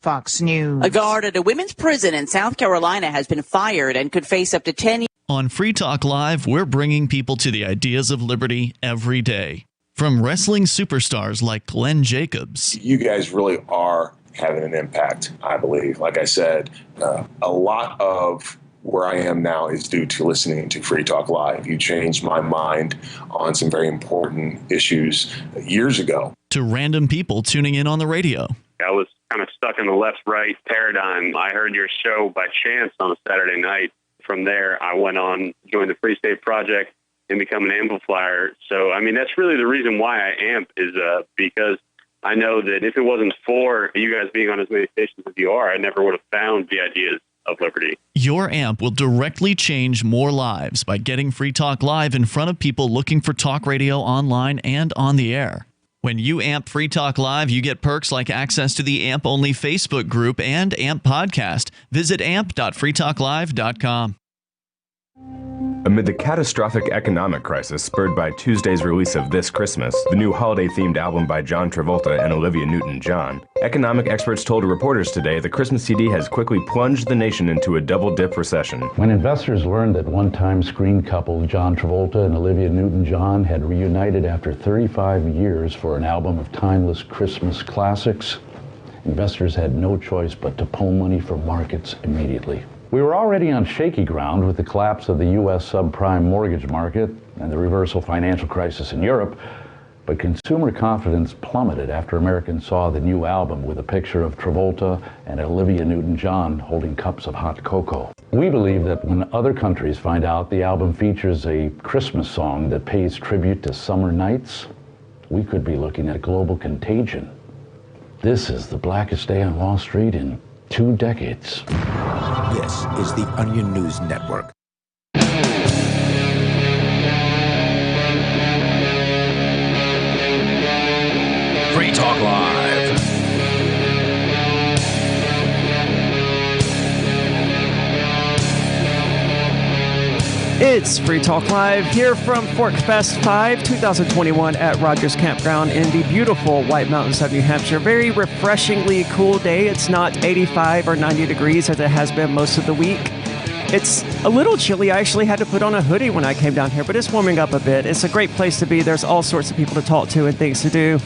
Fox News. A guard at a women's prison in South Carolina has been fired and could face up to 10 years. On Free Talk Live, we're bringing people to the ideas of liberty every day. From wrestling superstars like Glenn Jacobs. You guys really are having an impact, I believe. Like I said, a lot of where I am now is due to listening to Free Talk Live. You changed my mind on some very important issues years ago. To random people tuning in on the radio. I was kind of stuck in the left-right paradigm. I heard your show by chance on a Saturday night. From there, I went on, joined the Free State Project, and become an amplifier. So, I mean, that's really the reason why I amp is because I know that if it wasn't for you guys being on as many stations as you are, I never would have found the ideas of liberty. Your amp will directly change more lives by getting Free Talk Live in front of people looking for talk radio online and on the air. When you amp Free Talk Live, you get perks like access to the AMP-only Facebook group and AMP podcast. Visit amp.freetalklive.com. Amid the catastrophic economic crisis spurred by Tuesday's release of This Christmas, the new holiday-themed album by John Travolta and Olivia Newton-John, economic experts told reporters today the Christmas CD has quickly plunged the nation into a double-dip recession. When investors learned that one-time screen couple John Travolta and Olivia Newton-John had reunited after 35 years for an album of timeless Christmas classics, investors had no choice but to pull money from markets immediately. We were already on shaky ground with the collapse of the U.S. subprime mortgage market and the reversal financial crisis in Europe, but consumer confidence plummeted after Americans saw the new album with a picture of Travolta and Olivia Newton-John holding cups of hot cocoa. We believe that when other countries find out the album features a Christmas song that pays tribute to summer nights, we could be looking at global contagion. This is the blackest day on Wall Street in 2 decades. This is the Onion News Network. Free Talk Live. It's Free Talk Live here from Fork Fest 5 2021 at Rogers Campground in the beautiful White Mountains of New Hampshire. Very refreshingly cool day. It's not 85 or 90 degrees as it has been most of the week. It's a little chilly. I actually had to put on a hoodie when I came down here, but it's warming up a bit. It's a great place to be. There's all sorts of people to talk to and things to do.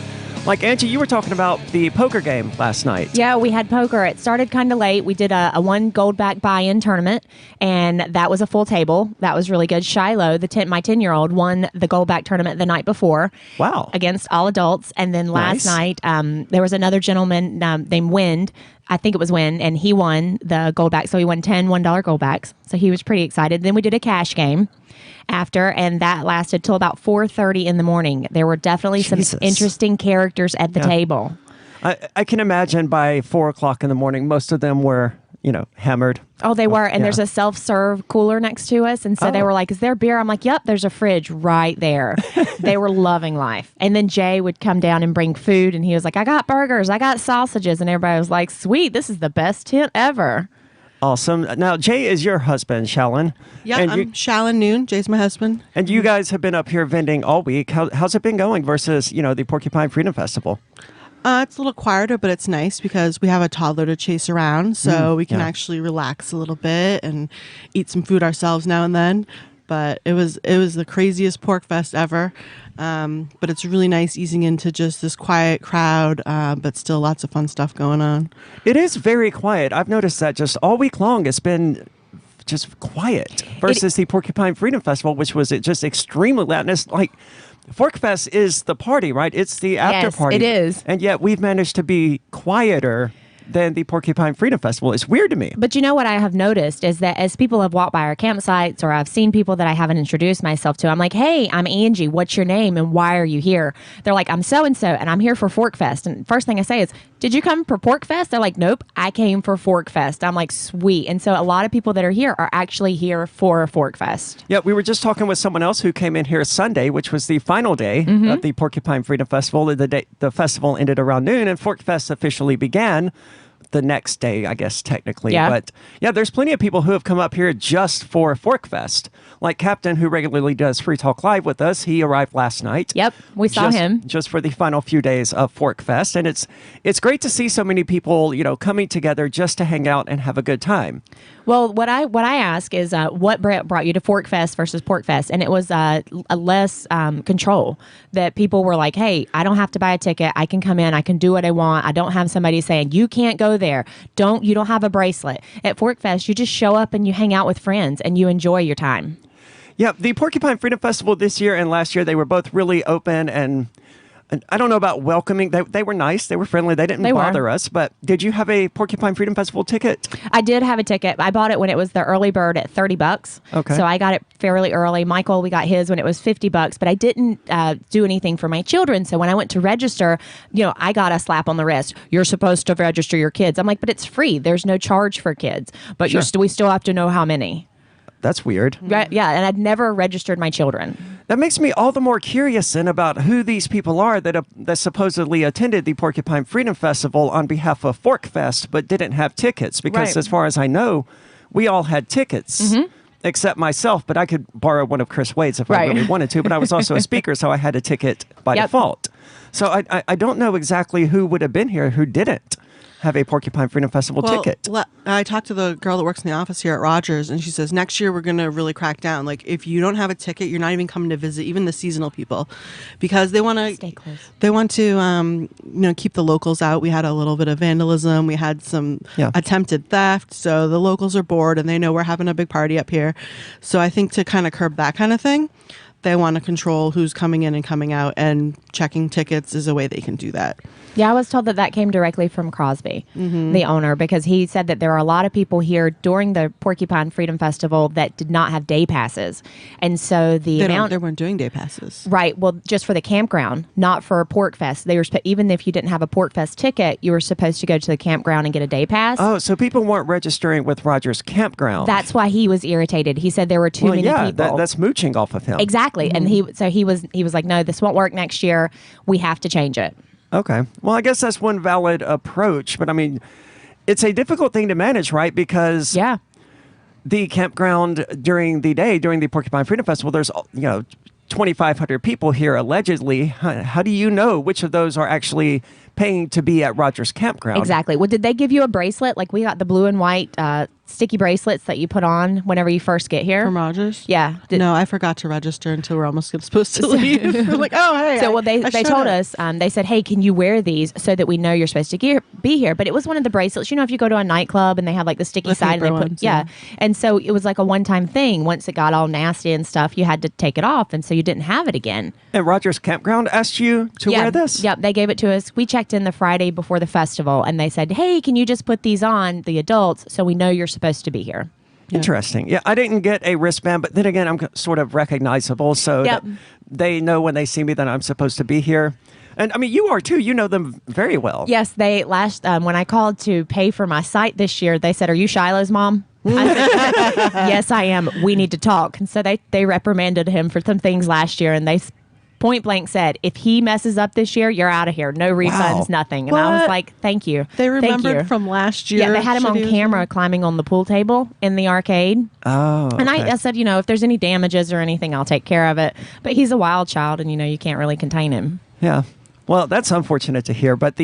Like, Angie, you were talking about the poker game last night. Yeah, we had poker. It started kind of late. We did a one gold-back buy-in tournament, and that was a full table. That was really good. Shiloh, my 10-year-old, won the gold-back tournament the night before. Wow. Against all adults. And then last night, there was another gentleman named Wind. I think it was Win, and he won the goldback. So he won 10 $1 goldbacks. So he was pretty excited. Then we did a cash game after, and that lasted till about 4:30 in the morning. There were definitely some interesting characters at the table. I can imagine by 4 o'clock in the morning, most of them were, hammered. Oh, they were. And there's a self-serve cooler next to us. And so they were like, is there beer? I'm like, yep, there's a fridge right there. They were loving life. And then Jay would come down and bring food. And he was like, I got burgers. I got sausages. And everybody was like, sweet, this is the best tent ever. Awesome. Now, Jay is your husband, Shallon. Yeah, I'm Shallon Noon. Jay's my husband. And you guys have been up here vending all week. How's it been going versus, the Porcupine Freedom Festival? It's a little quieter, but it's nice because we have a toddler to chase around, so we can actually relax a little bit and eat some food ourselves now and then. But it was the craziest pork fest ever. But it's really nice easing into just this quiet crowd, but still lots of fun stuff going on. It is very quiet. I've noticed that just all week long it's been just quiet versus the Porcupine Freedom Festival, which was just extremely loud. And it's like Forkfest is the party, right? It's the after party. It is. And yet we've managed to be quieter than the Porcupine Freedom Festival. It's weird to me. But you know what I have noticed is that as people have walked by our campsites or I've seen people that I haven't introduced myself to, I'm like, hey, I'm Angie. What's your name and why are you here? They're like, I'm so-and-so and I'm here for Forkfest. And first thing I say is, did you come for Porkfest? They're like, nope, I came for Forkfest. I'm like, sweet. And so a lot of people that are here are actually here for Forkfest. Yeah, we were just talking with someone else who came in here Sunday, which was the final day of the Porcupine Freedom Festival. The festival ended around noon and Forkfest officially began. the next day, I guess, technically. Yeah. But yeah, there's plenty of people who have come up here just for Fork Fest. Like Captain, who regularly does Free Talk Live with us, he arrived last night. Yep, we saw him. Just for the final few days of Fork Fest. And it's great to see so many people, coming together just to hang out and have a good time. Well, what I ask is what brought you to Fork Fest versus Pork Fest, and it was a less control. That people were like, "Hey, I don't have to buy a ticket. I can come in. I can do what I want. I don't have somebody saying you can't go there. You don't have a bracelet." At Fork Fest, you just show up and you hang out with friends and you enjoy your time. Yeah, the Porcupine Freedom Festival this year and last year, they were both really open and I don't know about welcoming. They were nice. They were friendly. They didn't bother us. But did you have a Porcupine Freedom Festival ticket? I did have a ticket. I bought it when it was the early bird at $30. Okay. So I got it fairly early. Michael, we got his when it was $50, but I didn't do anything for my children. So when I went to register, I got a slap on the wrist. You're supposed to register your kids. I'm like, but it's free. There's no charge for kids. But Sure. we still have to know how many. That's weird. Right, yeah, and I'd never registered my children. That makes me all the more curious then about who these people are that supposedly attended the Porcupine Freedom Festival on behalf of Fork Fest but didn't have tickets. Because Right. as far as I know, we all had tickets. Except myself, but I could borrow one of Chris Wade's if I really wanted to. But I was also a speaker, so I had a ticket by default. So I don't know exactly who would have been here who didn't have a Porcupine Freedom Festival ticket. I talked to the girl that works in the office here at Rogers, and she says next year we're going to really crack down. Like, if you don't have a ticket, you're not even coming to visit, even the seasonal people, because they want to stay close. They want to, keep the locals out. We had a little bit of vandalism. We had some attempted theft. So the locals are bored, and they know we're having a big party up here. So I think to kind of curb that kind of thing, they want to control who's coming in and coming out, and checking tickets is a way they can do that. Yeah, I was told that came directly from Crosby, the owner, because he said that there are a lot of people here during the Porcupine Freedom Festival that did not have day passes. And so they weren't doing day passes. Right. Well, just for the campground, not for Pork Fest. Even if you didn't have a Pork Fest ticket, you were supposed to go to the campground and get a day pass. Oh, so people weren't registering with Rogers Campground. That's why he was irritated. He said there were too many people. That's mooching off of him. Exactly. And he was like, no, this won't work next year. We have to change it. Okay. Well, I guess that's one valid approach, but I mean, it's a difficult thing to manage, right? Because the campground during the Porcupine Freedom Festival, there's 2,500 people here allegedly. How do you know which of those are actually paying to be at Rogers Campground? Exactly. Well, did they give you a bracelet? Like, we got the blue and white sticky bracelets that you put on whenever you first get here. From Rogers? Yeah. No, I forgot to register until we're almost supposed to leave. We're like, oh, hey. So they told us, they said, hey, can you wear these so that we know you're supposed to be here? But it was one of the bracelets. If you go to a nightclub and they have like the sticky side and they put, ones, And so it was like a one-time thing. Once it got all nasty and stuff, you had to take it off. And so you didn't have it again. And Rogers Campground asked you to wear this? Yep. They gave it to us. We checked in the Friday before the festival and they said, hey, can you just put these on, the adults, so we know you're supposed to be here? Interesting. Yeah, I didn't get a wristband, but then again, I'm sort of recognizable, so that they know when they see me that I'm supposed to be here. And I mean, you are too. You know them very well. Yes, they when I called to pay for my site this year, they said, "Are you Shiloh's mom?" I said, yes, I am. We need to talk. And so they reprimanded him for some things last year, and they point blank said, if he messes up this year, you're out of here. No refunds, nothing. And I was like, thank you. They remembered from last year. Yeah, they had him on camera climbing on the pool table in the arcade. Oh, okay. And I said, if there's any damages or anything, I'll take care of it. But he's a wild child, and, you can't really contain him. Yeah. Well, that's unfortunate to hear. But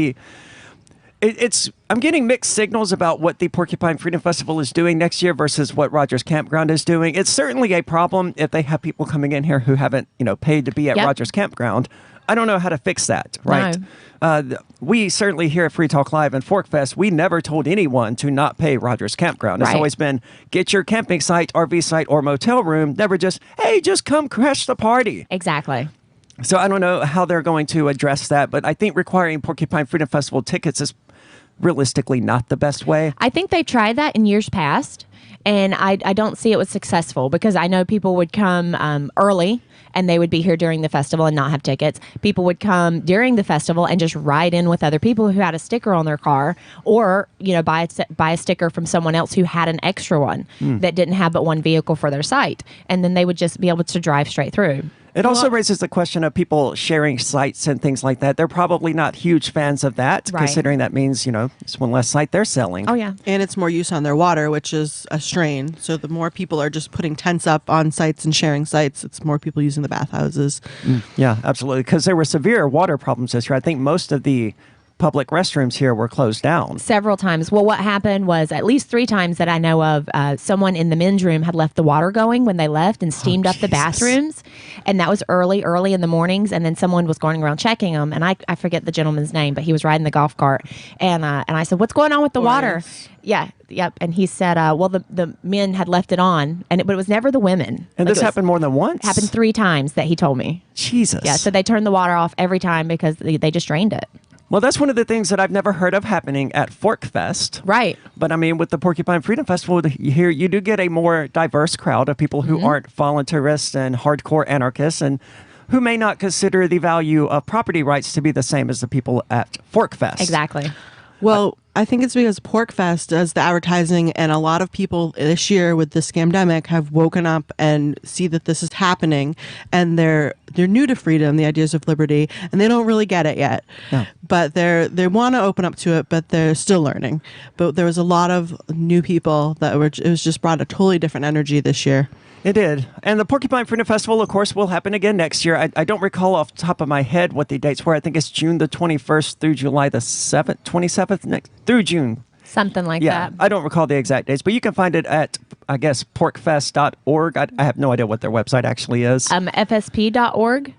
I'm getting mixed signals about what the Porcupine Freedom Festival is doing next year versus what Rogers Campground is doing. It's certainly a problem if they have people coming in here who haven't, paid to be at Rogers Campground. I don't know how to fix that, right? No. We certainly here at Free Talk Live and Fork Fest, we never told anyone to not pay Rogers Campground. It's always been, get your camping site, RV site, or motel room. Never just, hey, just come crash the party. Exactly. So I don't know how they're going to address that, but I think requiring Porcupine Freedom Festival tickets is realistically not the best way. I think they tried that in years past, and I don't see it was successful, because I know people would come early and they would be here during the festival and not have tickets. People would come during the festival and just ride in with other people who had a sticker on their car, or buy a sticker from someone else who had an extra one that didn't have but one vehicle for their site, and then they would just be able to drive straight through. It also raises the question of people sharing sites and things like that. They're probably not huge fans of that, considering that means, it's one less site they're selling. Oh, yeah. And it's more use on their water, which is a strain. So the more people are just putting tents up on sites and sharing sites, it's more people using the bathhouses. Yeah, absolutely. Because there were severe water problems this year. I think most of the public restrooms here were closed down. Several times. Well, what happened was at least 3 times that I know of, someone in the men's room had left the water going when they left and steamed up the bathrooms. And that was early in the mornings. And then someone was going around checking them. And I forget the gentleman's name, but he was riding the golf cart. And I said, what's going on with the water? Yeah. Yep. And he said, well, the men had left it on, but it was never the women. And this happened more than once? Happened 3 times that he told me. Jesus. Yeah. So they turned the water off every time because they just drained it. Well, that's one of the things that I've never heard of happening at Fork Fest. Right. But I mean, with the Porcupine Freedom Festival here, you do get a more diverse crowd of people who aren't voluntarists and hardcore anarchists and who may not consider the value of property rights to be the same as the people at Fork Fest. Exactly. Well, I think it's because PorkFest does the advertising, and a lot of people this year with the scamdemic have woken up and see that this is happening, and they're new to freedom, the ideas of liberty, and they don't really get it yet. No. But they want to open up to it, but they're still learning. But there was a lot of new people it was just brought a totally different energy this year. It did. And the Porcupine Freedom Festival, of course, will happen again next year. I don't recall off the top of my head what the dates were. I think it's June the 21st through July the 27th, through June. Something like that. I don't recall the exact dates, but you can find it at, I guess, porkfest.org. I have no idea what their website actually is. FSP.org.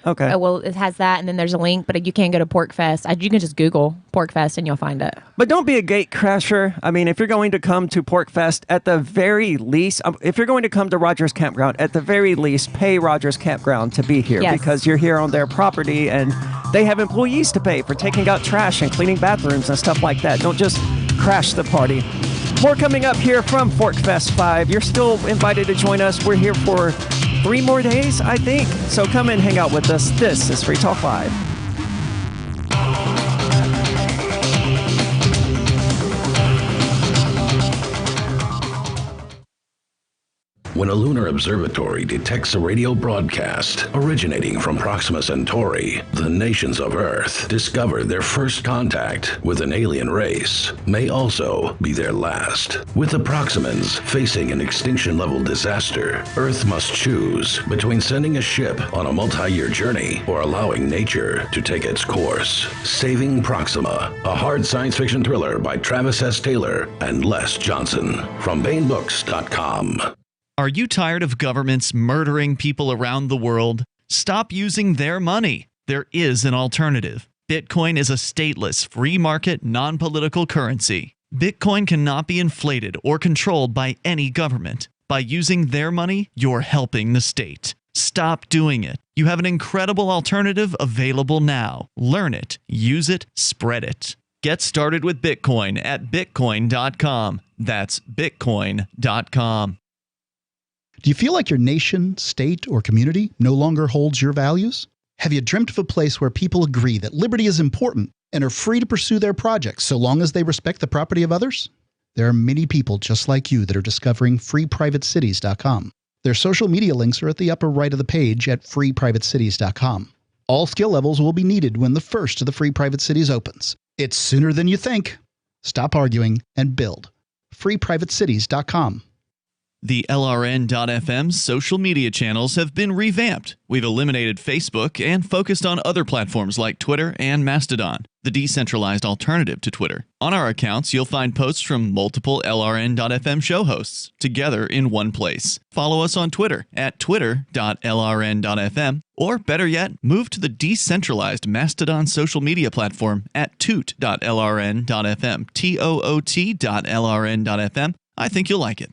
Okay. Well, it has that, and then there's a link, but you can't go to PorkFest. You can just Google PorkFest, and you'll find it. But don't be a gate crasher. I mean, if you're going to come to PorkFest, at the very least, if you're going to come to Rogers Campground, at the very least, pay Rogers Campground to be here because you're here on their property, and they have employees to pay for taking out trash and cleaning bathrooms and stuff like that. Don't just crash the party. More coming up here from ForkFest 5. You're still invited to join us. We're here for 3 more days, I think. So come and hang out with us. This is Free Talk Live. When a lunar observatory detects a radio broadcast originating from Proxima Centauri, the nations of Earth discover their first contact with an alien race may also be their last. With the Proximans facing an extinction-level disaster, Earth must choose between sending a ship on a multi-year journey or allowing nature to take its course. Saving Proxima, a hard science fiction thriller by Travis S. Taylor and Les Johnson from BaneBooks.com. Are you tired of governments murdering people around the world? Stop using their money. There is an alternative. Bitcoin is a stateless, free market, non-political currency. Bitcoin cannot be inflated or controlled by any government. By using their money, you're helping the state. Stop doing it. You have an incredible alternative available now. Learn it, use it, spread it. Get started with Bitcoin at Bitcoin.com. That's Bitcoin.com. Do you feel like your nation, state, or community no longer holds your values? Have you dreamt of a place where people agree that liberty is important and are free to pursue their projects so long as they respect the property of others? There are many people just like you that are discovering freeprivatecities.com. Their social media links are at the upper right of the page at freeprivatecities.com. All skill levels will be needed when the first of the Free Private Cities opens. It's sooner than you think. Stop arguing and build. freeprivatecities.com. The LRN.FM social media channels have been revamped. We've eliminated Facebook and focused on other platforms like Twitter and Mastodon, the decentralized alternative to Twitter. On our accounts, you'll find posts from multiple LRN.FM show hosts together in one place. Follow us on Twitter at twitter.lrn.fm, or better yet, move to the decentralized Mastodon social media platform at toot.lrn.fm, toot.lrn.fm. I think you'll like it.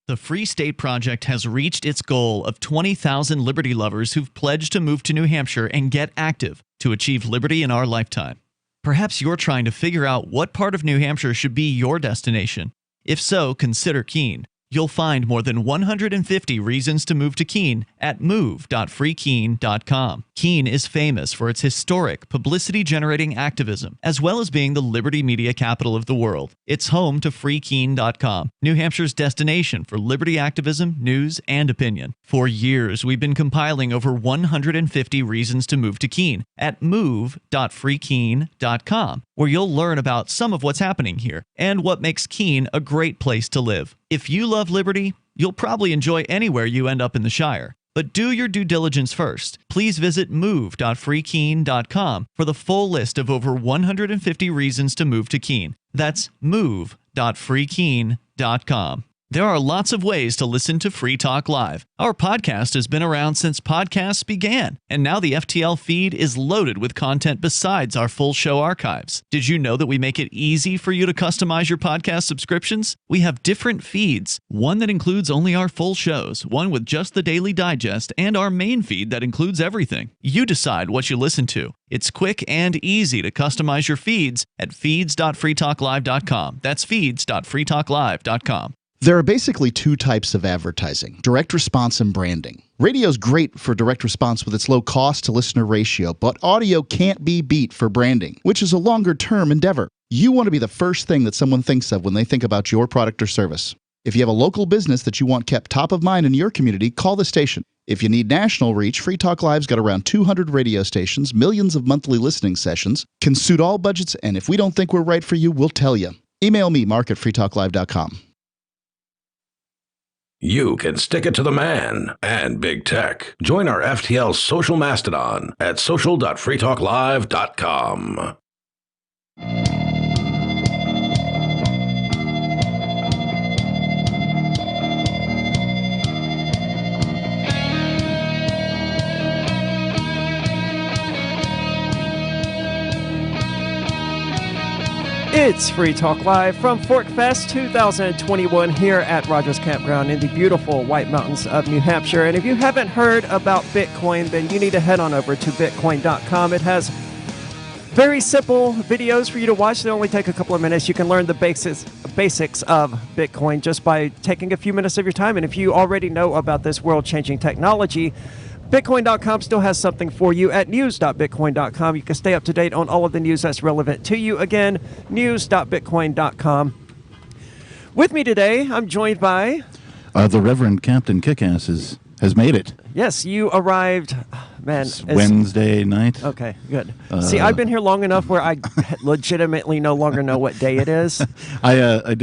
The Free State Project has reached its goal of 20,000 liberty lovers who've pledged to move to New Hampshire and get active to achieve liberty in our lifetime. Perhaps you're trying to figure out what part of New Hampshire should be your destination. If so, consider Keene. You'll find more than 150 reasons to move to Keene at move.freekeene.com. Keene is famous for its historic, publicity-generating activism, as well as being the liberty media capital of the world. It's home to freekeene.com, New Hampshire's destination for liberty activism, news, and opinion. For years, we've been compiling over 150 reasons to move to Keene at move.freekeene.com, where you'll learn about some of what's happening here and what makes Keene a great place to live. If you love liberty, you'll probably enjoy anywhere you end up in the Shire. But do your due diligence first. Please visit move.freekeene.com for the full list of over 150 reasons to move to Keene. That's move.freekeene.com. There are lots of ways to listen to Free Talk Live. Our podcast has been around since podcasts began, and now the FTL feed is loaded with content besides our full show archives. Did you know that we make it easy for you to customize your podcast subscriptions? We have different feeds, one that includes only our full shows, one with just the Daily Digest, and our main feed that includes everything. You decide what you listen to. It's quick and easy to customize your feeds at feeds.freetalklive.com. That's feeds.freetalklive.com. There are basically two types of advertising, direct response and branding. Radio's great for direct response with its low cost to listener ratio, but audio can't be beat for branding, which is a longer-term endeavor. You want to be the first thing that someone thinks of when they think about your product or service. If you have a local business that you want kept top of mind in your community, call the station. If you need national reach, Free Talk Live's got around 200 radio stations, millions of monthly listening sessions, can suit all budgets, and if we don't think we're right for you, we'll tell you. Email me, mark@freetalklive.com. You can stick it to the man and big tech. Join our FTL social mastodon at social.freetalklive.com. It's Free Talk Live from Fork Fest 2021 here at Rogers Campground in the beautiful White Mountains of New Hampshire. And if you haven't heard about Bitcoin, then you need to head on over to bitcoin.com. It has very simple videos for you to watch. They only take a couple of minutes. You can learn the basics of Bitcoin just by taking a few minutes of your time. And if you already know about this world-changing technology, Bitcoin.com still has something for you at news.bitcoin.com. You can stay up to date on all of the news that's relevant to you. Again, news.bitcoin.com. With me today, I'm joined by... the Reverend Captain Kickass has made it. Yes, you arrived... Man, Wednesday night. Okay, good. See, I've been here long enough where I legitimately no longer know what day it is. I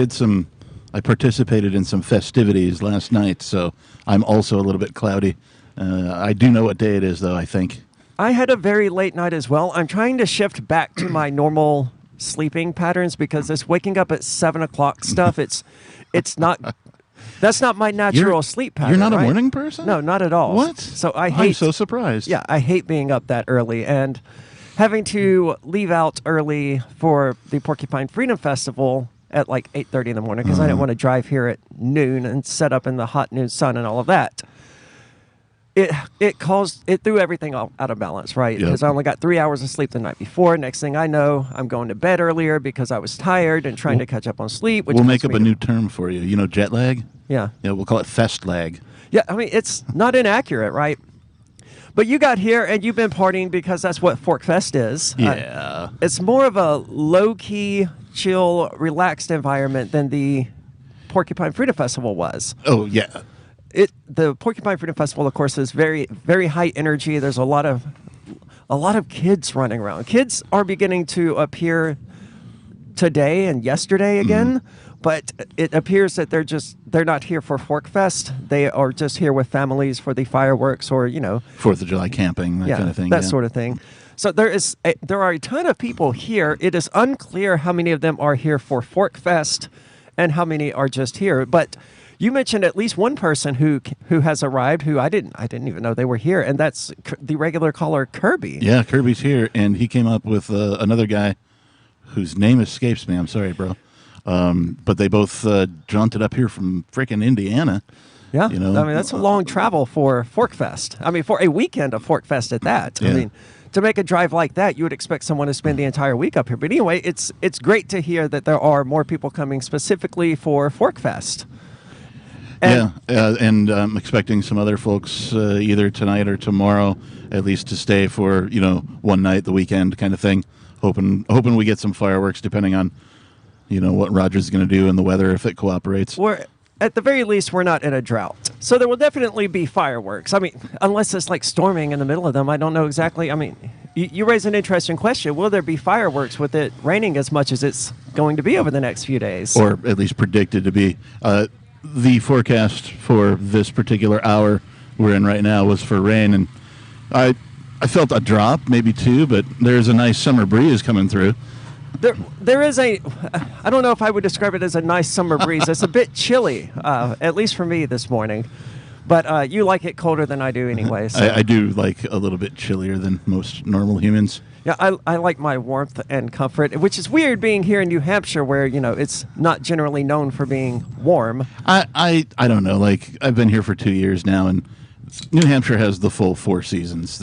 participated in some festivities last night, so I'm also a little bit cloudy. I do know what day it is, though, I think. I had a very late night as well. I'm trying to shift back to my normal sleeping patterns because this waking up at 7 o'clock stuff, it's not... That's not my natural sleep pattern. You're not a right? morning person? No, not at all. What? So I'm so surprised. Yeah, I hate being up that early and having to leave out early for the Porcupine Freedom Festival at like 8:30 in the morning because I didn't want to drive here at noon and set up in the hot noon sun and all of that. It threw everything out of balance, right? Because I only got 3 hours of sleep the night before. Next thing I know, I'm going to bed earlier because I was tired and trying to catch up on sleep. We'll make up a new term for you. You know, jet lag? Yeah. Yeah, we'll call it fest lag. Yeah, I mean, it's not inaccurate, right? But you got here and you've been partying because that's what Fork Fest is. Yeah. It's more of a low-key, chill, relaxed environment than the Porcupine Freedom Festival was. Oh, yeah. The Porcupine Freedom Festival, of course, is very, very high energy. There's a lot of kids running around. Kids are beginning to appear today and yesterday again, but it appears that they're not here for Fork Fest. They are just here with families for the fireworks or 4th of July camping, that kind of thing. That sort of thing. So there are a ton of people here. It is unclear how many of them are here for Fork Fest and how many are just here, but. You mentioned at least one person who has arrived who I didn't even know they were here, and that's the regular caller Kirby. Yeah, Kirby's here, and he came up with another guy whose name escapes me. I'm sorry, bro. But they both jaunted up here from frickin' Indiana. Yeah, I mean, that's a long travel for Fork Fest. I mean, for a weekend of Fork Fest at that. Yeah. I mean, to make a drive like that, you would expect someone to spend the entire week up here. But anyway, it's great to hear that there are more people coming specifically for Fork Fest. And I'm expecting some other folks either tonight or tomorrow, at least to stay for one night, the weekend kind of thing. Hoping we get some fireworks, depending on what Roger's going to do and the weather if it cooperates. At the very least, we're not in a drought, so there will definitely be fireworks. I mean, unless it's like storming in the middle of them, I don't know exactly. I mean, you raise an interesting question. Will there be fireworks with it raining as much as it's going to be over the next few days? Or at least predicted to be. The forecast for this particular hour we're in right now was for rain, and I felt a drop, maybe two, but there's a nice summer breeze coming through. There is I don't know if I would describe it as a nice summer breeze. It's a bit chilly, at least for me this morning. But you like it colder than I do anyway. So. I do like a little bit chillier than most normal humans. Yeah, I like my warmth and comfort, which is weird being here in New Hampshire where, it's not generally known for being warm. I don't know. Like, I've been here for 2 years now, and New Hampshire has the full 4 seasons.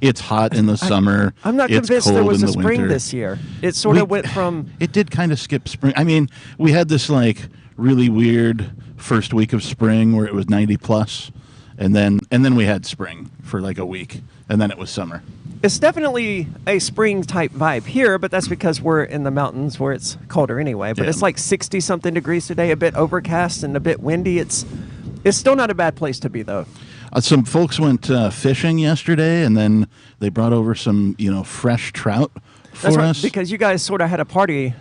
It's hot in the summer. I'm not it's convinced cold there was in a the spring winter. this year. It sort of went from... It did kind of skip spring. I mean, we had this, like, really weird first week of spring where it was 90 plus, and then we had spring for, like, a week, and then it was summer. It's definitely a spring-type vibe here, but that's because we're in the mountains where it's colder anyway. But It's like 60-something degrees today, a bit overcast and a bit windy. It's still not a bad place to be, though. Some folks went fishing yesterday, and then they brought over some, fresh trout for That's right, us. because you guys sort of had a party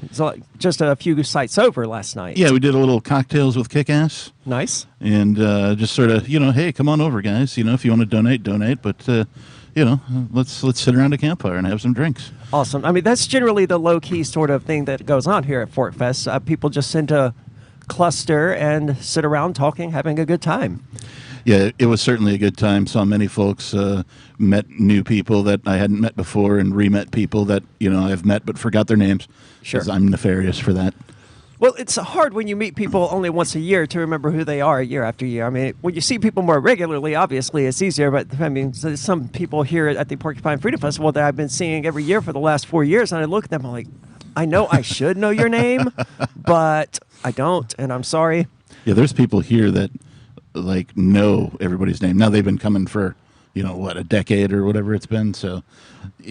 just a few sites over last night. Yeah, we did a little cocktails with Kick-Ass. Nice. And just sort of, hey, come on over, guys. If you want to donate. But, let's sit around a campfire and have some drinks. Awesome. I mean, that's generally the low-key sort of thing that goes on here at Fort Fest. People just tend to cluster and sit around talking, having a good time. Yeah, it was certainly a good time. Saw many folks, met new people that I hadn't met before, and re-met people that, I've met but forgot their names. Sure. 'Cause I'm nefarious for that. Well, it's hard when you meet people only once a year to remember who they are year after year. I mean, when you see people more regularly, obviously it's easier. But I mean, there's some people here at the Porcupine Freedom Festival that I've been seeing every year for the last 4 years, and I look at them, I'm like, I know I should know your name, but I don't, and I'm sorry. Yeah, there's people here that know everybody's name. Now they've been coming for, a decade or whatever it's been. So,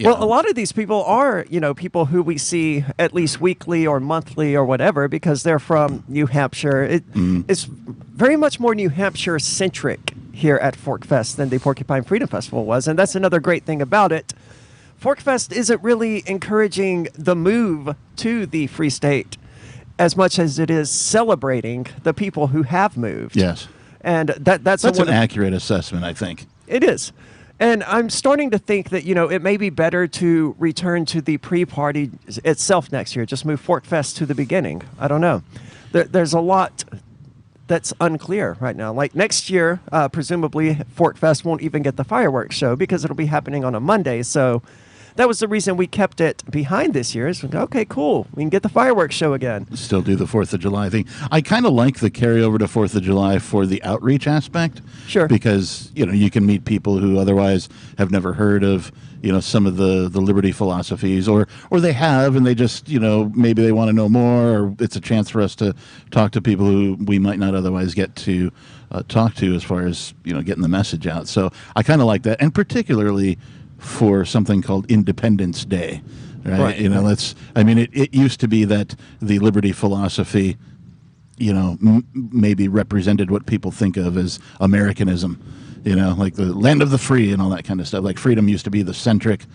Well, a lot of these people are, people who we see at least weekly or monthly or whatever because they're from New Hampshire. It's very much more New Hampshire centric here at Fork Fest than the Porcupine Freedom Festival was, and that's another great thing about it. Fork Fest isn't really encouraging the move to the Free State as much as it is celebrating the people who have moved. Yes. And that's an accurate assessment, I think. It is. And I'm starting to think that, it may be better to return to the pre-party itself next year. Just move Fort Fest to the beginning. I don't know. There's a lot that's unclear right now. Like next year, presumably, Fort Fest won't even get the fireworks show because it'll be happening on a Monday. So that was the reason we kept it behind this year. Is okay, cool. We can get the fireworks show again. Still do the 4th of July thing. I kind of like the carryover to 4th of July for the outreach aspect. Sure. Because, you can meet people who otherwise have never heard of, some of the liberty philosophies, or they have, and they just, maybe they want to know more, or it's a chance for us to talk to people who we might not otherwise get to talk to as far as, getting the message out. So I kind of like that. And particularly for something called Independence Day, right? It used to be that the liberty philosophy, maybe represented what people think of as Americanism, like the land of the free and all that kind of stuff. Like freedom used to be the centric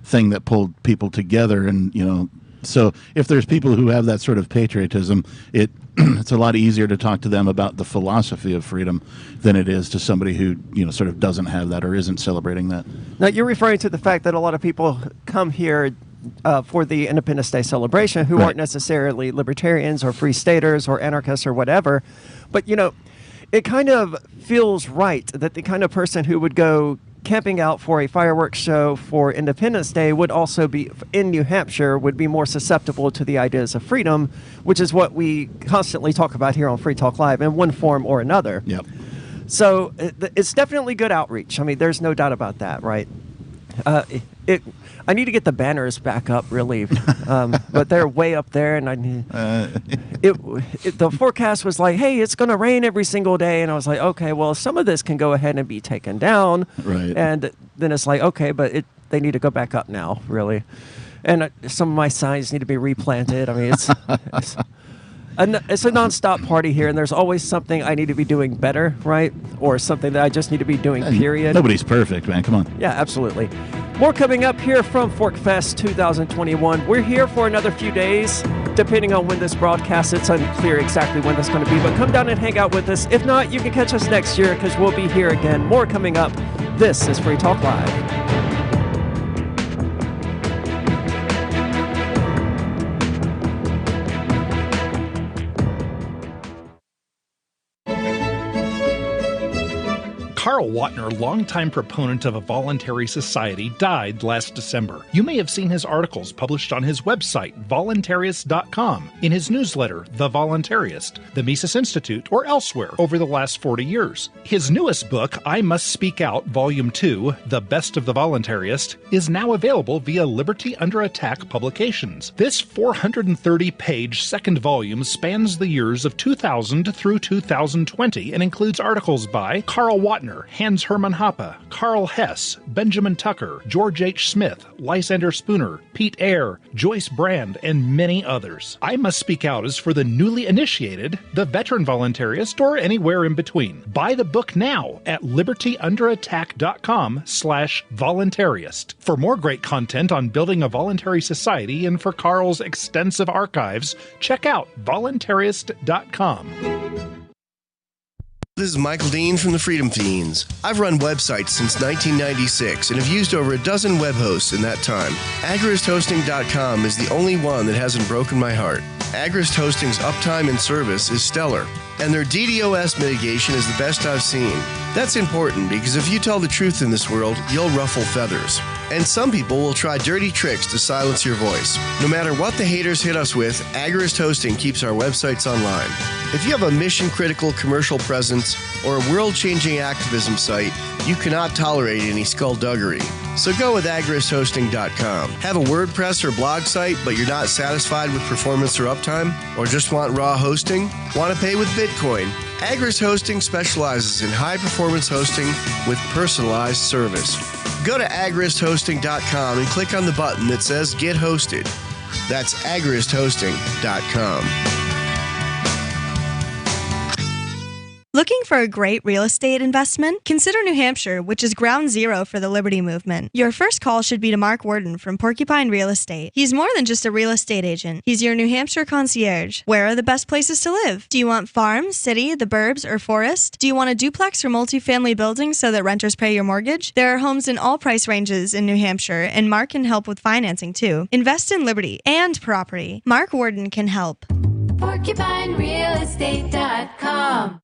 thing that pulled people together, and so if there's people who have that sort of patriotism, it's a lot easier to talk to them about the philosophy of freedom than it is to somebody who, sort of doesn't have that or isn't celebrating that. Now, you're referring to the fact that a lot of people come here for the Independence Day celebration who aren't necessarily libertarians or free staters or anarchists or whatever. But, it kind of feels right that the kind of person who would go camping out for a fireworks show for Independence Day would also be in New Hampshire, would be more susceptible to the ideas of freedom, which is what we constantly talk about here on Free Talk Live in one form or another. Yep. So it's definitely good outreach. I mean, there's no doubt about that, right? I need to get the banners back up, really, but they're way up there, and I need. The forecast was like, "Hey, it's going to rain every single day," and I was like, "Okay, well, some of this can go ahead and be taken down." Right. And then it's like, "Okay, but they need to go back up now, really," and some of my signs need to be replanted. I mean, it's a nonstop party here, and there's always something I need to be doing better, right? Or something that I just need to be doing, period. Nobody's perfect, man. Come on. Yeah, absolutely. More coming up here from Fork Fest 2021. We're here for another few days, depending on when this broadcast. It's unclear exactly when that's going to be, but come down and hang out with us. If not, you can catch us next year because we'll be here again. More coming up. This is Free Talk Live. Carl Watner, longtime proponent of a voluntary society, died last December. You may have seen his articles published on his website, voluntarist.com, in his newsletter, The Voluntarist, the Mises Institute, or elsewhere over the last 40 years. His newest book, I Must Speak Out, Volume 2, The Best of the Voluntarist, is now available via Liberty Under Attack Publications. This 430-page second volume spans the years of 2000 through 2020 and includes articles by Carl Watner, Hans Hermann Hoppe, Carl Hess, Benjamin Tucker, George H. Smith, Lysander Spooner, Pete Eyre, Joyce Brand, and many others. I Must Speak Out is for the newly initiated, the veteran voluntarist, or anywhere in between. Buy the book now at libertyunderattack.com/voluntarist. For more great content on building a voluntary society and for Carl's extensive archives, check out voluntarist.com. This is Michael Dean from the Freedom Fiends. I've run websites since 1996 and have used over a dozen web hosts in that time. AgristHosting.com is the only one that hasn't broken my heart. Agrist Hosting's uptime and service is stellar, and their DDoS mitigation is the best I've seen. That's important because if you tell the truth in this world, you'll ruffle feathers. And some people will try dirty tricks to silence your voice. No matter what the haters hit us with, Agrist Hosting keeps our websites online. If you have a mission-critical commercial presence or a world-changing activism site, you cannot tolerate any skullduggery. So go with agristhosting.com. Have a WordPress or blog site, but you're not satisfied with performance or uptime? Or just want raw hosting? Want to pay with Bitcoin? Agrist Hosting specializes in high-performance hosting with personalized service. Go to agristhosting.com and click on the button that says Get Hosted. That's agristhosting.com. Looking for a great real estate investment? Consider New Hampshire, which is ground zero for the Liberty Movement. Your first call should be to Mark Worden from Porcupine Real Estate. He's more than just a real estate agent. He's your New Hampshire concierge. Where are the best places to live? Do you want farm, city, the burbs, or forest? Do you want a duplex or multifamily building so that renters pay your mortgage? There are homes in all price ranges in New Hampshire, and Mark can help with financing too. Invest in liberty and property. Mark Worden can help. PorcupineRealEstate.com.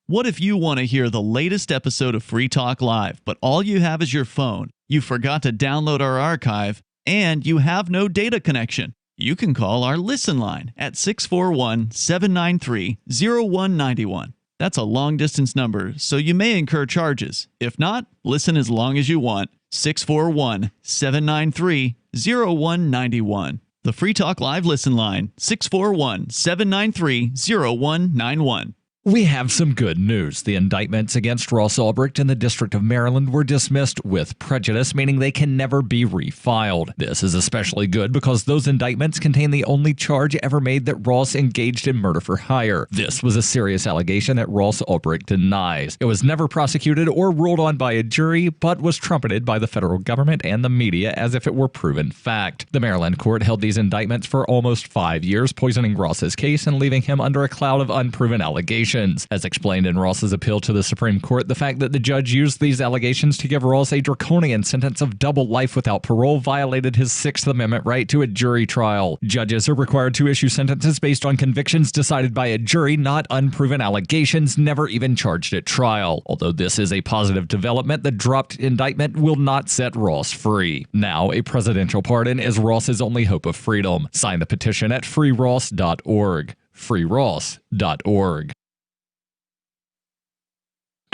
What if you want to hear the latest episode of Free Talk Live, but all you have is your phone, you forgot to download our archive, and you have no data connection? You can call our Listen line at 641-793-0191. That's a long-distance number, so you may incur charges. If not, listen as long as you want. 641-793-0191. The Free Talk Live Listen line, 641-793-0191. We have some good news. The indictments against Ross Ulbricht in the District of Maryland were dismissed with prejudice, meaning they can never be refiled. This is especially good because those indictments contain the only charge ever made that Ross engaged in murder for hire. This was a serious allegation that Ross Ulbricht denies. It was never prosecuted or ruled on by a jury, but was trumpeted by the federal government and the media as if it were proven fact. The Maryland court held these indictments for almost 5 years, poisoning Ross's case and leaving him under a cloud of unproven allegations. As explained in Ross's appeal to the Supreme Court, the fact that the judge used these allegations to give Ross a draconian sentence of double life without parole violated his Sixth Amendment right to a jury trial. Judges are required to issue sentences based on convictions decided by a jury, not unproven allegations never even charged at trial. Although this is a positive development, the dropped indictment will not set Ross free. Now, a presidential pardon is Ross's only hope of freedom. Sign the petition at freeross.org. freeross.org.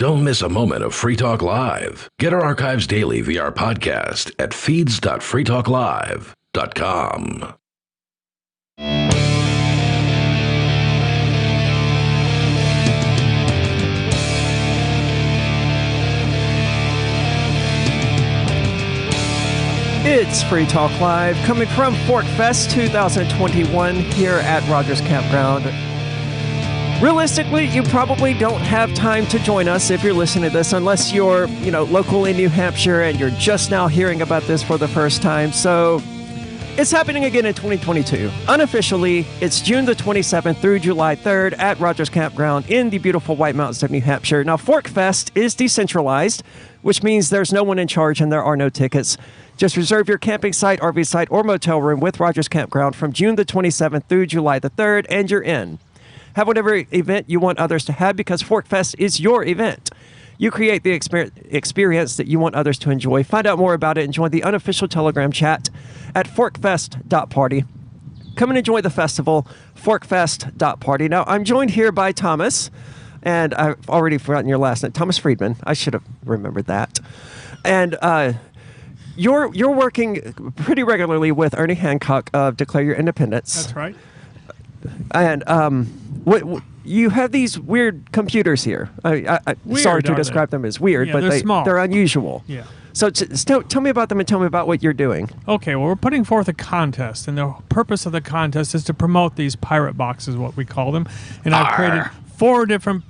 Don't miss a moment of Free Talk Live. Get our archives daily via our podcast at feeds.freetalklive.com. It's Free Talk Live, coming from Fork Fest 2021 here at Rogers Campground. Realistically, you probably don't have time to join us if you're listening to this, unless you're, local in New Hampshire and you're just now hearing about this for the first time. So it's happening again in 2022. Unofficially, it's June the 27th through July 3rd at Rogers Campground in the beautiful White Mountains of New Hampshire. Now, Fork Fest is decentralized, which means there's no one in charge and there are no tickets. Just reserve your camping site, RV site, or motel room with Rogers Campground from June the 27th through July the 3rd, and you're in. Have whatever event you want others to have, because Fork Fest is your event. You create the experience that you want others to enjoy. Find out more about it and join the unofficial Telegram chat at forkfest.party. Come and enjoy the festival, forkfest.party. Now, I'm joined here by Thomas, and I've already forgotten your last name, Thomas Friedman. I should have remembered that. And you're working pretty regularly with Ernie Hancock of Declare Your Independence. That's right. And you have these weird computers here. Sorry to describe them as weird, but they're small. They're unusual. Yeah. So tell me about them and tell me about what you're doing. Okay, well, we're putting forth a contest, and the purpose of the contest is to promote these pirate boxes, what we call them. And I've created 4 different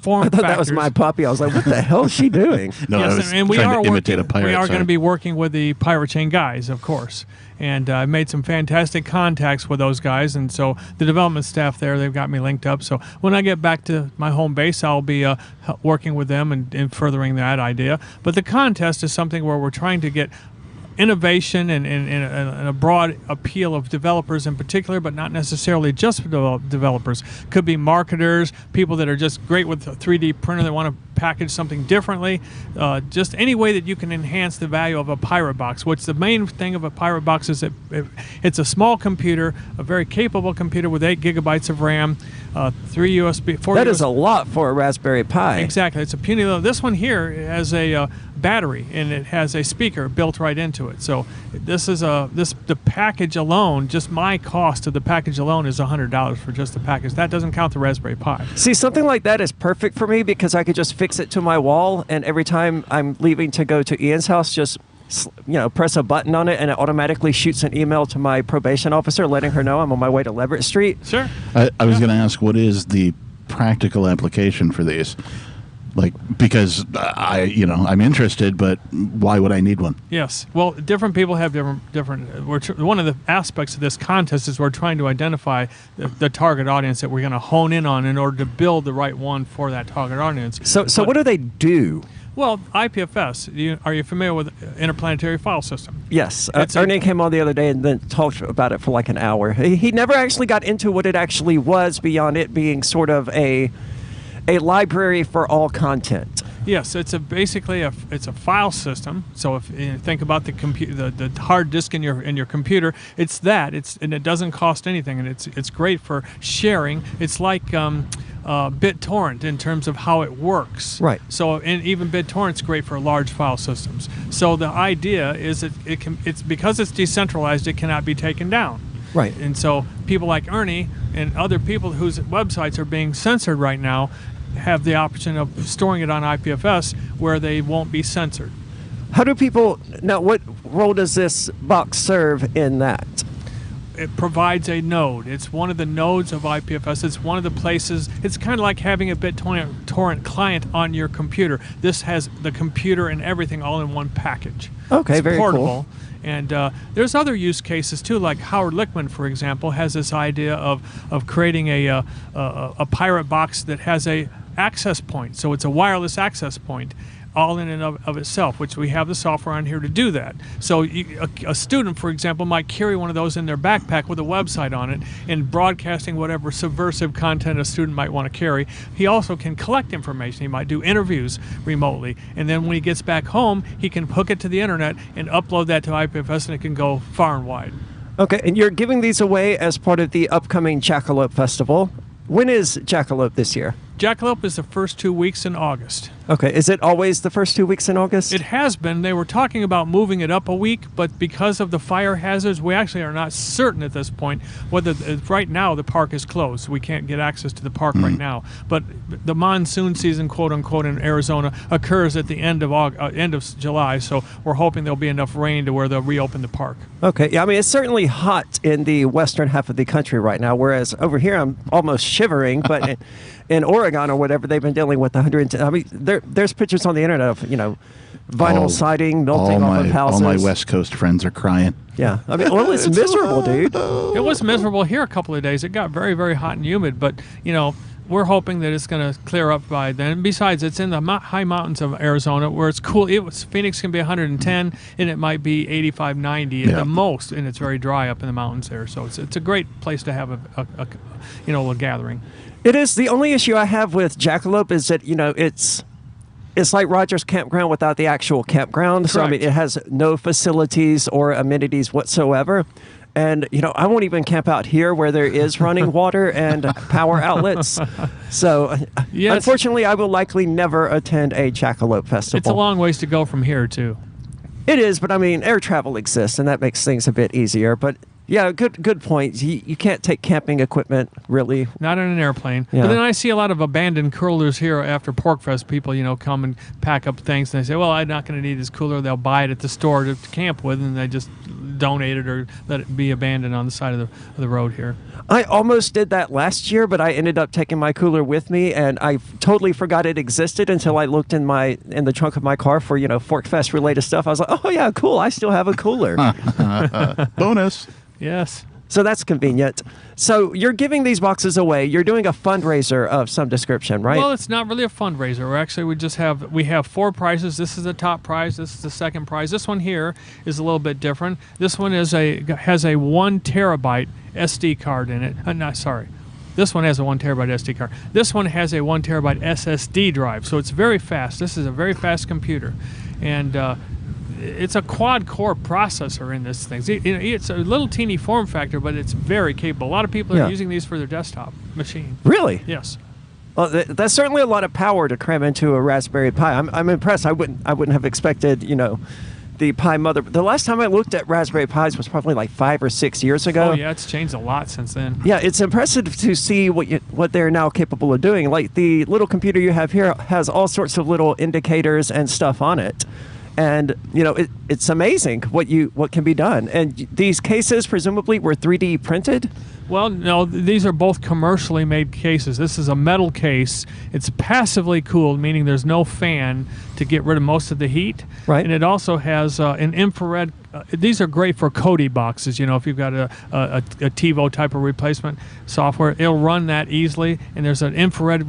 form factors. I thought that was my puppy. I was like, what the hell is she doing? No, yes, I was and we trying to imitate a pirate. We are going to be working with the Pirate Chain guys, of course. And I made some fantastic contacts with those guys. And so the development staff there, they've got me linked up. So when I get back to my home base, I'll be working with them and furthering that idea. But the contest is something where we're trying to get innovation and a broad appeal of developers in particular, but not necessarily just developers. Could be marketers, people that are just great with a 3D printer that want to package something differently. Just any way that you can enhance the value of a pirate box, which the main thing of a pirate box is that it's a small computer, a very capable computer with 8 gigabytes of RAM, 3 USB, 4 That USB. is a lot for a Raspberry Pi. Exactly. It's a puny little. This one here has a battery, and it has a speaker built right into it. So this is the package alone, just my cost of the package alone is $100 for just the package. That doesn't count the Raspberry Pi. See, something like that is perfect for me because I could just fix it to my wall, and every time I'm leaving to go to Ian's house, just press a button on it, and it automatically shoots an email to my probation officer letting her know I'm on my way to Leverett Street. Sure. I was going to ask, what is the practical application for these? Because I'm interested, but why would I need one? Yes. Well, different people have different. One of the aspects of this contest is we're trying to identify the target audience that we're going to hone in on in order to build the right one for that target audience. So what do they do? Well, IPFS, are you familiar with Interplanetary File System? Yes. Ernie came on the other day and then talked about it for like an hour. He never actually got into what it actually was beyond it being sort of a library for all content. Yes, it's basically a file system. So if you think about the hard disk in your computer, it's that. And it doesn't cost anything, and it's great for sharing. It's like BitTorrent in terms of how it works. Right. So and even BitTorrent's great for large file systems. So the idea is that it's because it's decentralized, it cannot be taken down. Right. And so people like Ernie and other people whose websites are being censored right now have the option of storing it on IPFS where they won't be censored. How do people now? What role does this box serve in that? It provides a node. It's one of the nodes of IPFS. It's one of the places. It's kind of like having a BitTorrent client on your computer. This has the computer and everything all in one package. Okay, it's very portable. cool. And there's other use cases too, like Howard Lichtman, for example, has this idea of creating a pirate box that has a access point. So it's a wireless access point, all in and of itself, which we have the software on here to do that. So a student, for example, might carry one of those in their backpack with a website on it and broadcasting whatever subversive content a student might want to carry. He also can collect information. He might do interviews remotely. And then when he gets back home, he can hook it to the internet and upload that to IPFS, and it can go far and wide. Okay, and you're giving these away as part of the upcoming Jackalope Festival. When is Jackalope this year? Jackalope is the first 2 weeks in August. Okay. Is it always the first 2 weeks in August? It has been. They were talking about moving it up a week, but because of the fire hazards, we actually are not certain at this point whether right now the park is closed. We can't get access to the park right now. But the monsoon season, quote unquote, in Arizona occurs at the end of July, so we're hoping there'll be enough rain to where they'll reopen the park. Okay. Yeah, I mean, it's certainly hot in the western half of the country right now, whereas over here I'm almost shivering, but in Oregon or whatever, they've been dealing with 110. I mean, there's pictures on the internet of, vinyl siding melting off of houses. All my West Coast friends are crying. Yeah. I mean, well, it's miserable, dude. It was miserable here a couple of days. It got very, very hot and humid, but, we're hoping that it's going to clear up by then. Besides, it's in the high mountains of Arizona where it's cool. Phoenix can be 110, and it might be 85, 90 at the most, and it's very dry up in the mountains there. So it's a great place to have a gathering. It is. The only issue I have with Jackalope is that, it's like Rogers Campground without the actual campground. So, I mean, it has no facilities or amenities whatsoever. And, I won't even camp out here where there is running water and power outlets. So, unfortunately, I will likely never attend a Jackalope Festival. It's a long ways to go from here, too. It is, but, I mean, air travel exists, and that makes things a bit easier. But, yeah, good point. You can't take camping equipment, really. Not on an airplane. Yeah. But then I see a lot of abandoned coolers here after PorkFest. People, come and pack up things, and they say, well, I'm not going to need this cooler. They'll buy it at the store to camp with, and they just donate it or let it be abandoned on the side of the road here. I almost did that last year, but I ended up taking my cooler with me, and I totally forgot it existed until I looked in the trunk of my car for, ForkFest related stuff. I was like, oh, yeah, cool. I still have a cooler. Bonus. Yes. So that's convenient. So you're giving these boxes away. You're doing a fundraiser of some description, right? Well, it's not really a fundraiser. We have 4 prizes. This is the top prize. This is the second prize. This one here is a little bit different. This one has a 1 terabyte SD card in it. This one has a 1 terabyte SD card. This one has a 1 terabyte SSD drive. So it's very fast. This is a very fast computer. And it's a quad-core processor in this thing. It's a little teeny form factor, but it's very capable. A lot of people are using these for their desktop machine. Really? Yes. Well, that's certainly a lot of power to cram into a Raspberry Pi. I'm impressed. I wouldn't have expected, the Pi Mother. The last time I looked at Raspberry Pis was probably like 5 or 6 years ago. Oh yeah, it's changed a lot since then. Yeah, it's impressive to see what they're now capable of doing. Like the little computer you have here has all sorts of little indicators and stuff on it. And it's amazing what can be done. And these cases presumably were 3D printed. Well, no, these are both commercially made cases. This is a metal case. It's passively cooled, meaning there's no fan to get rid of most of the heat. Right. And it also has an infrared. These are great for Kodi boxes. If you've got a TiVo type of replacement software, it'll run that easily. And there's an infrared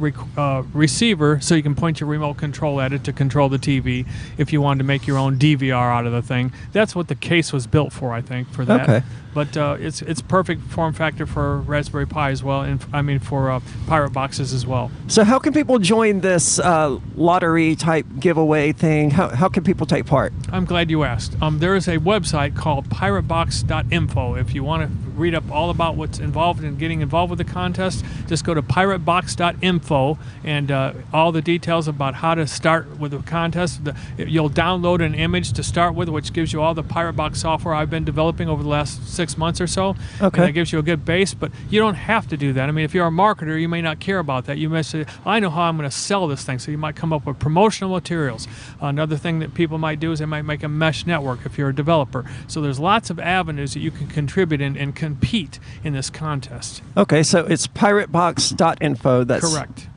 receiver, so you can point your remote control at it to control the TV if you wanted to make your own DVR out of the thing. That's what the case was built for, I think, for that. Okay. But it's perfect form factor for Raspberry Pi as well, and for Pirate boxes as well. So how can people join this lottery type giveaway thing? How can people take part? I'm glad you asked. There is a website called piratebox.info. If you want to read up all about what's involved in getting involved with the contest, just go to piratebox.info, and all the details about how to start with the contest. You'll download an image to start with, which gives you all the Pirate Box software I've been developing over the last 6 months or so. Okay. And that gives you a good base, but you don't have to do that. I mean, if you're a marketer, you may not care about that. You may say, I know how I'm going to sell this thing, so you might come up with promotional materials. Another thing that people might do is they might make a mesh network if you're a developer. So there's lots of avenues that you can contribute and compete in this contest. Okay, so it's piratebox.info. That's correct.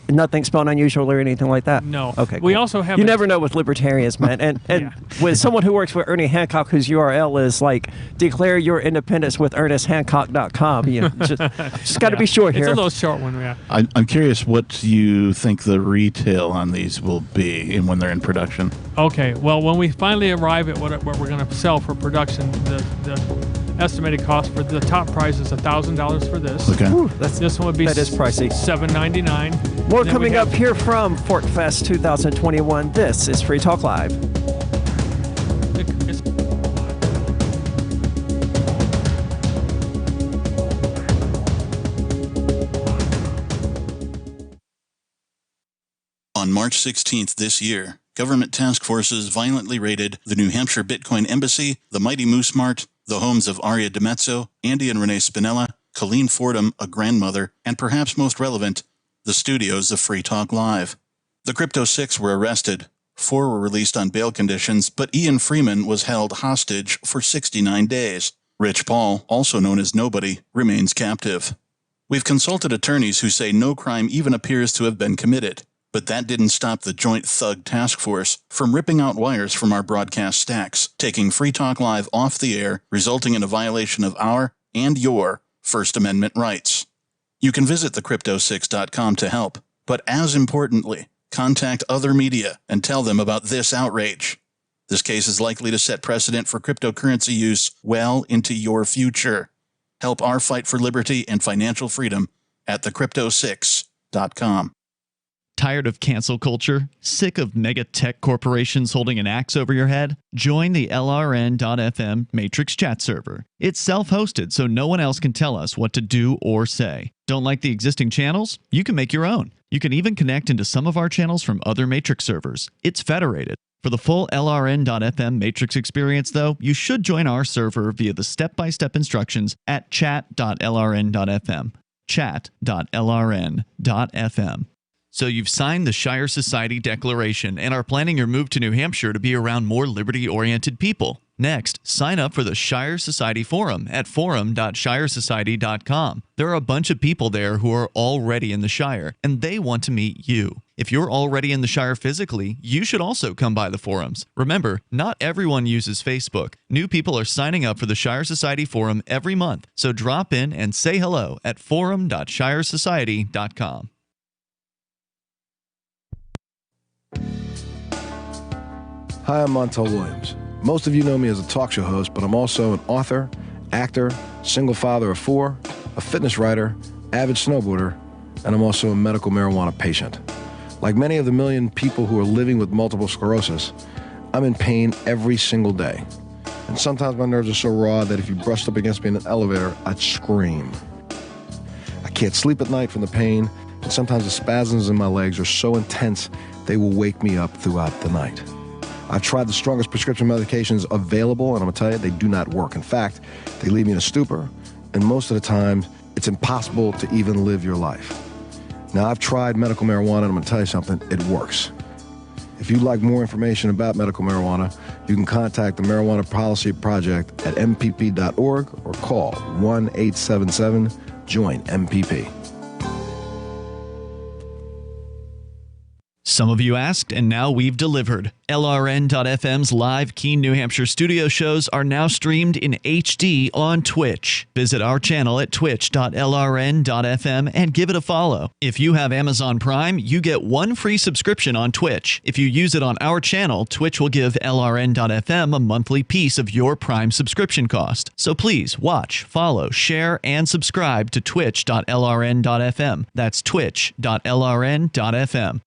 Nothing spelled unusual or anything like that? No. Okay. We cool. also have. You never know with libertarians, man. And with someone who works for Ernie Hancock, whose URL is like declare your independence with ErnestHancock.com. Just got to be short here. It's a little short one, yeah. I'm curious what you think the retail on these will be when they're in production. Okay. Well, when we finally arrive at what we're going to sell for production, the estimated cost for the top prize is $1,000 for this. Okay. Ooh, this one would be that is pricey. $799. More coming up here from ForkFest 2021. This is Free Talk Live. On March 16th this year, government task forces violently raided the New Hampshire Bitcoin Embassy, the Mighty Moose Mart, the homes of Aria DiMezzo, Andy and Renee Spinella, Colleen Fordham, a grandmother, and perhaps most relevant, the studios of Free Talk Live. The Crypto Six were arrested. 4 were released on bail conditions, but Ian Freeman was held hostage for 69 days. Rich Paul, also known as Nobody, remains captive. We've consulted attorneys who say no crime even appears to have been committed, but that didn't stop the Joint Thug Task Force from ripping out wires from our broadcast stacks, taking Free Talk Live off the air, resulting in a violation of our and your First Amendment rights. You can visit thecrypto6.com to help, but as importantly, contact other media and tell them about this outrage. This case is likely to set precedent for cryptocurrency use well into your future. Help our fight for liberty and financial freedom at thecrypto6.com. Tired of cancel culture? Sick of mega tech corporations holding an axe over your head? Join the LRN.FM Matrix chat server. It's self-hosted, so no one else can tell us what to do or say. Don't like the existing channels? You can make your own. You can even connect into some of our channels from other Matrix servers. It's federated. For the full LRN.FM Matrix experience, though, you should join our server via the step-by-step instructions at chat.lrn.fm. Chat.lrn.fm. So you've signed the Shire Society Declaration and are planning your move to New Hampshire to be around more liberty-oriented people. Next, sign up for the Shire Society Forum at forum.shiresociety.com. There are a bunch of people there who are already in the Shire, and they want to meet you. If you're already in the Shire physically, you should also come by the forums. Remember, not everyone uses Facebook. New people are signing up for the Shire Society Forum every month, so drop in and say hello at forum.shiresociety.com. Hi, I'm Montel Williams. Most of you know me as a talk show host, but I'm also an author, actor, single father of 4, a fitness writer, avid snowboarder, and I'm also a medical marijuana patient. Like many of the million people who are living with multiple sclerosis, I'm in pain every single day. And sometimes my nerves are so raw that if you brushed up against me in an elevator, I'd scream. I can't sleep at night from the pain, and sometimes the spasms in my legs are so intense they will wake me up throughout the night. I've tried the strongest prescription medications available, and I'm going to tell you, they do not work. In fact, they leave me in a stupor, and most of the time, it's impossible to even live your life. Now, I've tried medical marijuana, and I'm going to tell you something, it works. If you'd like more information about medical marijuana, you can contact the Marijuana Policy Project at mpp.org or call 1-877-JOIN-MPP. Some of you asked, and now we've delivered. LRN.FM's live Keene, New Hampshire studio shows are now streamed in HD on Twitch. Visit our channel at twitch.lrn.fm and give it a follow. If you have Amazon Prime, you get 1 free subscription on Twitch. If you use it on our channel, Twitch will give LRN.FM a monthly piece of your Prime subscription cost. So please watch, follow, share, and subscribe to twitch.lrn.fm. That's twitch.lrn.fm.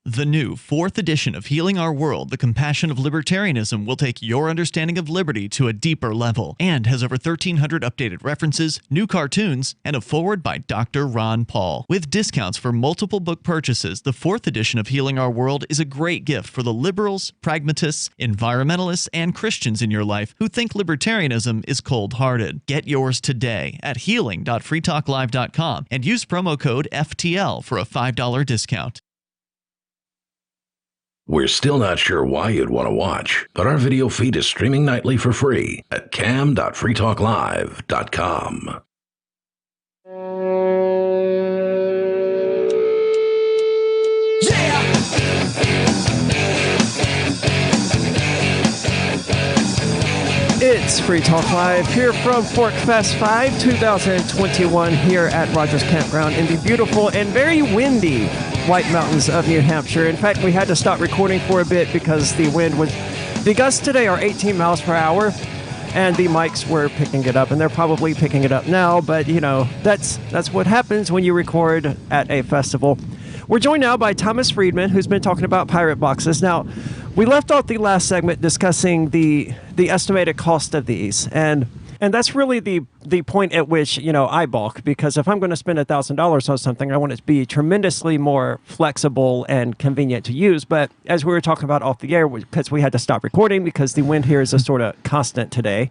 The new 4th edition of Healing Our World, The Compassion of Libertarianism, will take your understanding of liberty to a deeper level and has over 1,300 updated references, new cartoons, and a foreword by Dr. Ron Paul. With discounts for multiple book purchases, the 4th edition of Healing Our World is a great gift for the liberals, pragmatists, environmentalists, and Christians in your life who think libertarianism is cold-hearted. Get yours today at healing.freetalklive.com and use promo code FTL for a $5 discount. We're still not sure why you'd want to watch, but our video feed is streaming nightly for free at cam.freetalklive.com. It's Free Talk Live here from Fork Fest 5 2021 here at Rogers Campground in the beautiful and very windy White Mountains of New Hampshire. In fact, we had to stop recording for a bit because the gusts today are 18 miles per hour and the mics were picking it up, and they're probably picking it up now, but you know, that's what happens when you record at a festival. We're joined now by Thomas Friedman, who's been talking about pirate boxes. Now, we left off the last segment discussing the estimated cost of these, and And that's really the point at which, I balk, because if I'm going to spend $1,000 on something, I want it to be tremendously more flexible and convenient to use. But as we were talking about off the air, because we had to stop recording because the wind here is a sort of constant today,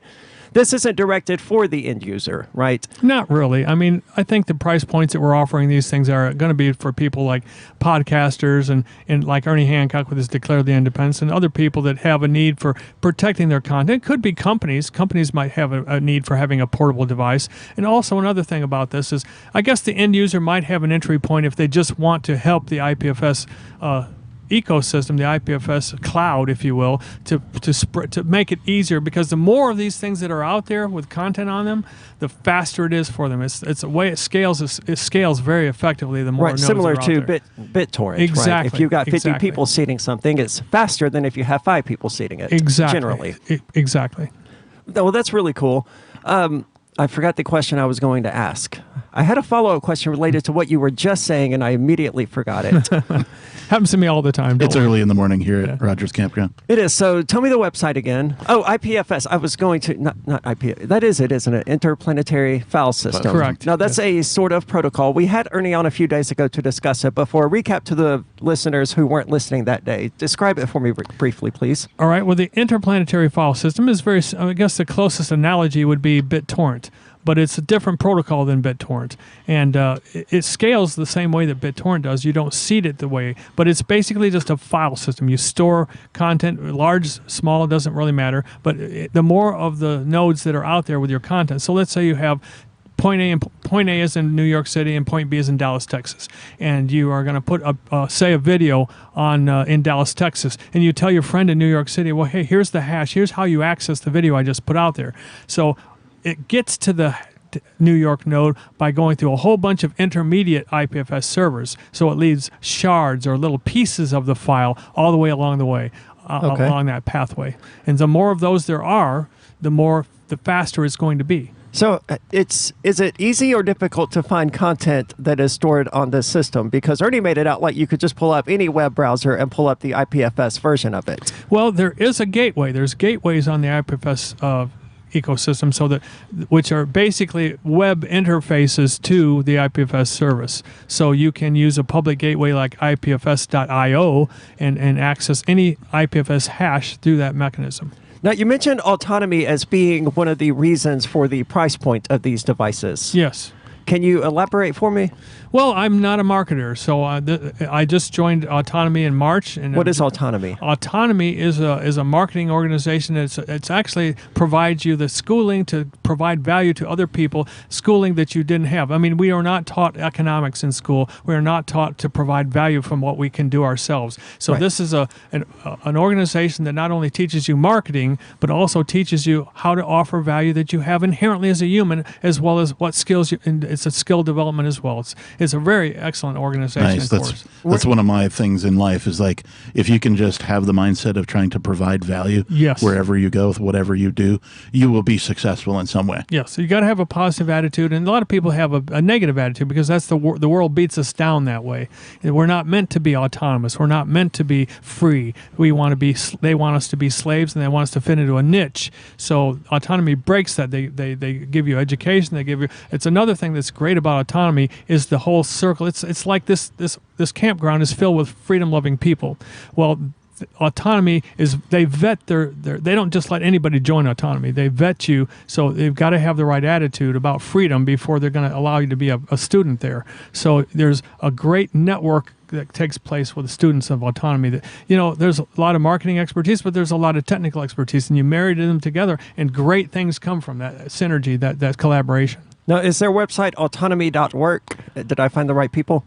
this isn't directed for the end user, right? Not really. I mean, I think the price points that we're offering these things are going to be for people like podcasters and like Ernie Hancock with his Declare the Independence, and other people that have a need for protecting their content. It could be companies. Companies might have a need for having a portable device. And also another thing about this is, I guess the end user might have an entry point if they just want to help the IPFS ecosystem, the IPFS cloud, if you will, to make it easier, because the more of these things that are out there with content on them, the faster it is for them. It's a way it scales. It scales very effectively. The more nodes similar are out to there. BitTorrent. Exactly. Right? If you've got 50 exactly. people seeding something, it's faster than if you have 5 people seeding it. Exactly. Generally. Exactly. Well, that's really cool. I forgot the question I was going to ask. I had a follow-up question related to what you were just saying, and I immediately forgot it. Happens to me all the time. It's early in the morning here at Rogers Campground. It is. So tell me the website again. Oh, IPFS. I was going to, not IPFS. That is it, isn't it? Interplanetary File System. Correct. Now, that's a sort of protocol. We had Ernie on a few days ago to discuss it, but for a recap to the listeners who weren't listening that day, describe it for me briefly, please. All right. Well, the Interplanetary File System is I guess the closest analogy would be BitTorrent. But it's a different protocol than BitTorrent. And it scales the same way that BitTorrent does. You don't seed it the way, but it's basically just a file system. You store content, large, small, it doesn't really matter. But the more of the nodes that are out there with your content. So let's say you have point A is in New York City and point B is in Dallas, Texas. And you are going to put, say, a video on in Dallas, Texas. And you tell your friend in New York City, well, hey, here's the hash. Here's how you access the video I just put out there. So it gets to the New York node by going through a whole bunch of intermediate IPFS servers. So it leaves shards or little pieces of the file all the way along the way, along that pathway. And the more of those there are, the faster it's going to be. So is it easy or difficult to find content that is stored on this system? Because Ernie made it out like you could just pull up any web browser and pull up the IPFS version of it. Well, there is a gateway. There's gateways on the IPFS ecosystem, which are basically web interfaces to the IPFS service. So you can use a public gateway like IPFS.io and access any IPFS hash through that mechanism. Now, you mentioned autonomy as being one of the reasons for the price point of these devices. Yes. Can you elaborate for me? Well, I'm not a marketer, so I just joined Autonomy in March. And what is Autonomy? Autonomy is a marketing organization. It's actually provides you the schooling to provide value to other people, schooling that you didn't have. I mean, we are not taught economics in school. We are not taught to provide value from what we can do ourselves. So This is an organization that not only teaches you marketing, but also teaches you how to offer value that you have inherently as a human, as well as what skills you. And it's a skill development as well. It's a very excellent organization. Nice. That's one of my things in life is like, if you can just have the mindset of trying to provide value wherever you go with whatever you do, you will be successful in some way. Yes. So you got to have a positive attitude. And a lot of people have a negative attitude because that's the world beats us down that way. We're not meant to be autonomous. We're not meant to be free. They want us to be slaves, and they want us to fit into a niche. So autonomy breaks that. They give you education. It's another thing that's great about autonomy is the whole circle. It's like this campground is filled with freedom-loving people. Well, autonomy is they vet they don't just let anybody join autonomy. They vet you, so they've got to have the right attitude about freedom before they're going to allow you to be a student there. So there's a great network that takes place with the students of autonomy. That there's a lot of marketing expertise, but there's a lot of technical expertise, and you marry them together, and great things come from that synergy, that collaboration. Now, is their website autonomy.work? Did I find the right people?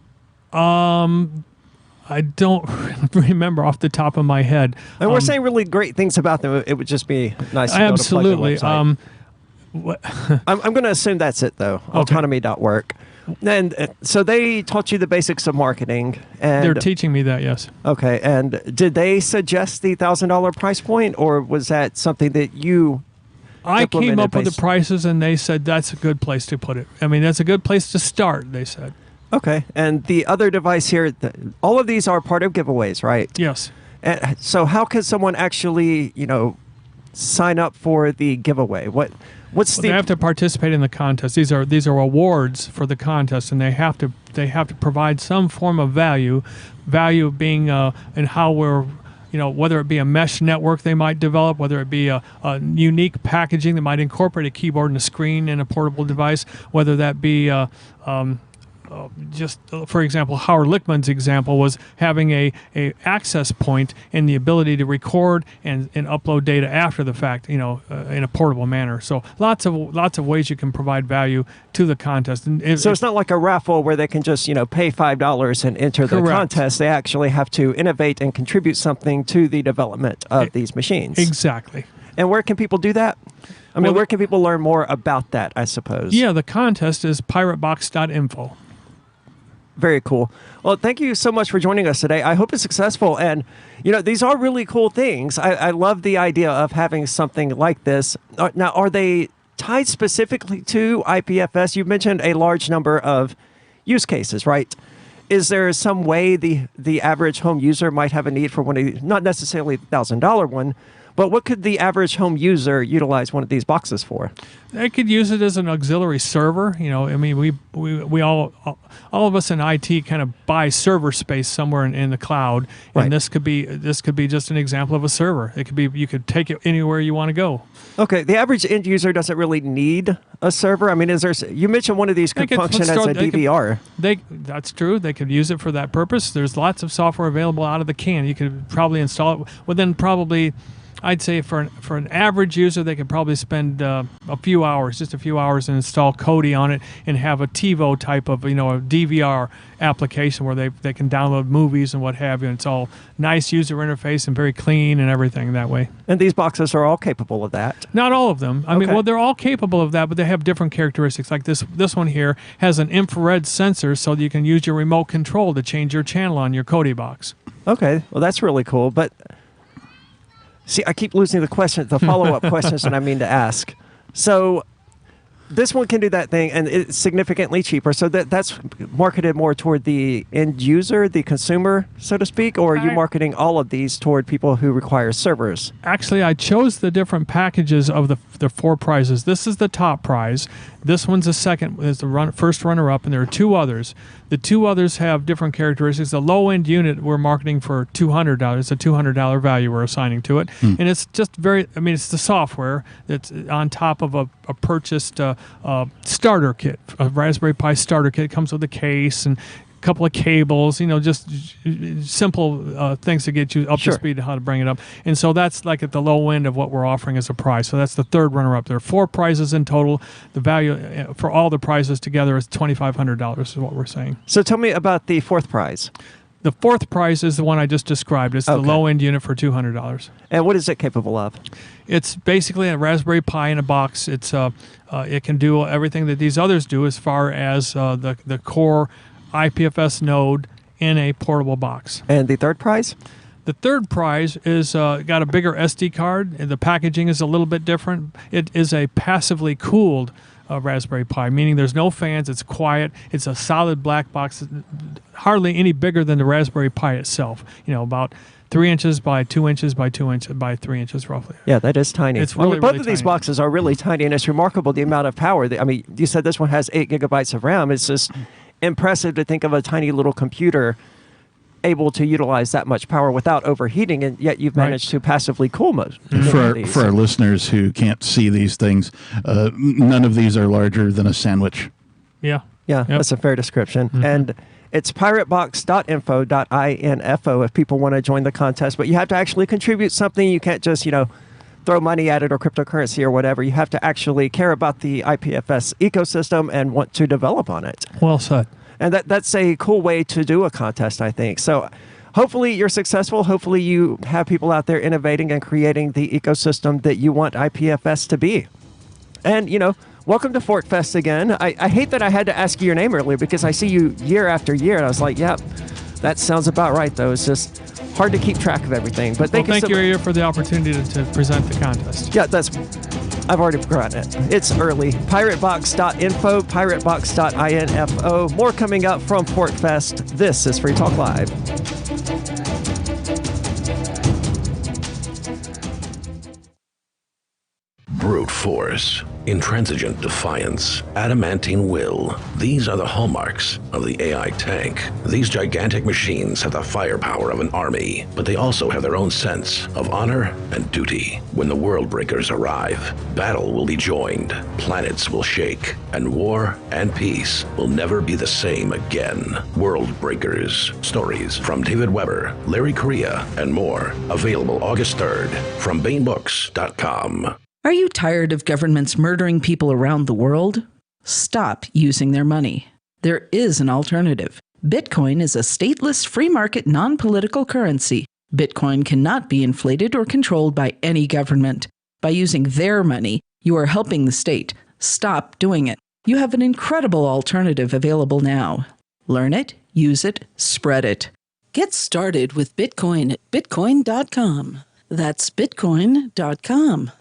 I don't remember off the top of my head. And we're saying really great things about them. It would just be nice to go absolutely. to plug their website. I'm going to assume that's it, though. Okay. Autonomy.work. And so they taught you the basics of marketing. And they're teaching me that, yes. Okay. And did they suggest the $1,000 price point, or was that something that you... I came up with the prices, and they said that's a good place to put it. I mean, that's a good place to start, they said. Okay. And the other device here, all of these are part of giveaways, right? Yes. So how can someone actually, sign up for the giveaway? What They have to participate in the contest. These are awards for the contest, and they have to provide some form of value. Value being in how we're, whether it be a mesh network they might develop, whether it be a unique packaging that might incorporate a keyboard and a screen in a portable device, whether that be for example, Howard Lichtman's example was having a access point and the ability to record and upload data after the fact, in a portable manner. So lots of ways you can provide value to the contest. And so it's not like a raffle where they can just pay $5 and enter the contest. They actually have to innovate and contribute something to the development of these machines. Exactly. And where can people do that? Where can people learn more about that, I suppose? Yeah, the contest is piratebox.info. Very cool. Well, thank you so much for joining us today. I hope it's successful. And, these are really cool things. I love the idea of having something like this. Now, are they tied specifically to IPFS? You mentioned a large number of use cases, right? Is there some way the average home user might have a need for one of these, not necessarily the $1,000 one, but what could the average home user utilize one of these boxes for? They could use it as an auxiliary server. We all of us in IT kind of buy server space somewhere in the cloud, and this could be just an example of a server. It could be, you could take it anywhere you want to go. Okay, the average end user doesn't really need a server. You mentioned one of these could function as a DVR. That's true. They could use it for that purpose. There's lots of software available out of the can. You could probably install it within probably, I'd say for an average user, they could probably spend just a few hours, and install Kodi on it and have a TiVo type of, a DVR application where they can download movies and what have you. And it's all nice user interface and very clean and everything that way. And these boxes are all capable of that? Not all of them. They're all capable of that, but they have different characteristics. Like this one here has an infrared sensor, so that you can use your remote control to change your channel on your Kodi box. Okay, well that's really cool, but see, I keep losing the follow-up questions that I mean to ask. So this one can do that thing, and it's significantly cheaper. So that's marketed more toward the end user, the consumer, so to speak, or are you marketing all of these toward people who require servers? Actually, I chose the different packages of the four prizes. This is the top prize. This one's the first runner-up, and there are two others. The two others have different characteristics. The low-end unit we're marketing for $200. It's a $200 value we're assigning to it. And it's just it's the software that's on top of a purchased starter kit, a Raspberry Pi starter kit. It comes with a case and a couple of cables, just simple things to get you up to speed on how to bring it up. And so that's like at the low end of what we're offering as a prize. So that's the third runner-up. There are four prizes in total. The value for all the prizes together is $2,500 is what we're saying. So tell me about the fourth prize. The fourth prize is the one I just described. It's the low-end unit for $200. And what is it capable of? It's basically a Raspberry Pi in a box. It can do everything that these others do as far as the core IPFS node in a portable box. And the third prize? The third prize is got a bigger SD card. And the packaging is a little bit different. It is a passively cooled Raspberry Pi, meaning there's no fans. It's quiet. It's a solid black box, hardly any bigger than the Raspberry Pi itself. About 3 inches by 2 inches by 2 inches by 3 inches roughly. Yeah, that is tiny. It's really, both really of these tiny. boxes are really tiny, and it's remarkable the amount of power. You said this one has 8 gigabytes of RAM. It's just impressive to think of a tiny little computer able to utilize that much power without overheating, and yet you've managed to passively cool most. For our listeners who can't see these things, none of these are larger than a sandwich. Yeah. Yeah, that's a fair description. Mm-hmm. And it's piratebox.info if people want to join the contest, but you have to actually contribute something. You can't just, throw money at it or cryptocurrency or whatever. You have to actually care about the IPFS ecosystem and want to develop on it. Well said. And that's a cool way to do a contest, I think. So hopefully you're successful. Hopefully you have people out there innovating and creating the ecosystem that you want IPFS to be. And, welcome to Fork Fest again. I hate that I had to ask you your name earlier because I see you year after year, and I was like, yep, that sounds about right, though. It's just hard to keep track of everything. But thank you for the opportunity to present the contest. Yeah, I've already forgotten it. It's early. Piratebox.info, piratebox.info. More coming up from Fork Fest. This is Free Talk Live. Brute force. force, intransigent defiance, adamantine will. These are the hallmarks of the AI tank. These gigantic machines have the firepower of an army, but they also have their own sense of honor and duty. When the world breakers arrive, battle will be joined, planets will shake, and war and peace will never be the same again. World Breakers. Stories from David Weber, Larry Correa, and more. Available August 3rd from BaneBooks.com. Are you tired of governments murdering people around the world? Stop using their money. There is an alternative. Bitcoin is a stateless, free market, non-political currency. Bitcoin cannot be inflated or controlled by any government. By using their money, you are helping the state. Stop doing it. You have an incredible alternative available now. Learn it, use it, spread it. Get started with Bitcoin at Bitcoin.com. That's Bitcoin.com.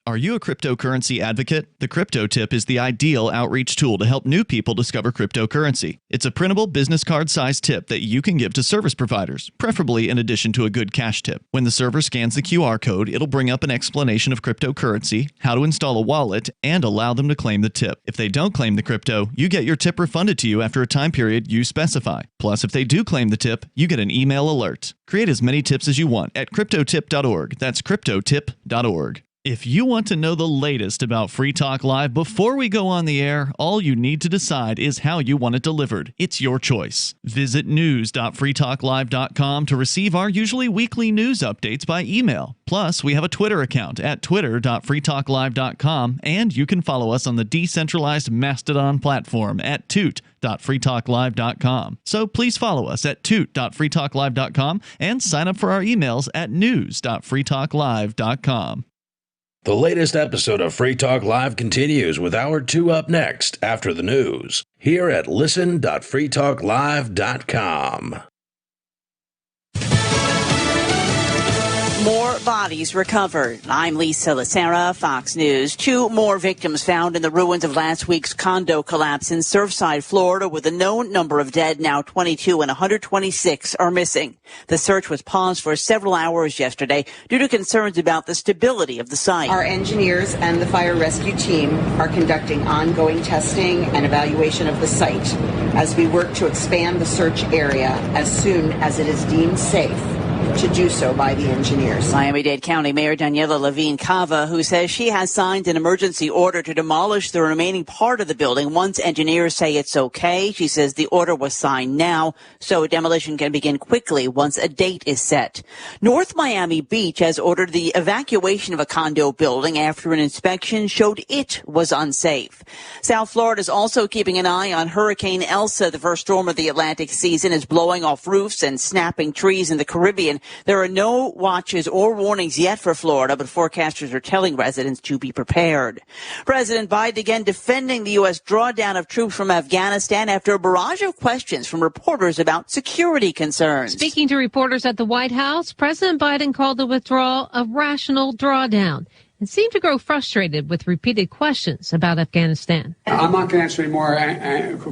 Are you a cryptocurrency advocate? The Crypto Tip is the ideal outreach tool to help new people discover cryptocurrency. It's a printable business card-sized tip that you can give to service providers, preferably in addition to a good cash tip. When the server scans the QR code, it'll bring up an explanation of cryptocurrency, how to install a wallet, and allow them to claim the tip. If they don't claim the crypto, you get your tip refunded to you after a time period you specify. Plus, if they do claim the tip, you get an email alert. Create as many tips as you want at cryptotip.org. That's cryptotip.org. If you want to know the latest about Free Talk Live before we go on the air, all you need to decide is how you want it delivered. It's your choice. Visit news.freetalklive.com to receive our usually weekly news updates by email. Plus, we have a Twitter account at twitter.freetalklive.com, and you can follow us on the decentralized Mastodon platform at toot.freetalklive.com. So please follow us at toot.freetalklive.com and sign up for our emails at news.freetalklive.com. The latest episode of Free Talk Live continues with Hour 2 up next after the news, here at listen.freetalklive.com. More bodies recovered. I'm Lisa Lacera, Fox News. 2 more victims found in the ruins of last week's condo collapse in Surfside, Florida, with a known number of dead, now 22, and 126 are missing. The search was paused for several hours yesterday due to concerns about the stability of the site. Our engineers and the fire rescue team are conducting ongoing testing and evaluation of the site as we work to expand the search area as soon as it is deemed safe to do so by the engineers. Miami-Dade County Mayor Daniela Levine Cava, who says she has signed an emergency order to demolish the remaining part of the building once engineers say it's okay. She says the order was signed now, so demolition can begin quickly once a date is set. North Miami Beach has ordered the evacuation of a condo building after an inspection showed it was unsafe. South Florida is also keeping an eye on Hurricane Elsa. The first storm of the Atlantic season is blowing off roofs and snapping trees in the Caribbean. There are no watches or warnings yet for Florida, but forecasters are telling residents to be prepared. President Biden again defending the U.S. drawdown of troops from Afghanistan after a barrage of questions from reporters about security concerns. Speaking to reporters at the White House, President Biden called the withdrawal a rational drawdown and seemed to grow frustrated with repeated questions about Afghanistan. I'm not going to answer any more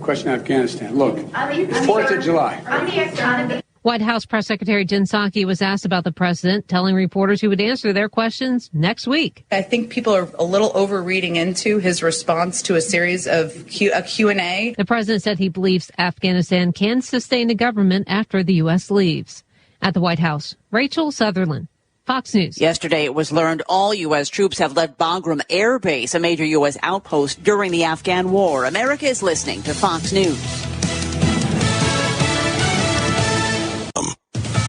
questions on Afghanistan. Look, it's 4th of July. White House Press Secretary Jen Psaki was asked about the president, telling reporters he would answer their questions next week. I think people are a little overreading into his response to a series of Q&A. The president said he believes Afghanistan can sustain a government after the U.S. leaves. At the White House, Rachel Sutherland, Fox News. Yesterday, it was learned all U.S. troops have left Bagram Air Base, a major U.S. outpost during the Afghan war. America is listening to Fox News.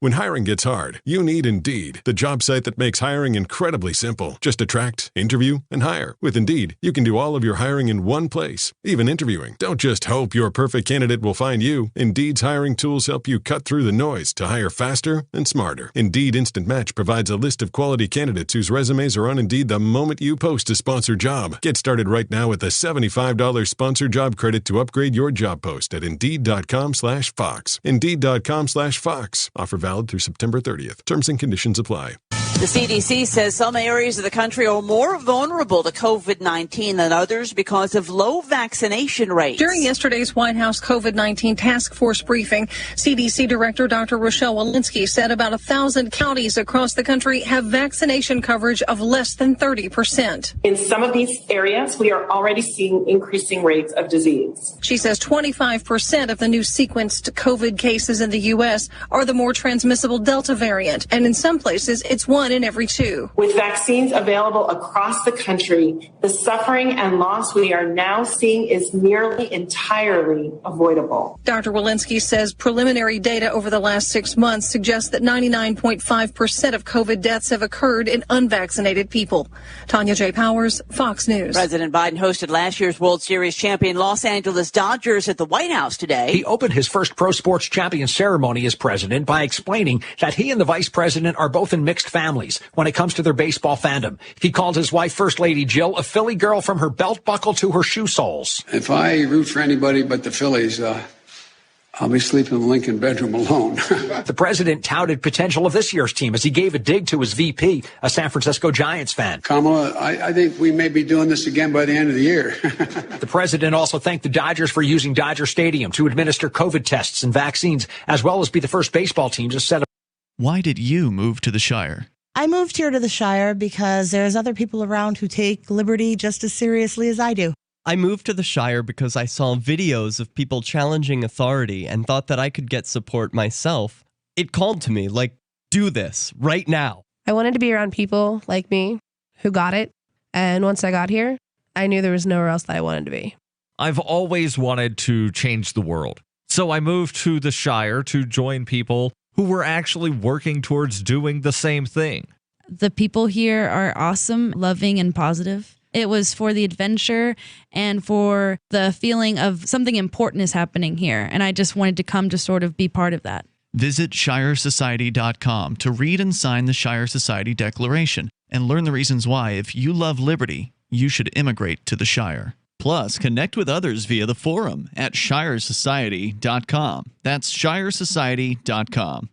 When hiring gets hard, you need Indeed, the job site that makes hiring incredibly simple. Just attract, interview, and hire. With Indeed, you can do all of your hiring in one place, even interviewing. Don't just hope your perfect candidate will find you. Indeed's hiring tools help you cut through the noise to hire faster and smarter. Indeed Instant Match provides a list of quality candidates whose resumes are on Indeed the moment you post a sponsored job. Get started right now with a $75 sponsored job credit to upgrade your job post at Indeed.com/Fox. Indeed.com/Fox. Offer valid through September 30th. Terms and conditions apply. The CDC says some areas of the country are more vulnerable to COVID-19 than others because of low vaccination rates. During yesterday's White House COVID-19 task force briefing, CDC Director Dr. Rochelle Walensky said about 1,000 counties across the country have vaccination coverage of less than 30%. In some of these areas, we are already seeing increasing rates of disease. She says 25% of the new sequenced COVID cases in the U.S. are the more transmissible Delta variant, and in some places, it's 1 in every 2. With vaccines available across the country, the suffering and loss we are now seeing is nearly entirely avoidable. Dr. Walensky says preliminary data over the last 6 months suggests that 99.5% of COVID deaths have occurred in unvaccinated people. Tanya J. Powers, Fox News. President Biden hosted last year's World Series champion Los Angeles Dodgers at the White House today. He opened his first pro sports champion ceremony as president by explaining that he and the vice president are both in mixed families when it comes to their baseball fandom. He called his wife, First Lady Jill, a Philly girl from her belt buckle to her shoe soles. If I root for anybody but the Phillies, I'll be sleeping in the Lincoln bedroom alone. The president touted potential of this year's team as he gave a dig to his VP, a San Francisco Giants fan. Kamala, I think we may be doing this again by the end of the year. The president also thanked the Dodgers for using Dodger Stadium to administer COVID tests and vaccines, as well as be the first baseball team to set up. Why did you move to the Shire? I moved here to the Shire because there's other people around who take liberty just as seriously as I do. I moved to the Shire because I saw videos of people challenging authority and thought that I could get support myself. It called to me, like, do this right now. I wanted to be around people like me who got it. And once I got here, I knew there was nowhere else that I wanted to be. I've always wanted to change the world. So I moved to the Shire to join people who were actually working towards doing the same thing. The people here are awesome, loving, and positive. It was for the adventure and for the feeling of something important is happening here. And I just wanted to come to sort of be part of that. Visit ShireSociety.com to read and sign the Shire Society Declaration and learn the reasons why, if you love liberty, you should immigrate to the Shire. Plus, connect with others via the forum at ShireSociety.com. That's ShireSociety.com.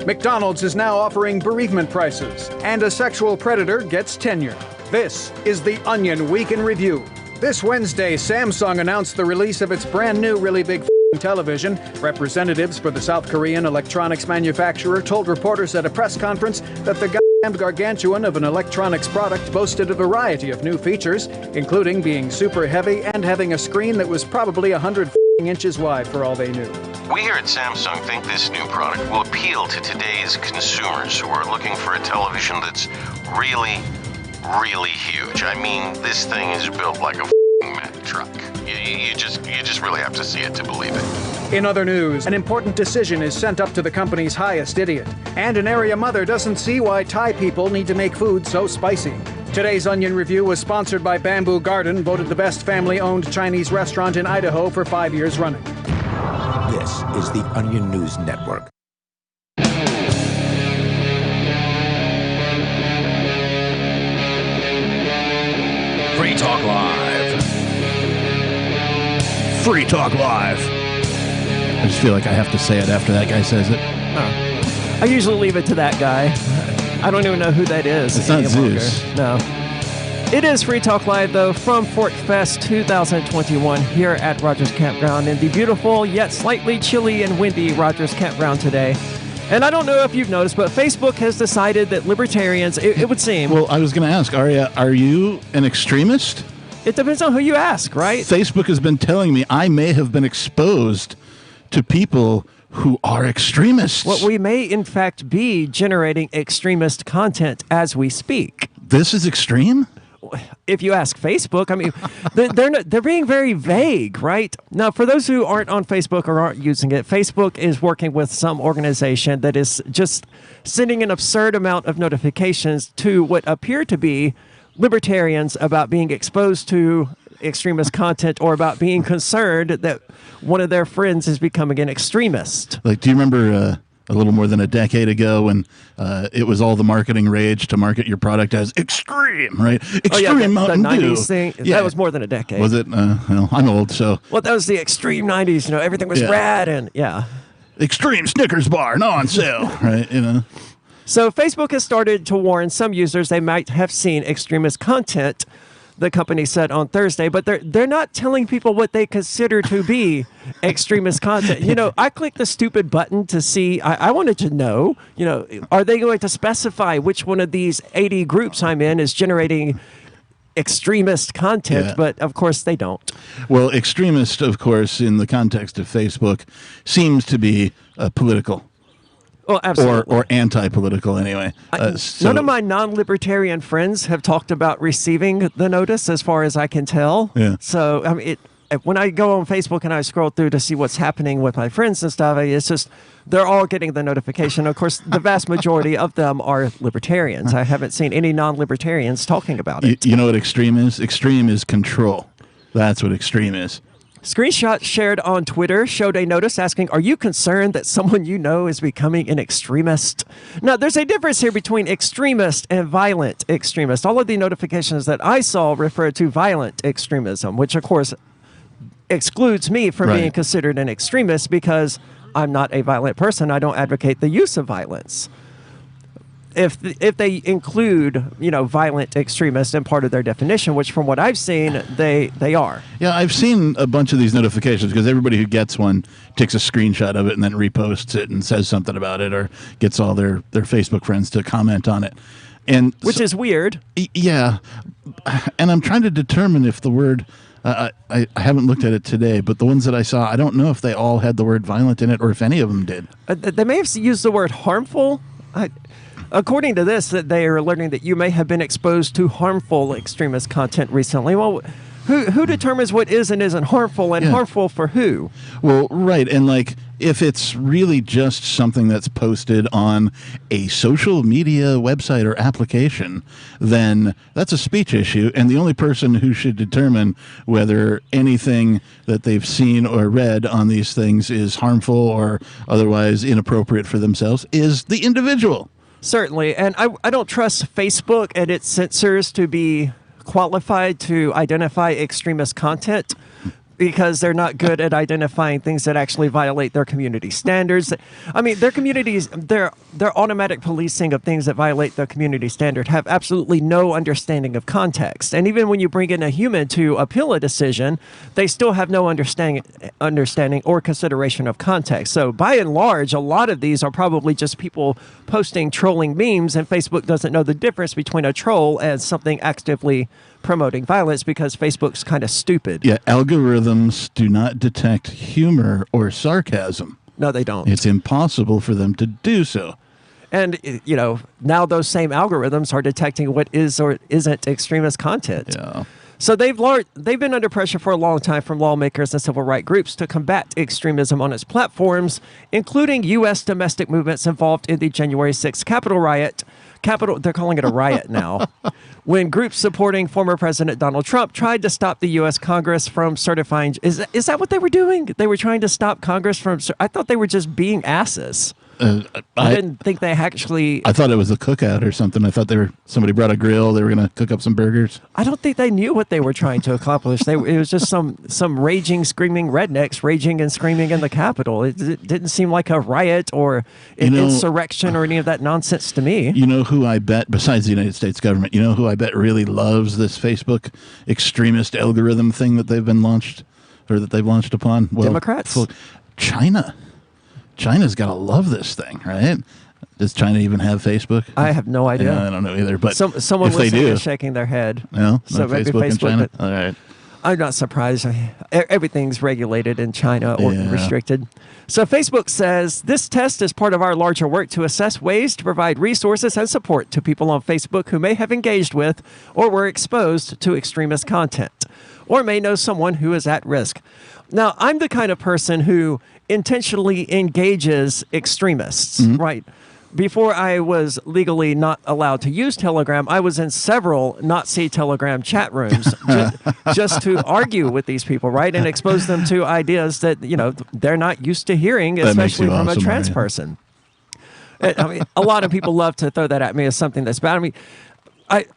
McDonald's is now offering bereavement prices, and a sexual predator gets tenure. This is the Onion Week in Review. This Wednesday, Samsung announced the release of its brand new really big television. Representatives for the South Korean electronics manufacturer told reporters at a press conference that the gargantuan of an electronics product boasted a variety of new features, including being super heavy and having a screen that was probably 100 inches wide for all they knew. We here at Samsung think this new product will appeal to today's consumers who are looking for a television that's really, really huge. I mean, this thing is built like a Mack truck. You just really have to see it to believe it. In other news, an important decision is sent up to the company's highest idiot. And an area mother doesn't see why Thai people need to make food so spicy. Today's Onion Review was sponsored by Bamboo Garden, voted the best family-owned Chinese restaurant in Idaho for 5 years running. This is the Onion News Network. Free Talk Live. Free Talk Live. I just feel like I have to say it after that guy says it. I usually leave it to that guy. I don't even know who that is. It's not Zeus. No. It is Free Talk Live, though, from Fort Fest 2021 here at Rogers Campground in the beautiful yet slightly chilly and windy Rogers Campground today. And I don't know if you've noticed, but Facebook has decided that libertarians, it would seem... Well, I was going to ask, Aria, are you an extremist? It depends on who you ask, right? Facebook has been telling me I may have been exposed to people who are extremists. Well, we may, in fact, be generating extremist content as we speak. This is extreme? If you ask Facebook, I mean, they're being very vague, right? Now, for those who aren't on Facebook or aren't using it, Facebook is working with some organization that is just sending an absurd amount of notifications to what appear to be libertarians about being exposed to extremist content or about being concerned that one of their friends is becoming an extremist. Like, do you remember a little more than a decade ago when it was all the marketing rage to market your product as extreme, right? Extreme Mountain the Dew. 90s thing. Yeah. That was more than a decade. Was it? Well, I'm old, so. Well, that was the extreme 90s. You know, everything was rad and, yeah. Extreme Snickers bar, now on sale, right? You know. So Facebook has started to warn some users they might have seen extremist content, the company said on Thursday, but they're not telling people what they consider to be extremist content. You know, I clicked the stupid button to see, I wanted to know, you know, are they going to specify which one of these 80 groups I'm in is generating extremist content? Yeah. But of course they don't. Well, extremist, of course, in the context of Facebook, seems to be political. Well, absolutely. Or anti-political, anyway. None of my non-libertarian friends have talked about receiving the notice, as far as I can tell. Yeah. So, I mean, when I go on Facebook and I scroll through to see what's happening with my friends and stuff, it's just they're all getting the notification. Of course, the vast majority of them are libertarians. I haven't seen any non-libertarians talking about it. You know what extreme is? Extreme is control. That's what extreme is. Screenshots shared on Twitter showed a notice asking, are you concerned that someone you know is becoming an extremist? Now, there's a difference here between extremist and violent extremist. All of the notifications that I saw refer to violent extremism, which, of course, excludes me from being considered an extremist because I'm not a violent person. I don't advocate the use of violence. If they include, you know, violent extremists in part of their definition, which from what I've seen, they are. Yeah, I've seen a bunch of these notifications because everybody who gets one takes a screenshot of it and then reposts it and says something about it or gets all their Facebook friends to comment on it. And which is weird. Yeah. And I'm trying to determine if the word... I haven't looked at it today, but the ones that I saw, I don't know if they all had the word violent in it or if any of them did. They may have used the word harmful. According to this, that they are learning that you may have been exposed to harmful extremist content recently. Well, who determines what is and isn't harmful, and harmful for who? Well, right. And like, if it's really just something that's posted on a social media website or application, then that's a speech issue. And the only person who should determine whether anything that they've seen or read on these things is harmful or otherwise inappropriate for themselves is the individual. Certainly. And I don't trust Facebook and its censors to be qualified to identify extremist content because they're not good at identifying things that actually violate their community standards. I mean, their communities, their automatic policing of things that violate the community standard have absolutely no understanding of context. And even when you bring in a human to appeal a decision, they still have no understanding or consideration of context. So by and large, a lot of these are probably just people posting trolling memes, and Facebook doesn't know the difference between a troll and something actively promoting violence because Facebook's kind of stupid. Yeah, algorithms do not detect humor or sarcasm. No, they don't. It's impossible for them to do so. And, you know, now those same algorithms are detecting what is or isn't extremist content. Yeah. So they've been under pressure for a long time from lawmakers and civil rights groups to combat extremism on its platforms, including U.S. domestic movements involved in the January 6th Capitol riot. They're calling it a riot now. When groups supporting former President Donald Trump tried to stop the U.S. Congress from certifying... Is that what they were doing? They were trying to stop Congress from... I thought they were just being asses. I didn't think they actually... I thought it was a cookout or something. I thought somebody brought a grill. They were going to cook up some burgers. I don't think they knew what they were trying to accomplish. It was just some raging, screaming rednecks raging and screaming in the Capitol. It didn't seem like a riot or an insurrection or any of that nonsense to me. You know who I bet, besides the United States government, you know who I bet really loves this Facebook extremist algorithm thing that they've launched upon? Well, Democrats? China. China's got to love this thing, right? Does China even have Facebook? I have no idea. Yeah, I don't know either. But someone if they listening do, is shaking their head. No, so maybe Facebook in China. But all right. I'm not surprised. Everything's regulated in China or restricted. So Facebook says this test is part of our larger work to assess ways to provide resources and support to people on Facebook who may have engaged with or were exposed to extremist content or may know someone who is at risk. Now, I'm the kind of person who intentionally engages extremists, right? Before I was legally not allowed to use Telegram, I was in several Nazi Telegram chat rooms just to argue with these people, right? And expose them to ideas that, you know, they're not used to hearing, especially from a trans person. I mean, a lot of people love to throw that at me as something that's bad. I mean,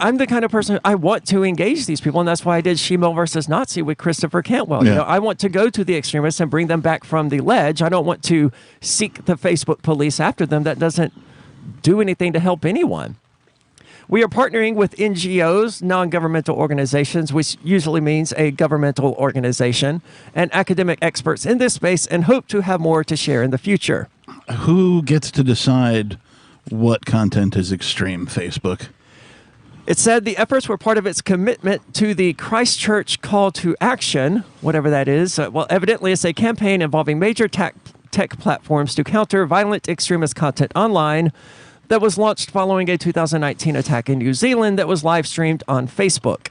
I'm the kind of person, I want to engage these people, and that's why I did Shemale versus Nazi with Christopher Cantwell. Yeah. You know, I want to go to the extremists and bring them back from the ledge. I don't want to seek the Facebook police after them. That doesn't do anything to help anyone. We are partnering with NGOs, non-governmental organizations, which usually means a governmental organization, and academic experts in this space, and hope to have more to share in the future. Who gets to decide what content is extreme, Facebook? It said the efforts were part of its commitment to the Christchurch call to action, whatever that is. Well, evidently it's a campaign involving major tech platforms to counter violent extremist content online that was launched following a 2019 attack in New Zealand that was live streamed on Facebook.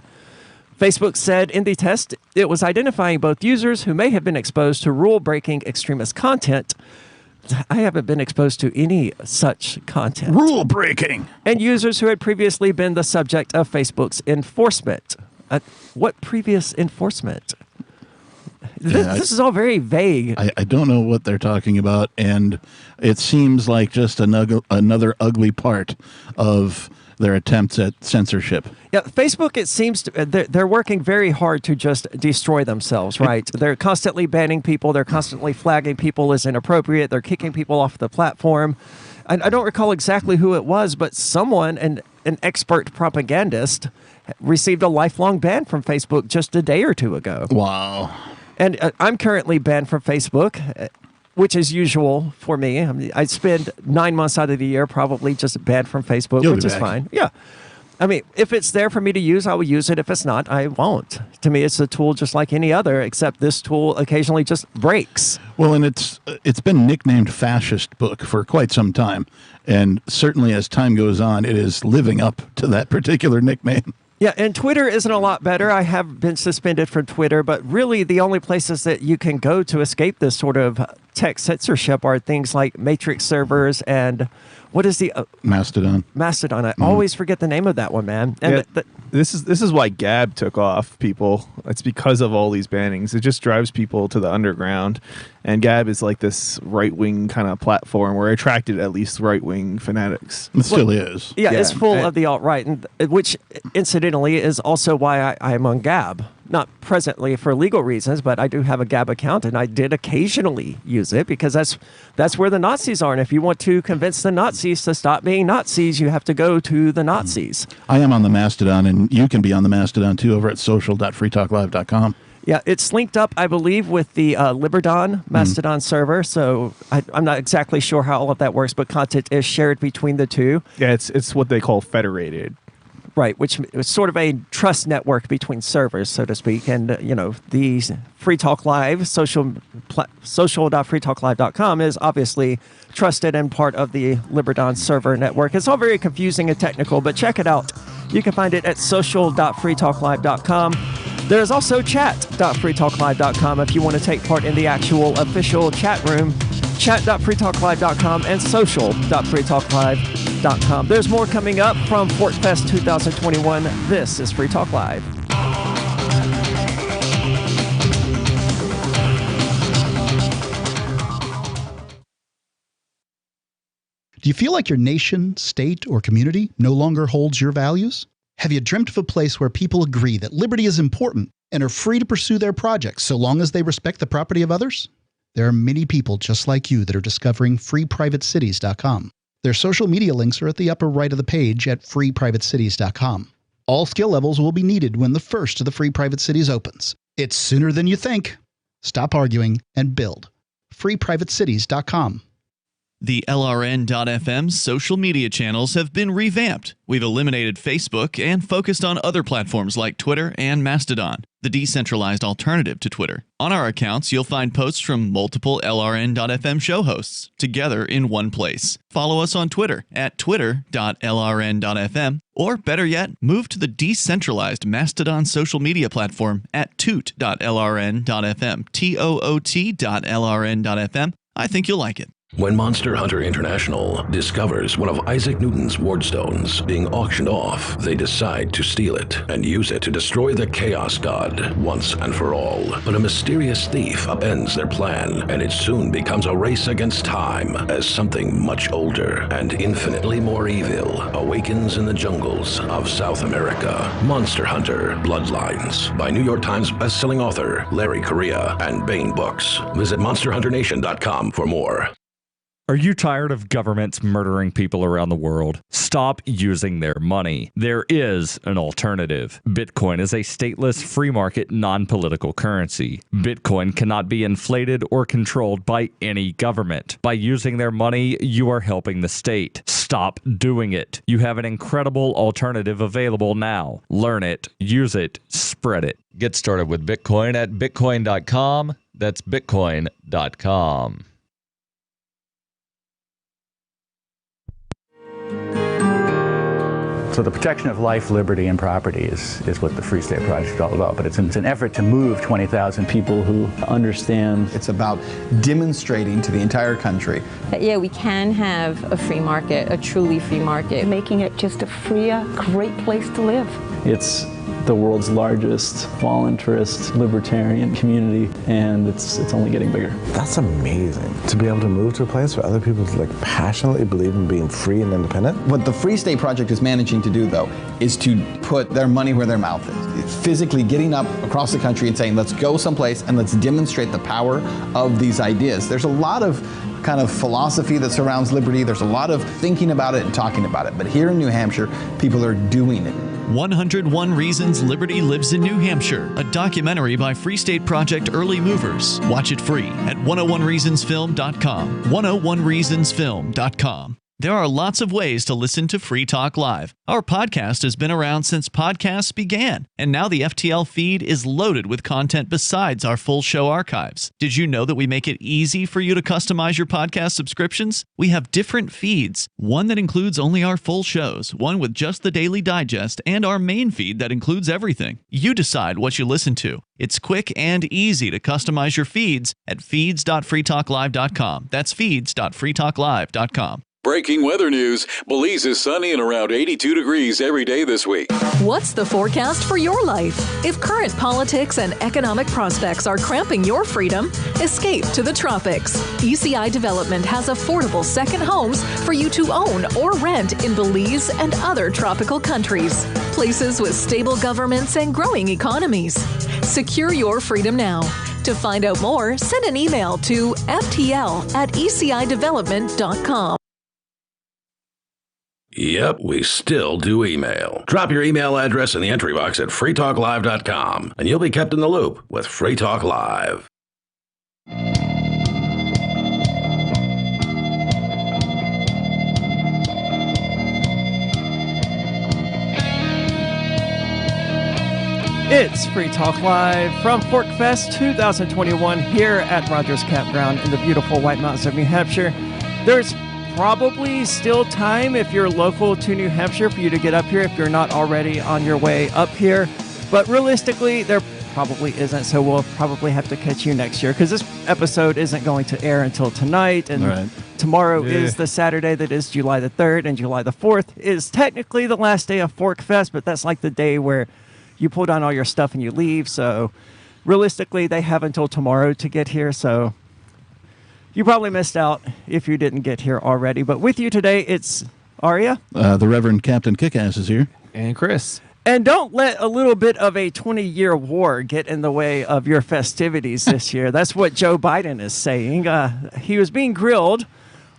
Facebook said in the test it was identifying both users who may have been exposed to rule-breaking extremist content. I haven't been exposed to any such content. Rule-breaking! And users who had previously been the subject of Facebook's enforcement. What previous enforcement? This is all very vague. I don't know what they're talking about, and it seems like just another ugly part of their attempts at censorship. Yeah, Facebook, it seems they're working very hard to just destroy themselves, right? They're constantly banning people. They're constantly flagging people as inappropriate. They're kicking people off the platform. I don't recall exactly who it was, but someone, an expert propagandist, received a lifelong ban from Facebook just a day or two ago. Wow. And I'm currently banned from Facebook, which is usual for me. I mean, I spend 9 months out of the year probably just banned from Facebook, which is fine. Yeah. I mean, if it's there for me to use, I will use it. If it's not, I won't. To me, it's a tool just like any other, except this tool occasionally just breaks. Well, and it's been nicknamed fascist book for quite some time. And certainly as time goes on, it is living up to that particular nickname. Yeah, and Twitter isn't a lot better. I have been suspended from Twitter, but really the only places that you can go to escape this sort of tech censorship are things like Matrix servers and what is the... Mastodon. Mastodon. I always forget the name of that one, man. And this is why Gab took off, people. It's because of all these bannings. It just drives people to the underground. And Gab is like this right-wing kind of platform where it attracted at least right-wing fanatics. It still is. Yeah, it's full of the alt-right, and which incidentally is also why I'm on Gab. Not presently for legal reasons, but I do have a Gab account, and I did occasionally use it because that's where the Nazis are. And if you want to convince the Nazis to stop being Nazis, you have to go to the Nazis. I am on the Mastodon, and you can be on the Mastodon too over at social.freetalklive.com. Yeah, it's linked up, I believe, with the Liberdon Mastodon server, so I'm not exactly sure how all of that works, but content is shared between the two. Yeah, it's what they call federated. Right, which is sort of a trust network between servers, so to speak. And, the Free Talk Live, social.freetalklive.com is obviously trusted and part of the Liberdon server network. It's all very confusing and technical, but check it out. You can find it at social.freetalklive.com. There is also chat.freetalklive.com if you want to take part in the actual official chat room. Chat.freetalklive.com and social.freetalklive.com. There's more coming up from ForkFest 2021. This is Free Talk Live. Do you feel like your nation, state, or community no longer holds your values? Have you dreamt of a place where people agree that liberty is important and are free to pursue their projects so long as they respect the property of others? There are many people just like you that are discovering freeprivatecities.com. Their social media links are at the upper right of the page at freeprivatecities.com. All skill levels will be needed when the first of the Free Private Cities opens. It's sooner than you think. Stop arguing and build. freeprivatecities.com. The LRN.FM social media channels have been revamped. We've eliminated Facebook and focused on other platforms like Twitter and Mastodon, the decentralized alternative to Twitter. On our accounts, you'll find posts from multiple LRN.FM show hosts together in one place. Follow us on Twitter at twitter.lrn.fm, or better yet, move to the decentralized Mastodon social media platform at toot.lrn.fm, toot.lrn.fm. I think you'll like it. When Monster Hunter International discovers one of Isaac Newton's wardstones being auctioned off, they decide to steal it and use it to destroy the Chaos God once and for all. But a mysterious thief upends their plan, and it soon becomes a race against time as something much older and infinitely more evil awakens in the jungles of South America. Monster Hunter Bloodlines by New York Times bestselling author Larry Correia and Baen Books. Visit monsterhunternation.com for more. Are you tired of governments murdering people around the world? Stop using their money. There is an alternative. Bitcoin is a stateless, free market, non-political currency. Bitcoin cannot be inflated or controlled by any government. By using their money, you are helping the state. Stop doing it. You have an incredible alternative available now. Learn it, use it, spread it. Get started with Bitcoin at bitcoin.com. That's bitcoin.com. So the protection of life, liberty, and property is what the Free State Project is all about. But it's an effort to move 20,000 people who understand. It's about demonstrating to the entire country that, yeah, we can have a free market, a truly free market. Making it just a freer, great place to live. It's the world's largest voluntarist libertarian community, and it's only getting bigger. That's amazing, to be able to move to a place where other people passionately believe in being free and independent. What the Free State Project is managing to do, though, is to put their money where their mouth is. It's physically getting up across the country and saying, let's go someplace and let's demonstrate the power of these ideas. There's a lot of kind of philosophy that surrounds liberty. There's a lot of thinking about it and talking about it. But here in New Hampshire, people are doing it. 101 Reasons Liberty Lives in New Hampshire, a documentary by Free State Project Early Movers. Watch it free at 101reasonsfilm.com. 101reasonsfilm.com. There are lots of ways to listen to Free Talk Live. Our podcast has been around since podcasts began, and now the FTL feed is loaded with content besides our full show archives. Did you know that we make it easy for you to customize your podcast subscriptions? We have different feeds, one that includes only our full shows, one with just the Daily Digest, and our main feed that includes everything. You decide what you listen to. It's quick and easy to customize your feeds at feeds.freetalklive.com. That's feeds.freetalklive.com. Breaking weather news. Belize is sunny and around 82 degrees every day this week. What's the forecast for your life? If current politics and economic prospects are cramping your freedom, escape to the tropics. ECI Development has affordable second homes for you to own or rent in Belize and other tropical countries. Places with stable governments and growing economies. Secure your freedom now. To find out more, send an email to ftl@ecidevelopment.com. Yep, we still do email. Drop your email address in the entry box at freetalklive.com, and you'll be kept in the loop with Free Talk Live. It's Free Talk Live from Fork Fest 2021 here at Rogers Campground in the beautiful White Mountains of New Hampshire. There's probably still time if you're local to New Hampshire for you to get up here if you're not already on your way up here. But realistically, there probably isn't, so we'll probably have to catch you next year because this episode isn't going to air until tonight. And tomorrow is the Saturday that is July the 3rd, and July the 4th is technically the last day of Fork Fest, but that's like the day where you pull down all your stuff and you leave. So realistically, they have until tomorrow to get here. So you probably missed out if you didn't get here already. But with you today, it's Aria. The Reverend Captain Kickass is here. And Chris. And don't let a little bit of a 20-year war get in the way of your festivities this year. That's what Joe Biden is saying. He was being grilled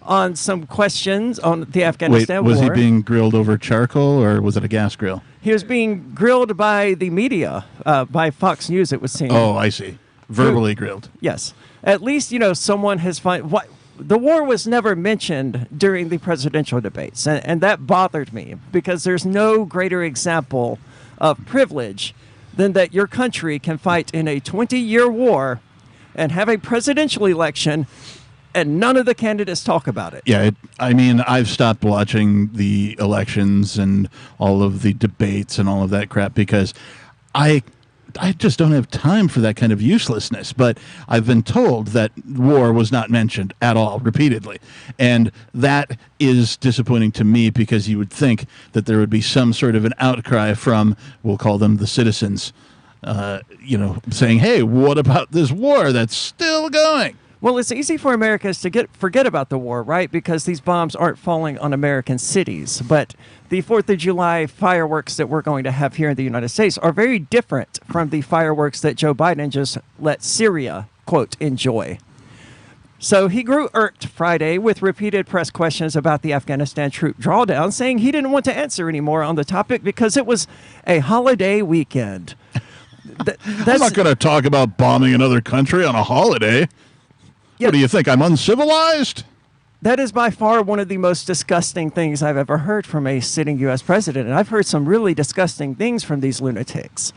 on some questions on the Afghanistan war. Was he being grilled over charcoal, or was it a gas grill? He was being grilled by the media, by Fox News, it would seem. Oh, I see. Verbally grilled. Yes. At least, someone has the war was never mentioned during the presidential debates, and that bothered me because there's no greater example of privilege than that your country can fight in a 20-year war and have a presidential election and none of the candidates talk about it. Yeah, I've stopped watching the elections and all of the debates and all of that crap because I just don't have time for that kind of uselessness. But I've been told that war was not mentioned at all, repeatedly. And that is disappointing to me because you would think that there would be some sort of an outcry from, we'll call them the citizens, saying, hey, what about this war that's still going? Well, it's easy for Americans to forget about the war, right? Because these bombs aren't falling on American cities. But the 4th of July fireworks that we're going to have here in the United States are very different from the fireworks that Joe Biden just let Syria, quote, enjoy. So he grew irked Friday with repeated press questions about the Afghanistan troop drawdown, saying he didn't want to answer anymore on the topic because it was a holiday weekend. I'm not going to talk about bombing another country on a holiday. Yeah. What do you think? I'm uncivilized? That is by far one of the most disgusting things I've ever heard from a sitting U.S. president, and I've heard some really disgusting things from these lunatics.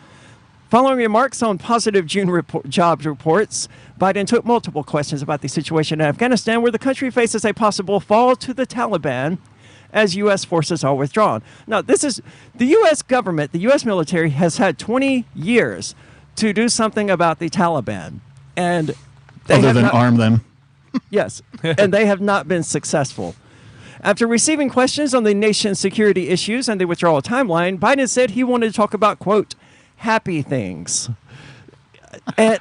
Following remarks on positive June jobs reports, Biden took multiple questions about the situation in Afghanistan, where the country faces a possible fall to the Taliban as U.S. forces are withdrawn. Now, this is the U.S. government, the U.S. military has had 20 years to do something about the Taliban. And other than arm them. Yes, and they have not been successful. After receiving questions on the nation's security issues and the withdrawal timeline, Biden said he wanted to talk about, quote, happy things. And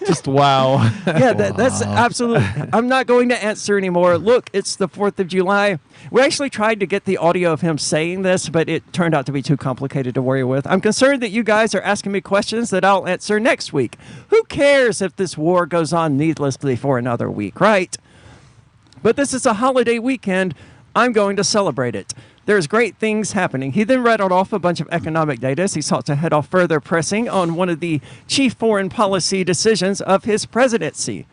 just wow. Yeah, that's absolutely. I'm not going to answer anymore. Look, it's the 4th of July. We actually tried to get the audio of him saying this, but it turned out to be too complicated to worry with. I'm concerned that you guys are asking me questions that I'll answer next week. Who cares if this war goes on needlessly for another week, right? But this is a holiday weekend. I'm going to celebrate it. There's great things happening. He then rattled off a bunch of economic data as he sought to head off further pressing on one of the chief foreign policy decisions of his presidency.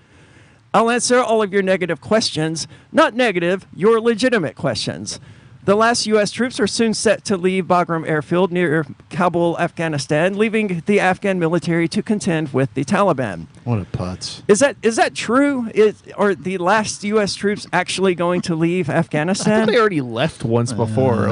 I'll answer all of your negative questions. Not negative, your legitimate questions. The last U.S. troops are soon set to leave Bagram Airfield near Kabul, Afghanistan, leaving the Afghan military to contend with the Taliban. What a putz. Is that true? Are the last U.S. troops actually going to leave Afghanistan? I thought they already left once before.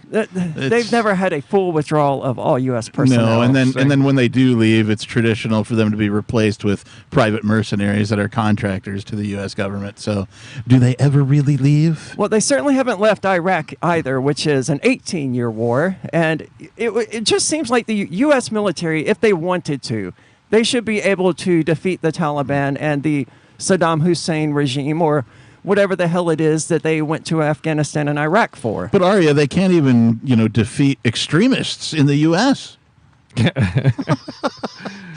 They've never had a full withdrawal of all U.S. personnel. No, and then when they do leave, it's traditional for them to be replaced with private mercenaries that are contractors to the U.S. government. So, do they ever really leave? Well, they certainly haven't left Iraq either, which is an 18-year war, and it just seems like the U.S. military, if they wanted to, they should be able to defeat the Taliban and the Saddam Hussein regime, or whatever the hell it is that they went to Afghanistan and Iraq for. But Arya, they can't even, defeat extremists in the U.S.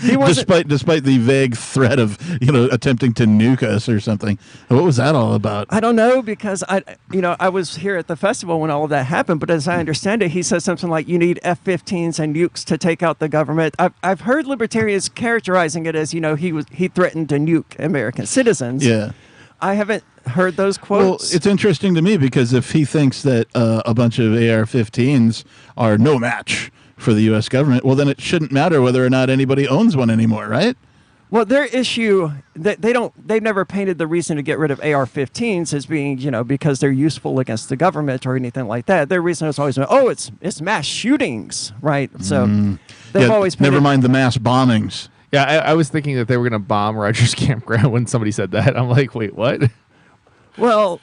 Despite the vague threat of, attempting to nuke us or something. What was that all about? I don't know, because I was here at the festival when all of that happened, but as I understand it, he said something like you need F-15s and nukes to take out the government. I've heard libertarians characterizing it as, he threatened to nuke American citizens. Yeah. I haven't heard those quotes. Well, it's interesting to me because if he thinks that a bunch of AR-15s are no match for the U.S. government, well, then it shouldn't matter whether or not anybody owns one anymore, right? Well, their issue that they've never painted the reason to get rid of AR-15s as being, because they're useful against the government or anything like that. Their reason is always, it's mass shootings, right? So they've always painted, never mind the mass bombings. Yeah, I was thinking that they were going to bomb Rogers Campground when somebody said that. I'm like, wait, what? Well,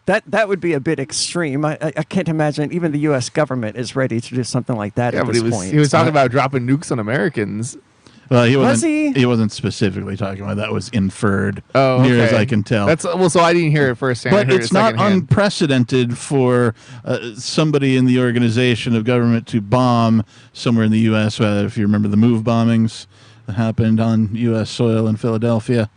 that would be a bit extreme. I can't imagine even the U.S. government is ready to do something like that at this point. He was talking about dropping nukes on Americans. Well, he wasn't specifically talking about that. Was inferred, near as I can tell. So I didn't hear it firsthand. But it's not unprecedented for somebody in the organization of government to bomb somewhere in the U.S. If you remember the MOVE bombings that happened on U.S. soil in Philadelphia.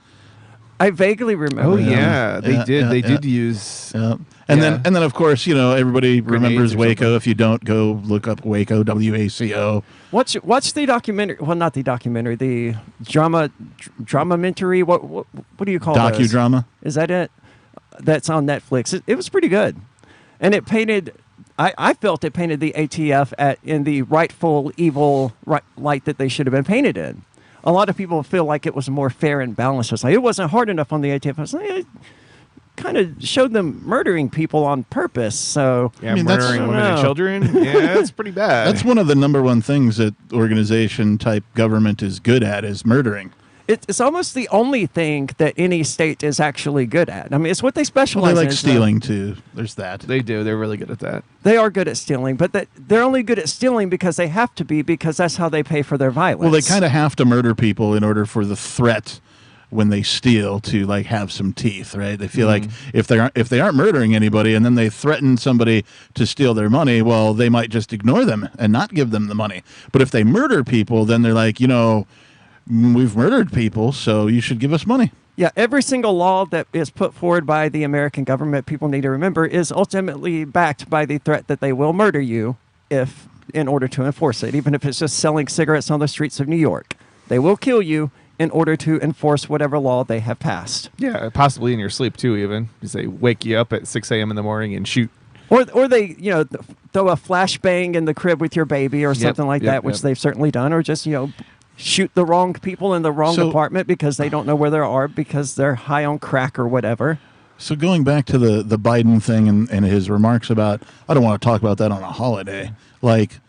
I vaguely remember. Oh yeah, they did. They did use. And then of course everybody remembers Waco. If you don't, go look up Waco, WACO. Watch the documentary. Well, not the documentary. The drama-mentary. What do you call docudrama? Is that it? That's on Netflix. It was pretty good, and it painted. I felt it painted the ATF in the rightful evil light that they should have been painted in. A lot of people feel like it was more fair and balanced. It's like it wasn't hard enough on the ATF. I was like, it kind of showed them murdering people on purpose. So murdering women and children. Yeah, that's pretty bad. That's one of the number one things that organization type government is good at is murdering. It's almost the only thing that any state is actually good at. I mean, it's what they specialize in. They like stealing too. There's that. They do. They're really good at that. They are good at stealing, but they're only good at stealing because they have to be, because that's how they pay for their violence. Well, they kind of have to murder people in order for the threat when they steal to have some teeth, right? They feel like if they aren't murdering anybody and then they threaten somebody to steal their money, well, they might just ignore them and not give them the money. But if they murder people, then they're like, we've murdered people, so you should give us money. Yeah, every single law that is put forward by the American government, people need to remember, is ultimately backed by the threat that they will murder you in order to enforce it, even if it's just selling cigarettes on the streets of New York. They will kill you in order to enforce whatever law they have passed. Yeah, possibly in your sleep too, even. Because they wake you up at 6 a.m. in the morning and shoot. Or they, throw a flashbang in the crib with your baby or something like that, which they've certainly done, or just, shoot the wrong people in the wrong apartment because they don't know where they are because they're high on crack or whatever. So going back to the Biden thing and his remarks about, I don't want to talk about that on a holiday. Like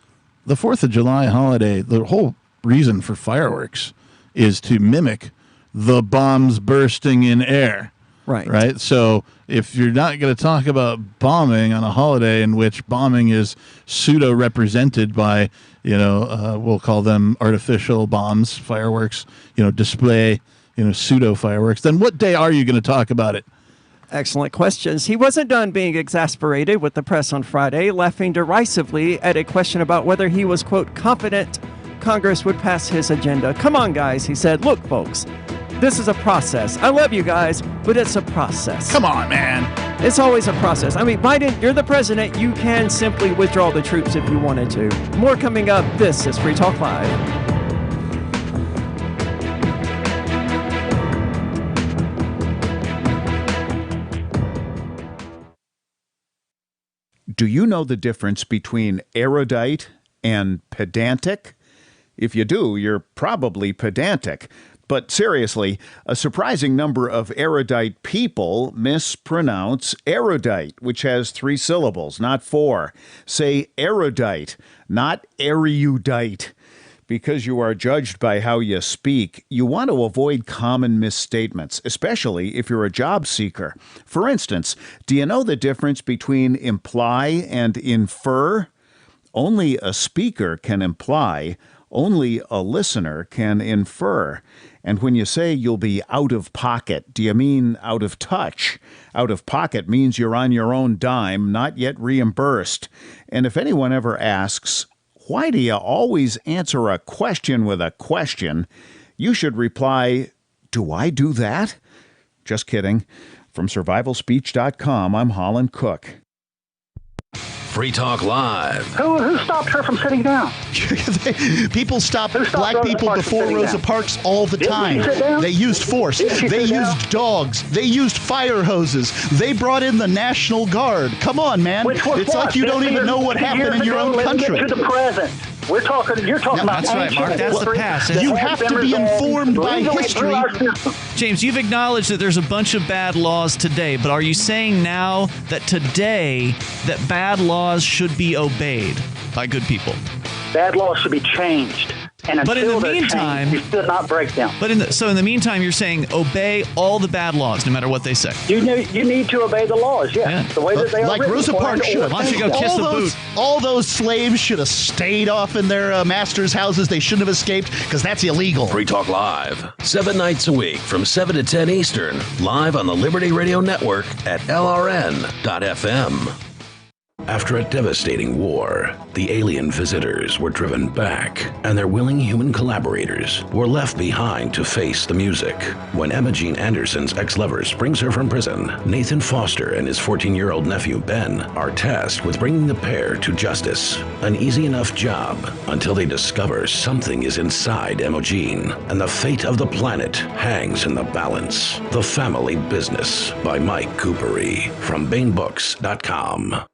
the 4th of July holiday, the whole reason for fireworks is to mimic the bombs bursting in air. Right. So if you're not going to talk about bombing on a holiday in which bombing is pseudo represented by, we'll call them artificial bombs, fireworks, display, pseudo fireworks, then what day are you going to talk about it? Excellent questions. He wasn't done being exasperated with the press on Friday, laughing derisively at a question about whether he was, quote, confident Congress would pass his agenda. Come on, guys, he said. Look, folks, this is a process. I love you guys, but it's a process. Come on, man. It's always a process. I mean, Biden, you're the president. You can simply withdraw the troops if you wanted to. More coming up. This is Free Talk Live. Do you know the difference between erudite and pedantic? If you do, you're probably pedantic. But seriously, a surprising number of erudite people mispronounce erudite, which has 3 syllables, not 4. Say erudite, not erudite. Because you are judged by how you speak, you want to avoid common misstatements, especially if you're a job seeker. For instance, do you know the difference between imply and infer? Only a speaker can imply. Only a listener can infer. And when you say you'll be out of pocket, do you mean out of touch? Out of pocket means you're on your own dime, not yet reimbursed. And if anyone ever asks, why do you always answer a question with a question? You should reply, do I do that? Just kidding. From survivalspeech.com, I'm Holland Cook. Free Talk Live. Who stopped her from sitting down? People stop black people before Rosa Parks all the time. They used force. They used dogs. They used fire hoses. They brought in the National Guard. Come on, man. It's like you don't even know what happened in your own country. To the present. You're talking about. That's right, Mark. That's the past. You have to be informed by history. James, you've acknowledged that there's a bunch of bad laws today, but are you saying now that today that bad laws should be obeyed by good people? Bad laws should be changed. And but in the meantime, you should not break them. But in the meantime, you're saying obey all the bad laws, no matter what they say. You need to obey the laws, yeah. The way that they are like Rosa Parks should. Why don't you go kiss the boot? All those slaves should have stayed off in their masters' houses. They shouldn't have escaped because that's illegal. Free Talk Live, 7 nights a week from 7 to 10 Eastern, live on the Liberty Radio Network at LRN.FM. After a devastating war, the alien visitors were driven back, and their willing human collaborators were left behind to face the music. When Emma Jean Anderson's ex-lover springs her from prison, Nathan Foster and his 14-year-old nephew Ben are tasked with bringing the pair to justice. An easy enough job until they discover something is inside Emma Jean, and the fate of the planet hangs in the balance. The Family Business by Mike Coopery from BaneBooks.com.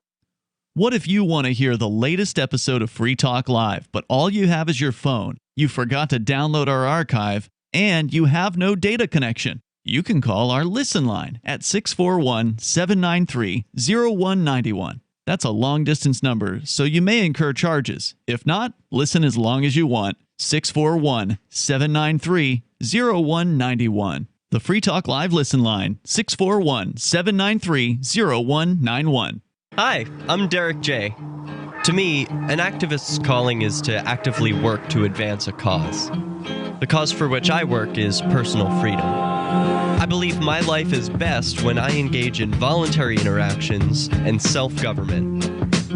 What if you want to hear the latest episode of Free Talk Live, but all you have is your phone, you forgot to download our archive, and you have no data connection? You can call our Listen line at 641-793-0191. That's a long-distance number, so you may incur charges. If not, listen as long as you want. 641-793-0191. The Free Talk Live Listen line, 641-793-0191. Hi, I'm Derek J. To me, an activist's calling is to actively work to advance a cause. The cause for which I work is personal freedom. I believe my life is best when I engage in voluntary interactions and self-government.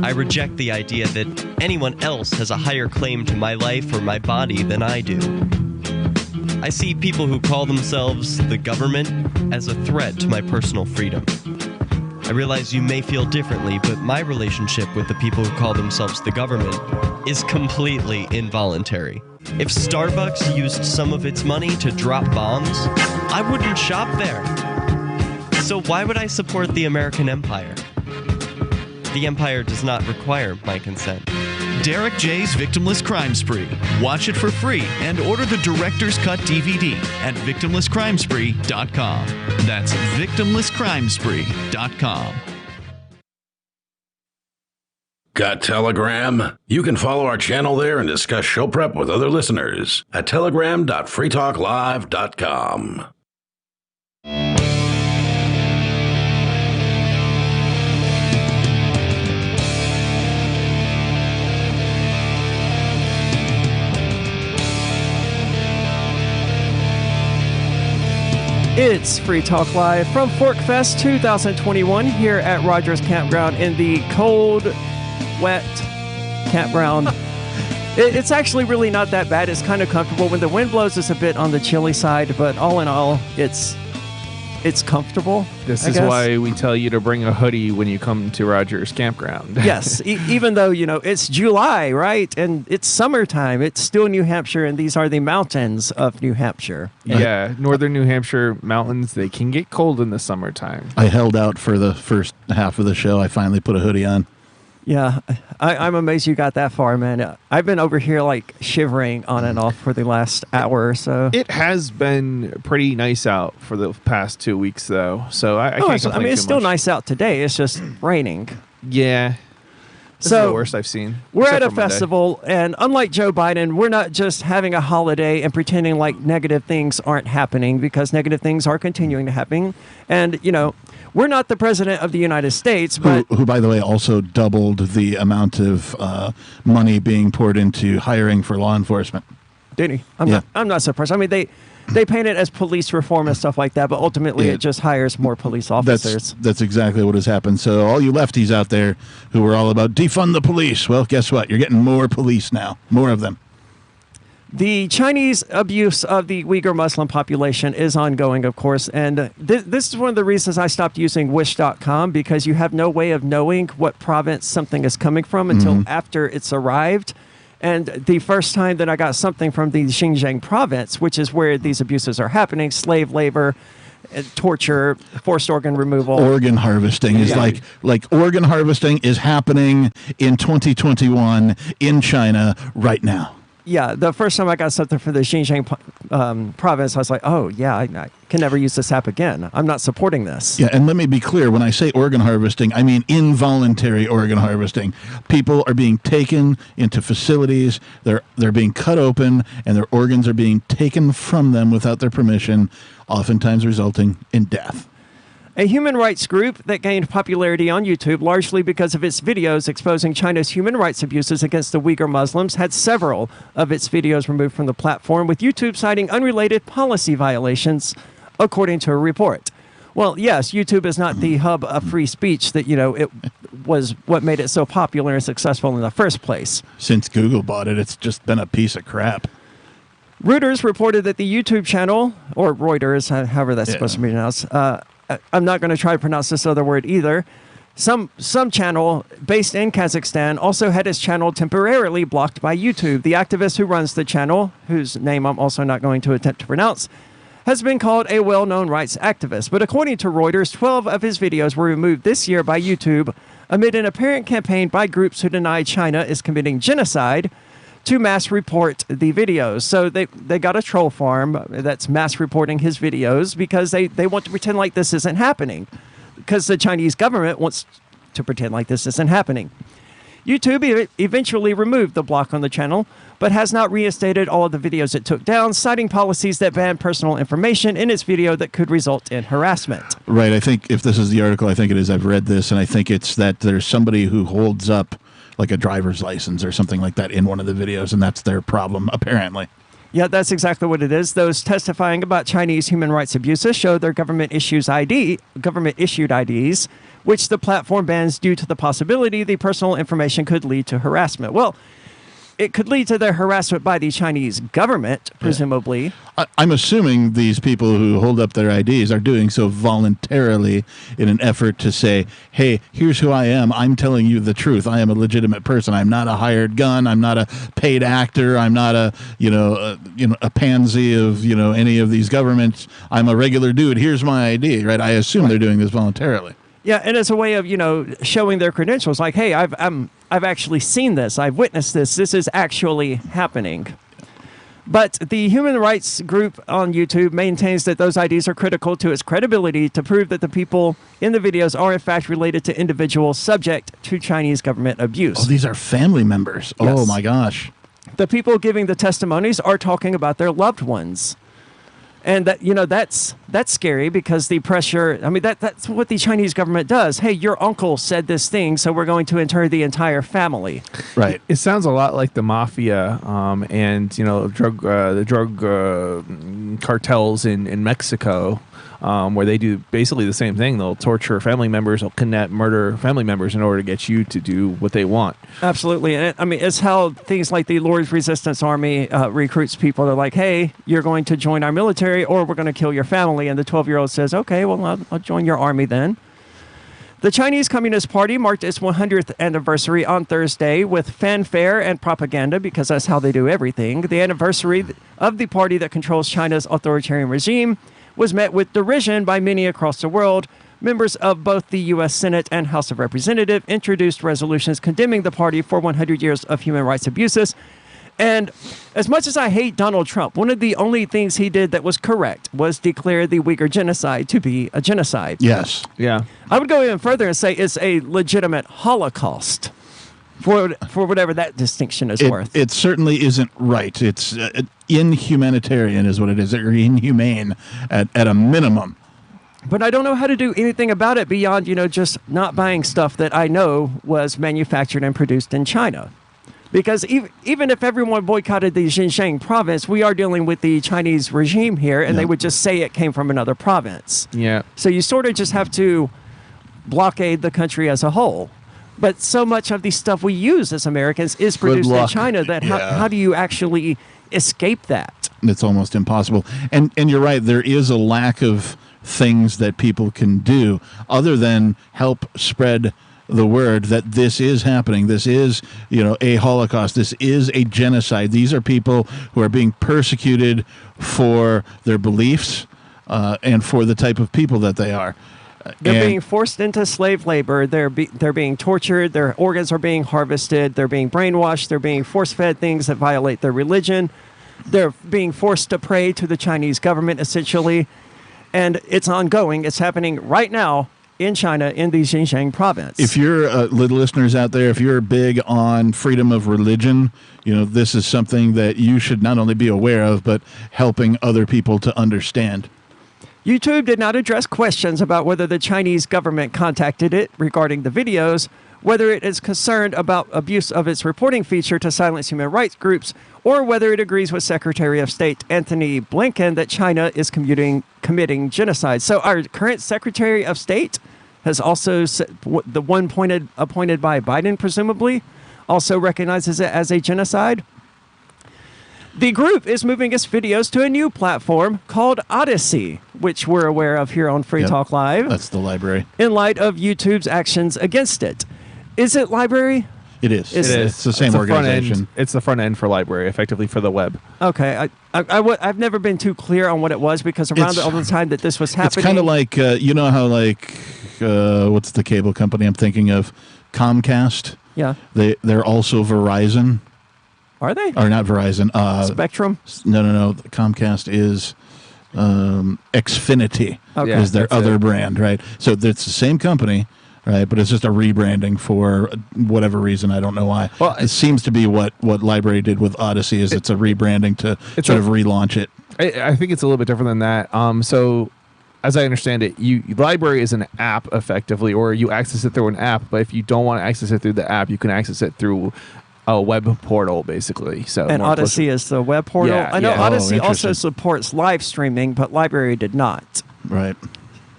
I reject the idea that anyone else has a higher claim to my life or my body than I do. I see people who call themselves the government as a threat to my personal freedom. I realize you may feel differently, but my relationship with the people who call themselves the government is completely involuntary. If Starbucks used some of its money to drop bombs, I wouldn't shop there. So why would I support the American empire? The empire does not require my consent. Derek J's Victimless Crime Spree. Watch it for free and order the Director's Cut DVD at victimlesscrimespree.com. That's victimlesscrimespree.com. Got Telegram? You can follow our channel there and discuss show prep with other listeners at telegram.freetalklive.com. It's Free Talk Live from Forkfest 2021 here at Rogers Campground in the cold, wet campground. It's actually really not that bad. It's kind of comfortable. When the wind blows, it's a bit on the chilly side, but all in all, it's comfortable. This is why we tell you to bring a hoodie when you come to Rogers Campground. Yes, even though, it's July, right? And it's summertime. It's still New Hampshire, and these are the mountains of New Hampshire. Yeah, northern New Hampshire mountains, they can get cold in the summertime. I held out for the first half of the show. I finally put a hoodie on. Yeah, I'm amazed you got that far, man. I've been over here shivering on and off for the last hour or so. It has been pretty nice out for the past 2 weeks, though. So I can't complain it's too still much. nice out today. It's just raining. Yeah. This is the worst I've seen. We're at except a for Monday. festival, and unlike Joe Biden, we're not just having a holiday and pretending like negative things aren't happening, because negative things are continuing to happen. And, we're not the president of the United States, but Who, by the way, also doubled the amount of money being poured into hiring for law enforcement. Did he? I'm not surprised. I mean, they paint it as police reform and stuff like that, but ultimately it just hires more police officers. That's exactly what has happened. So all you lefties out there who were all about defund the police, well, guess what? You're getting more police now, more of them. The Chinese abuse of the Uyghur Muslim population is ongoing, of course, and this is one of the reasons I stopped using Wish.com, because you have no way of knowing what province something is coming from until after it's arrived. And the first time that I got something from the Xinjiang province, which is where these abuses are happening, slave labor, torture, forced organ removal. Organ harvesting is like organ harvesting is happening in 2021 in China right now. Yeah, the first time I got something from the Xinjiang province, I was like, oh, yeah, I can never use this app again. I'm not supporting this. Yeah, and let me be clear. When I say organ harvesting, I mean involuntary organ harvesting. People are being taken into facilities. They're being cut open, and their organs are being taken from them without their permission, oftentimes resulting in death. A human rights group that gained popularity on YouTube largely because of its videos exposing China's human rights abuses against the Uyghur Muslims had several of its videos removed from the platform, with YouTube citing unrelated policy violations, according to a report. Well, yes, YouTube is not the hub of free speech that, it was what made it so popular and successful in the first place. Since Google bought it, it's just been a piece of crap. Reuters reported that the YouTube channel, or Reuters, however that's supposed to be pronounced, I'm not going to try to pronounce this other word either. Some channel based in Kazakhstan also had its channel temporarily blocked by YouTube. The activist who runs the channel, whose name I'm also not going to attempt to pronounce, has been called a well-known rights activist. But according to Reuters, 12 of his videos were removed this year by YouTube amid an apparent campaign by groups who deny China is committing genocide to mass report the videos. So they got a troll farm that's mass reporting his videos because they want to pretend like this isn't happening, because the Chinese government wants to pretend like this isn't happening. YouTube eventually removed the block on the channel, but has not reinstated all of the videos it took down, citing policies that ban personal information in its video that could result in harassment. Right. I think if this is the article, I think it is. I've read this, and I think it's that there's somebody who holds up like a driver's license or something like that in one of the videos, and that's their problem, apparently. Yeah, that's exactly what it is. Those testifying about Chinese human rights abuses show their government-issued IDs, which the platform bans due to the possibility the personal information could lead to harassment. Well, it could lead to their harassment by the Chinese government, presumably. I'm assuming these people who hold up their IDs are doing so voluntarily in an effort to say, hey, here's who I am. I'm telling you the truth. I am a legitimate person. I'm not a hired gun. I'm not a paid actor. I'm not a pansy of, any of these governments. I'm a regular dude. Here's my ID, right? I assume they're doing this voluntarily. Yeah, and it's a way of, showing their credentials. Like, hey, I've actually seen this. I've witnessed this. This is actually happening. But the human rights group on YouTube maintains that those IDs are critical to its credibility to prove that the people in the videos are in fact related to individuals subject to Chinese government abuse. Oh, these are family members. Yes. Oh, my gosh. The people giving the testimonies are talking about their loved ones. And that's scary because the pressure, that's what the Chinese government does. Hey, your uncle said this thing, so we're going to inter the entire family. Right. It sounds a lot like the mafia and, the drug cartels in Mexico, where they do basically the same thing. They'll torture family members, they'll kidnap, murder family members in order to get you to do what they want. Absolutely. And it's how things like the Lord's Resistance Army recruits people. They're like, hey, you're going to join our military or we're going to kill your family. And the 12-year-old says, okay, well, I'll join your army then. The Chinese Communist Party marked its 100th anniversary on Thursday with fanfare and propaganda because that's how they do everything. The anniversary of the party that controls China's authoritarian regime was met with derision by many across the world. Members of both the U.S. Senate and House of Representatives introduced resolutions condemning the party for 100 years of human rights abuses. And as much as I hate Donald Trump, one of the only things he did that was correct was declare the Uyghur genocide to be a genocide. Yes. Yeah. I would go even further and say it's a legitimate Holocaust for whatever that distinction is worth. It certainly isn't right. It's inhumanitarian is what it is, or inhumane at a minimum. But I don't know how to do anything about it beyond, just not buying stuff that I know was manufactured and produced in China. Because even if everyone boycotted the Xinjiang province, we are dealing with the Chinese regime here, and they would just say it came from another province. Yeah. So you sort of just have to blockade the country as a whole. But so much of the stuff we use as Americans is produced in China that how do you actually escape that? It's almost impossible. And you're right, there is a lack of things that people can do other than help spread the word that this is happening. This is, a Holocaust. This is a genocide. These are people who are being persecuted for their beliefs and for the type of people that they are. They're being forced into slave labor. They're being tortured. Their organs are being harvested. They're being brainwashed. They're being force-fed things that violate their religion. They're being forced to pray to the Chinese government, essentially. And it's ongoing. It's happening right now in China, in the Xinjiang province. If you're little listeners out there, if you're big on freedom of religion, this is something that you should not only be aware of, but helping other people to understand. YouTube did not address questions about whether the Chinese government contacted it regarding the videos, whether it is concerned about abuse of its reporting feature to silence human rights groups, or whether it agrees with Secretary of State Antony Blinken that China is committing genocide. So our current Secretary of State has also, the one appointed by Biden, presumably, also recognizes it as a genocide. The group is moving its videos to a new platform called Odyssey, which we're aware of here on Free Talk Live. That's the library. In light of YouTube's actions against it. Is it library? It is. It is. It's the same organization. It's the front end for library, effectively for the web. Okay. I've never been too clear on what it was because around all the time that this was happening. It's kind of like, how what's the cable company I'm thinking of? Comcast. Yeah. They're also Verizon. Are they? Or not Verizon. Spectrum? No. Comcast is Xfinity is their other brand, right? So it's the same company, right? But it's just a rebranding for whatever reason. I don't know why. Well, it seems to be what Library did with Odyssey is it's a rebranding to sort of relaunch it. I think it's a little bit different than that. So as I understand it, Library is an app effectively, or you access it through an app. But if you don't want to access it through the app, you can access it through a web portal, basically. So and Odyssey is the web portal? Yeah, I know Odyssey also interesting. supports live streaming, but Library did not. Right.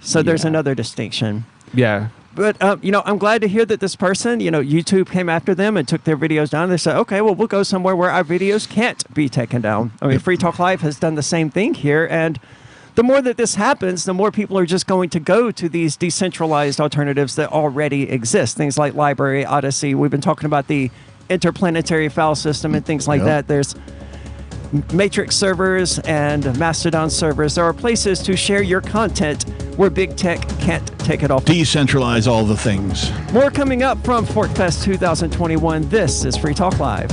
So there's another distinction. Yeah. But, I'm glad to hear that this person, YouTube came after them and took their videos down. They said, okay, well, we'll go somewhere where our videos can't be taken down. I mean, Free Talk Live has done the same thing here. And the more that this happens, the more people are just going to go to these decentralized alternatives that already exist. Things like Library, Odyssey. We've been talking about the interplanetary file system and things like that. There's Matrix servers and Mastodon servers. There are places to share your content where big tech can't take it off. Decentralize all the things. More coming up from ForkFest 2021. This is Free Talk Live.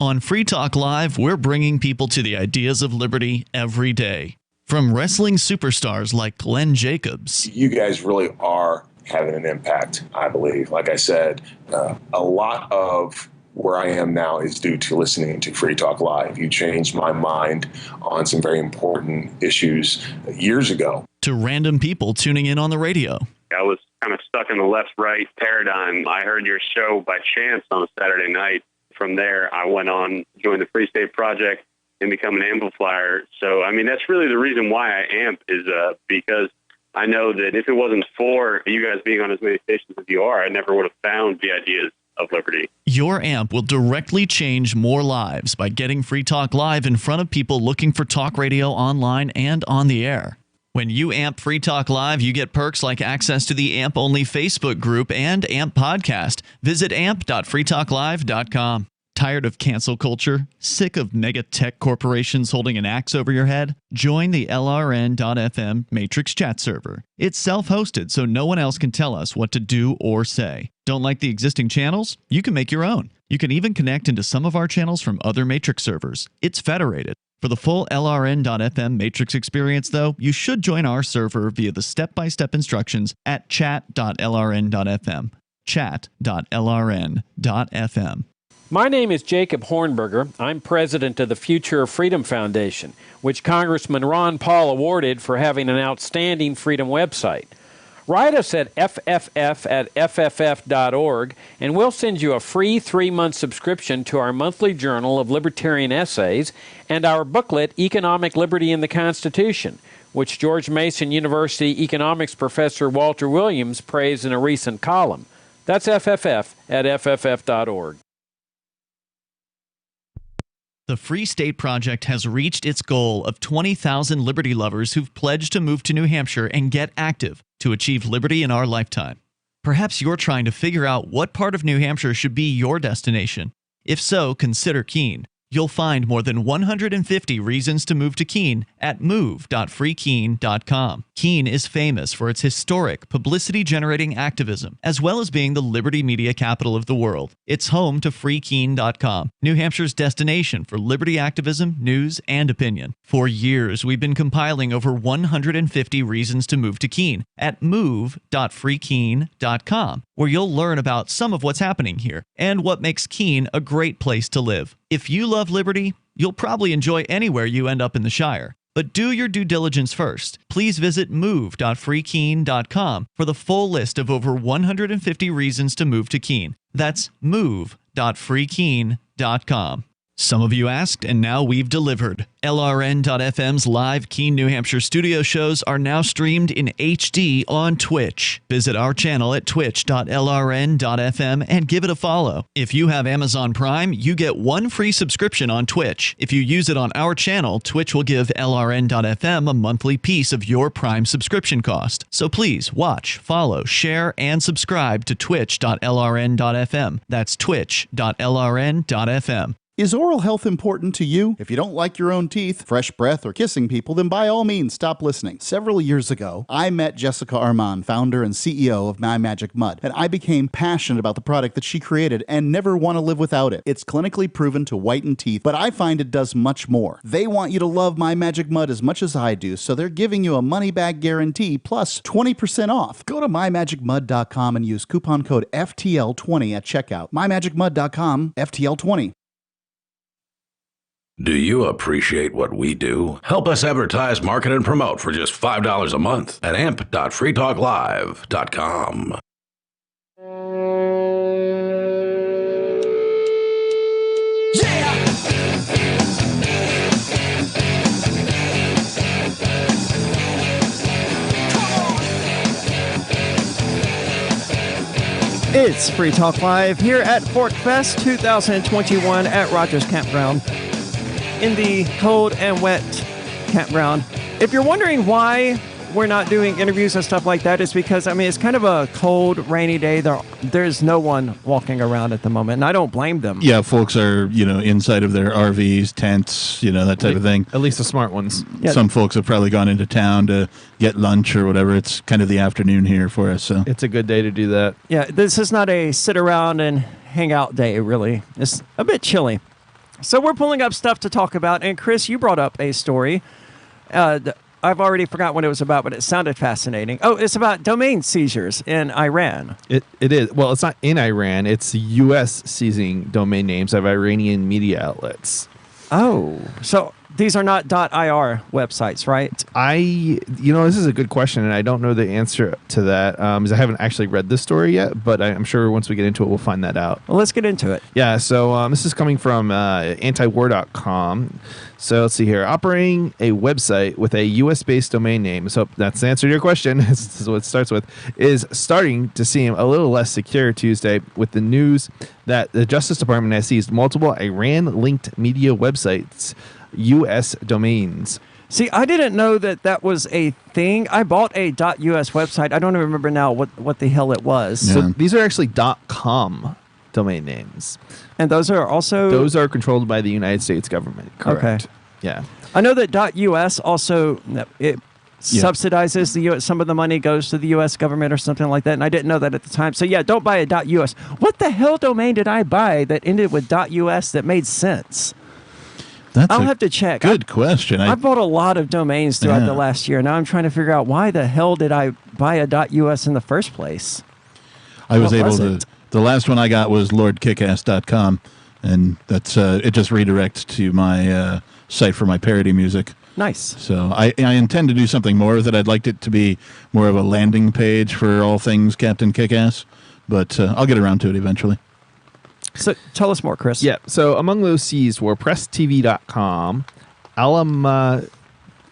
On Free Talk Live, we're bringing people to the ideas of liberty every day. From wrestling superstars like Glenn Jacobs. You guys really are having an impact, I believe. Like I said, a lot of where I am now is due to listening to Free Talk Live. You changed my mind on some very important issues years ago. To random people tuning in on the radio. I was kind of stuck in the left-right paradigm. I heard your show by chance on a Saturday night. From there, I went on, joined the Free State Project, and become an amplifier. So, I mean, that's really the reason why I amp is because I know that if it wasn't for you guys being on as many stations as you are, I never would have found the ideas of liberty. Your amp will directly change more lives by getting Free Talk Live in front of people looking for talk radio online and on the air. When you amp Free Talk Live, you get perks like access to the AMP-only Facebook group and AMP podcast. Visit amp.freetalklive.com. Tired of cancel culture? Sick of mega tech corporations holding an axe over your head? Join the LRN.FM Matrix chat server. It's self-hosted, so no one else can tell us what to do or say. Don't like the existing channels? You can make your own. You can even connect into some of our channels from other Matrix servers. It's federated. For the full LRN.FM Matrix experience, though, you should join our server via the step-by-step instructions at chat.lrn.fm. Chat.lrn.fm. My name is Jacob Hornberger. I'm president of the Future of Freedom Foundation, which Congressman Ron Paul awarded for having an outstanding freedom website. Write us at fff@fff.org, and we'll send you a free 3-month subscription to our monthly journal of libertarian essays and our booklet, Economic Liberty in the Constitution, which George Mason University economics professor Walter Williams praised in a recent column. That's fff@fff.org. The Free State Project has reached its goal of 20,000 liberty lovers who've pledged to move to New Hampshire and get active to achieve liberty in our lifetime. Perhaps you're trying to figure out what part of New Hampshire should be your destination. If so, consider Keene. You'll find more than 150 reasons to move to Keene at move.freekeene.com. Keene is famous for its historic, publicity-generating activism, as well as being the liberty media capital of the world. It's home to freekeene.com, New Hampshire's destination for liberty activism, news, and opinion. For years, we've been compiling over 150 reasons to move to Keene at move.freekeene.com, where you'll learn about some of what's happening here and what makes Keene a great place to live. If you love liberty, you'll probably enjoy anywhere you end up in the Shire. But do your due diligence first. Please visit move.freekeene.com for the full list of over 150 reasons to move to Keene. That's move.freekeene.com. Some of you asked, and now we've delivered. LRN.FM's live Keene, New Hampshire studio shows are now streamed in HD on Twitch. Visit our channel at twitch.lrn.fm and give it a follow. If you have Amazon Prime, you get 1 free subscription on Twitch. If you use it on our channel, Twitch will give LRN.FM a monthly piece of your Prime subscription cost. So please watch, follow, share, and subscribe to twitch.lrn.fm. That's twitch.lrn.fm. Is oral health important to you? If you don't like your own teeth, fresh breath, or kissing people, then by all means stop listening. Several years ago, I met Jessica Armand, founder and CEO of My Magic Mud, and I became passionate about the product that she created and never want to live without it. It's clinically proven to whiten teeth, but I find it does much more. They want you to love My Magic Mud as much as I do, so they're giving you a money-back guarantee plus 20% off. Go to mymagicmud.com and use coupon code FTL20 at checkout. mymagicmud.com, FTL20. Do you appreciate what we do? Help us advertise, market, and promote for just $5 a month at amp.freetalklive.com. It's Free Talk Live here at Fork Fest 2021 at Rogers Campground in the cold and wet campground. If you're wondering why we're not doing interviews and stuff like that, it's because, I mean, it's kind of a cold, rainy day. There's no one walking around at the moment, and I don't blame them. Yeah, folks are, inside of their RVs, tents, that type of thing. At least the smart ones. Yeah. Some folks have probably gone into town to get lunch or whatever. It's kind of the afternoon here for us. So It's a good day to do that. Yeah, this is not a sit around and hang out day, really. It's a bit chilly. So we're pulling up stuff to talk about, and Chris, you brought up a story. I've already forgot what it was about, but it sounded fascinating. Oh, it's about domain seizures in Iran. It is. Well, it's not in Iran. It's the U.S. seizing domain names of Iranian media outlets. Oh, so these are not .ir websites, right? This is a good question, and I don't know the answer to that because I haven't actually read this story yet, but I'm sure once we get into it, we'll find that out. Well, let's get into it. Yeah, so this is coming from antiwar.com. So let's see here. Operating a website with a U.S.-based domain name, so that's the answer to your question, this is what it starts with, is starting to seem a little less secure Tuesday with the news that the Justice Department has seized multiple Iran-linked media websites' U.S. domains. See, I didn't know that was a thing. I bought a .us website. I don't even remember now what the hell it was. Yeah. So these are actually .com domain names. And those are also... Those are controlled by the United States government, correct? Okay. Yeah. I know that .us also... subsidizes the U.S. Some of the money goes to the U.S. government or something like that, and I didn't know that at the time. So yeah, don't buy a .us. What the hell domain did I buy that ended with .us that made sense? I'll have to check. Good question. I bought a lot of domains throughout the last year. Now I'm trying to figure out why the hell did I buy a .us in the first place? I was able to... The last one I got was lordkickass.com, and that's it just redirects to my site for my parody music. Nice. So I intend to do something more with it. I'd like it to be more of a landing page for all things Captain Kickass, but I'll get around to it eventually. So tell us more, Chris. Yeah. So among those seized were PressTV.com,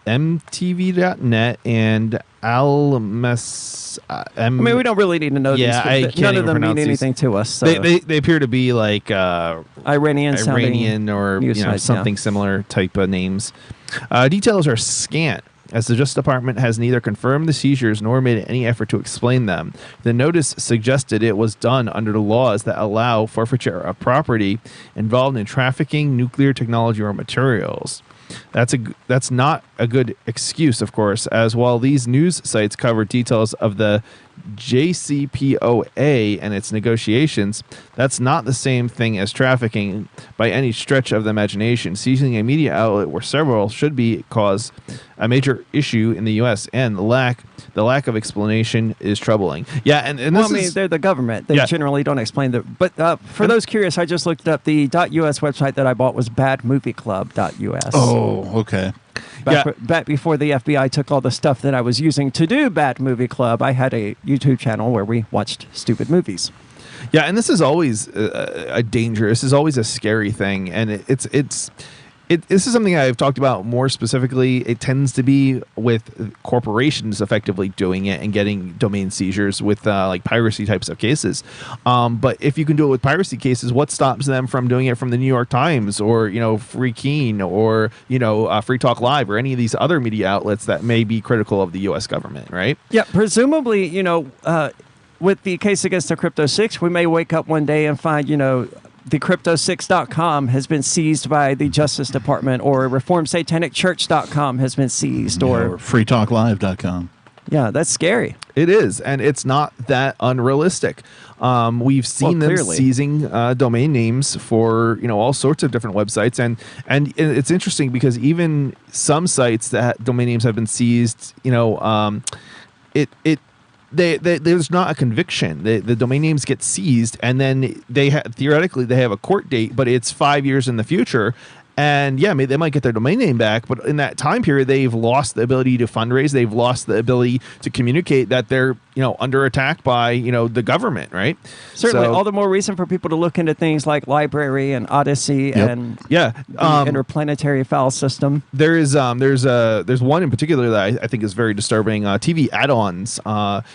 MTV.net, and Almas. I mean, we don't really need to know these. None of them mean anything to us. So. They appear to be like Iranian or something similar type of names. Details are scant, as the Justice Department has neither confirmed the seizures nor made any effort to explain them. The notice suggested it was done under the laws that allow forfeiture of property involved in trafficking nuclear technology or materials. That's not a good excuse, of course, as while these news sites cover details of the JCPOA and its negotiations, that's not the same thing as trafficking by any stretch of the imagination. Seizing a media outlet where several should be cause a major issue in the U.S. and the lack of explanation is troubling. Yeah, and they're the government. They generally don't explain But for those curious, I just looked it up. The .us website that I bought was badmovieclub.us. Oh, okay. Back before the FBI took all the stuff that I was using to do Bad Movie Club, I had a YouTube channel where we watched stupid movies. Yeah, and this is always a dangerous. This is always a scary thing, and this is something I've talked about more specifically. It tends to be with corporations effectively doing it and getting domain seizures with like piracy types of cases. But if you can do it with piracy cases, what stops them from doing it from the New York Times or Free Keen or Free Talk Live or any of these other media outlets that may be critical of the U.S. government, right? Yeah, presumably, with the case against the Crypto 6, we may wake up one day and find, the crypto6.com has been seized by the Justice Department, or reformsatanicchurch.com has been seized, or freetalklive.com. Yeah, that's scary. It is, and it's not that unrealistic. We've seen them seizing domain names for all sorts of different websites, and it's interesting because even some sites that domain names have been seized, there's not a conviction. The domain names get seized, and then theoretically they have a court date, but it's 5 years in the future, And yeah, they might get their domain name back, but in that time period, they've lost the ability to fundraise. They've lost the ability to communicate that they're under attack by the government, right? Certainly, So, all the more reason for people to look into things like Library and Odyssey and the interplanetary file system. there's one in particular that I think is very disturbing. TV add-ons,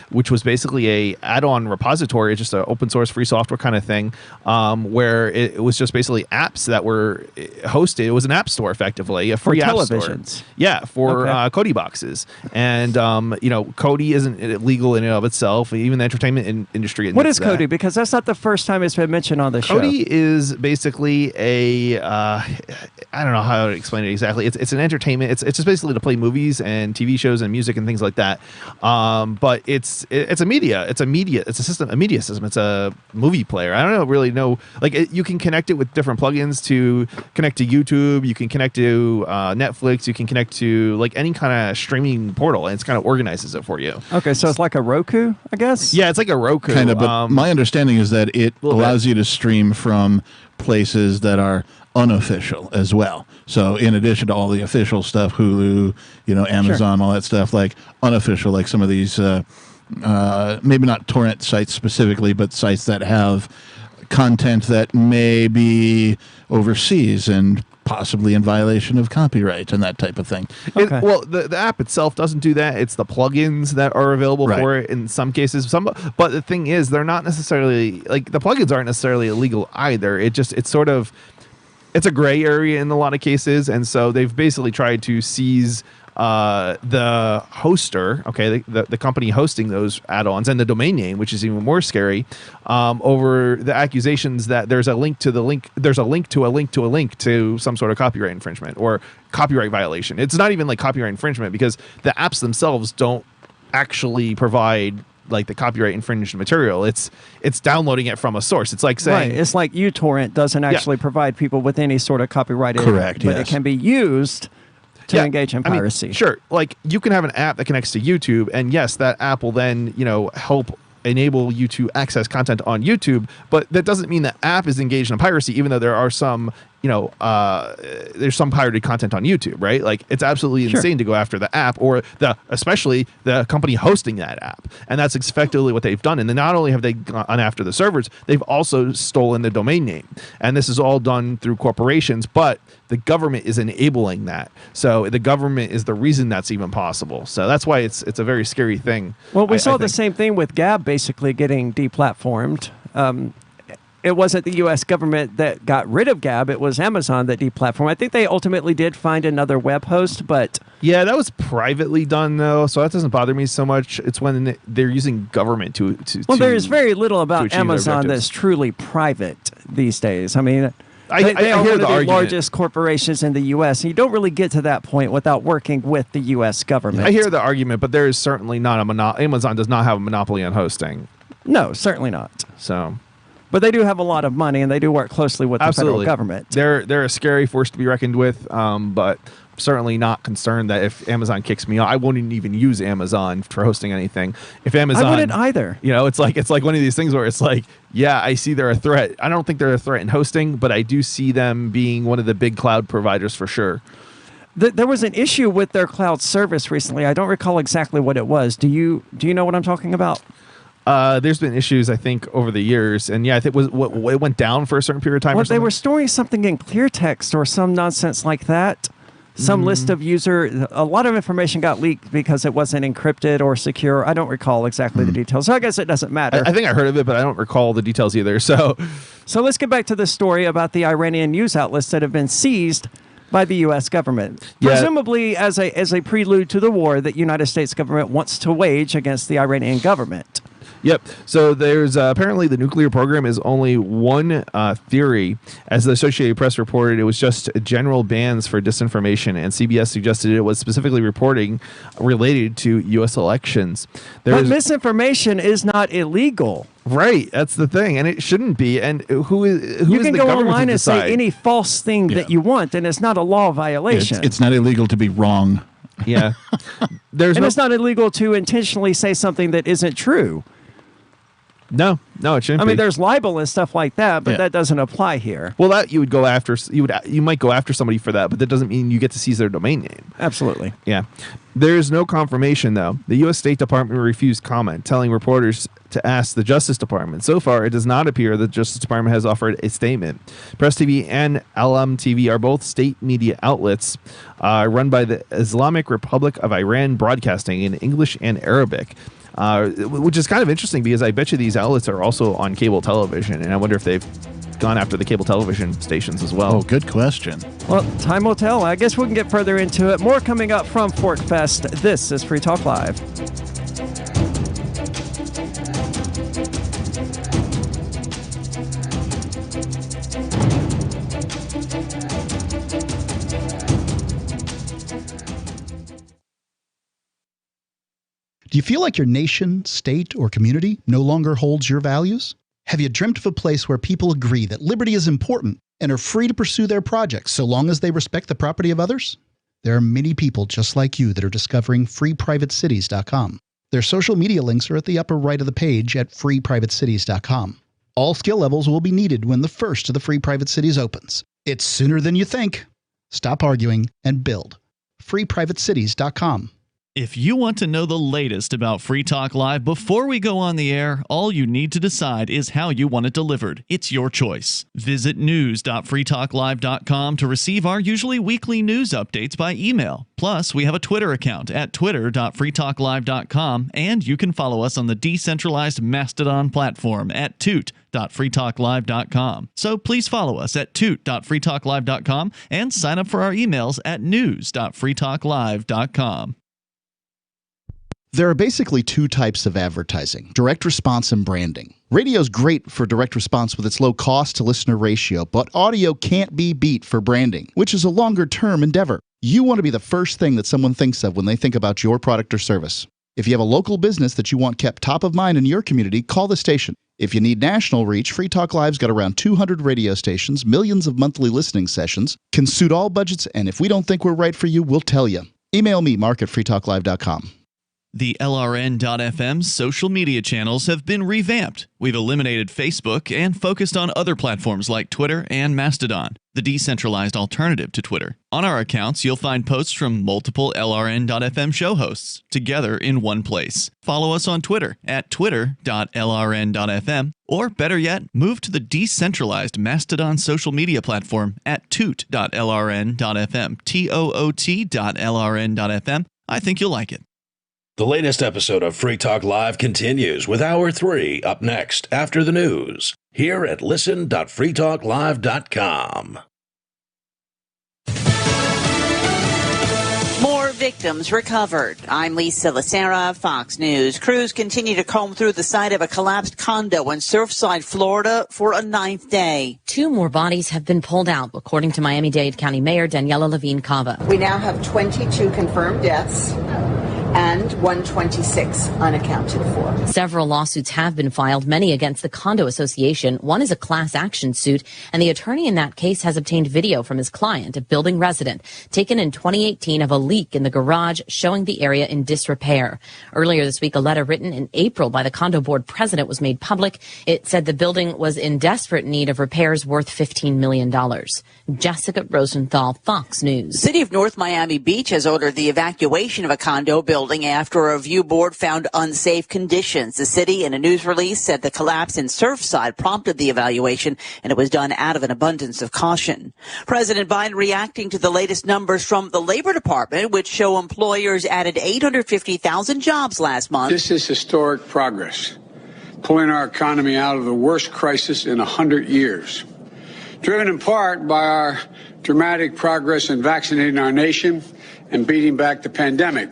which was basically a add-on repository, just an open source free software kind of thing, where it was just basically apps that were hosted. It was an app store, effectively, a free For app televisions. store. Yeah, for Kodi boxes, and Kodi isn't legal in and of itself. Even the entertainment industry. What is admits that. Kodi? Because that's not the first time it's been mentioned on the show. Kodi is basically a I don't know how to explain it exactly. It's an entertainment. It's just basically to play movies and TV shows and music and things like that. But it's a media. It's a media. It's a system. A media system. It's a movie player. I don't really know. Like you can connect it with different plugins to connect to YouTube. You can connect to Netflix. You can connect to like any kind of streaming portal, and it's kind of organizes it for you. Okay, so it's like a Roku, I guess? Yeah, it's like a Roku. Kind of, but my understanding is that it allows you to stream from places that are unofficial as well. So in addition to all the official stuff, Hulu, Amazon, all that stuff, like unofficial, like some of these, maybe not torrent sites specifically, but sites that have content that may be overseas and possibly in violation of copyright and that type of thing. Okay. Well, the app itself doesn't do that. It's the plugins that are available for it in some cases. But the thing is, they're not necessarily like the plugins aren't necessarily illegal either. It's a gray area in a lot of cases, and so they've basically tried to seize the hoster, the company hosting those add-ons and the domain name, which is even more scary, over the accusations that there's a link to some sort of copyright infringement or copyright violation. It's not even like copyright infringement because the apps themselves don't actually provide like the copyright infringed material. It's downloading it from a source. It's like saying it's like uTorrent doesn't actually provide people with any sort of copyrighted, correct, but it can be used to engage in piracy. I mean, sure, like you can have an app that connects to YouTube, and yes, that app will then help enable you to access content on YouTube, but that doesn't mean the app is engaged in piracy, even though there are some there's some pirated content on YouTube, right? Like it's absolutely insane to go after the app or especially the company hosting that app. And that's effectively what they've done. And then not only have they gone after the servers, they've also stolen the domain name. And this is all done through corporations, but the government is enabling that. So the government is the reason that's even possible. So that's why it's a very scary thing. Well, we saw the same thing with Gab basically getting deplatformed. It wasn't the U.S. government that got rid of Gab. It was Amazon that deplatformed. I think they ultimately did find another web host, but... Yeah, that was privately done, though, so that doesn't bother me so much. It's when they're using government to Well, there is very little about Amazon that's truly private these days. I mean... They are one of the largest corporations in the U.S., and you don't really get to that point without working with the U.S. government. I hear the argument, but there is certainly not a monopoly. Amazon does not have a monopoly on hosting. No, certainly not. So... But they do have a lot of money, and they do work closely with the federal government. They're a scary force to be reckoned with, but certainly not concerned that if Amazon kicks me out, I wouldn't even use Amazon for hosting anything. If Amazon, I wouldn't either. It's like one of these things where it's like, yeah, I see they're a threat. I don't think they're a threat in hosting, but I do see them being one of the big cloud providers for sure. There was an issue with their cloud service recently. I don't recall exactly what it was. Do you know what I'm talking about? There's been issues, I think, over the years, and yeah, I think it went down for a certain period of time. Well, they were storing something in clear text or some nonsense like that. Some list of a lot of information got leaked because it wasn't encrypted or secure. I don't recall exactly the details, so I guess it doesn't matter. I think I heard of it, but I don't recall the details either. So let's get back to the story about the Iranian news outlets that have been seized by the U.S. government, presumably as a prelude to the war that United States government wants to wage against the Iranian government. Yep. So there's apparently the nuclear program is only one theory. As the Associated Press reported, it was just general bans for disinformation, and CBS suggested it was specifically reporting related to U.S. elections. But misinformation is not illegal. Right. That's the thing, and it shouldn't be. And who is the government to decide? You can go online and say any false thing that you want, and it's not a law violation. It's not illegal to be wrong. Yeah. It's not illegal to intentionally say something that isn't true. No, it shouldn't. I mean, be. there's libel and stuff like that, but Yeah. that doesn't apply here. Well, that you would go after. You might go after somebody for that, but that doesn't mean you get to seize their domain name. Absolutely. Yeah. There is no confirmation, though. The U.S. State Department refused comment, telling reporters to ask the Justice Department. So far, it does not appear that the Justice Department has offered a statement. Press TV and Alam TV are both state media outlets run by the Islamic Republic of Iran Broadcasting in English and Arabic. Which is kind of interesting because I bet you these outlets are also on cable television, and I wonder if they've gone after the cable television stations as well. Oh, good question. Well, time will tell. I guess we can get further into it. More coming up from Fork Fest. This is Free Talk Live. Do you feel like your nation, state, or community no longer holds your values? Have you dreamt of a place where people agree that liberty is important and are free to pursue their projects so long as they respect the property of others? There are many people just like you that are discovering freeprivatecities.com. Their social media links are at the upper right of the page at freeprivatecities.com. All skill levels will be needed when the first of the Free Private Cities opens. It's sooner than you think. Stop arguing and build. freeprivatecities.com. If you want to know the latest about Free Talk Live before we go on the air, all you need to decide is how you want it delivered. It's your choice. Visit news.freetalklive.com to receive our usually weekly news updates by email. Plus, we have a Twitter account at twitter.freetalklive.com, and you can follow us on the decentralized Mastodon platform at toot.freetalklive.com. So please follow us at toot.freetalklive.com and sign up for our emails at news.freetalklive.com. There are basically two types of advertising, direct response and branding. Radio's great for direct response with its low cost to listener ratio, but audio can't be beat for branding, which is a longer term endeavor. You want to be the first thing that someone thinks of when they think about your product or service. If you have a local business that you want kept top of mind in your community, call the station. If you need national reach, Free Talk Live's got around 200 radio stations, millions of monthly listening sessions, can suit all budgets, and if we don't think we're right for you, we'll tell you. Email me, mark@freetalklive.com. The LRN.FM social media channels have been revamped. We've eliminated Facebook and focused on other platforms like Twitter and Mastodon, the decentralized alternative to Twitter. On our accounts, you'll find posts from multiple LRN.FM show hosts together in one place. Follow us on Twitter at twitter.lrn.fm, or better yet, move to the decentralized Mastodon social media platform at toot.lrn.fm, toot.lrn.fm. I think you'll like it. The latest episode of Free Talk Live continues with Hour 3 up next after the news here at listen.freetalklive.com. More victims recovered. I'm Lisa Lacera, Fox News. Crews continue to comb through the site of a collapsed condo in Surfside, Florida for a 9th day. 2 more bodies have been pulled out, according to Miami-Dade County Mayor Daniela Levine Cava. We now have 22 confirmed deaths and 126 unaccounted for. Several lawsuits have been filed, many against the condo association. One is a class action suit, and the attorney in that case has obtained video from his client, a building resident, taken in 2018 of a leak in the garage showing the area in disrepair. Earlier this week, a letter written in April by the condo board president was made public. It said the building was in desperate need of repairs worth $15 million. Jessica Rosenthal, Fox News. City of North Miami Beach has ordered the evacuation of a condo building after a review board found unsafe conditions. The city, in a news release, said the collapse in Surfside prompted the evaluation, and it was done out of an abundance of caution. President Biden reacting to the latest numbers from the Labor Department, which show employers added 850,000 jobs last month. This is historic progress, pulling our economy out of the worst crisis in 100 years. Driven in part by our dramatic progress in vaccinating our nation and beating back the pandemic,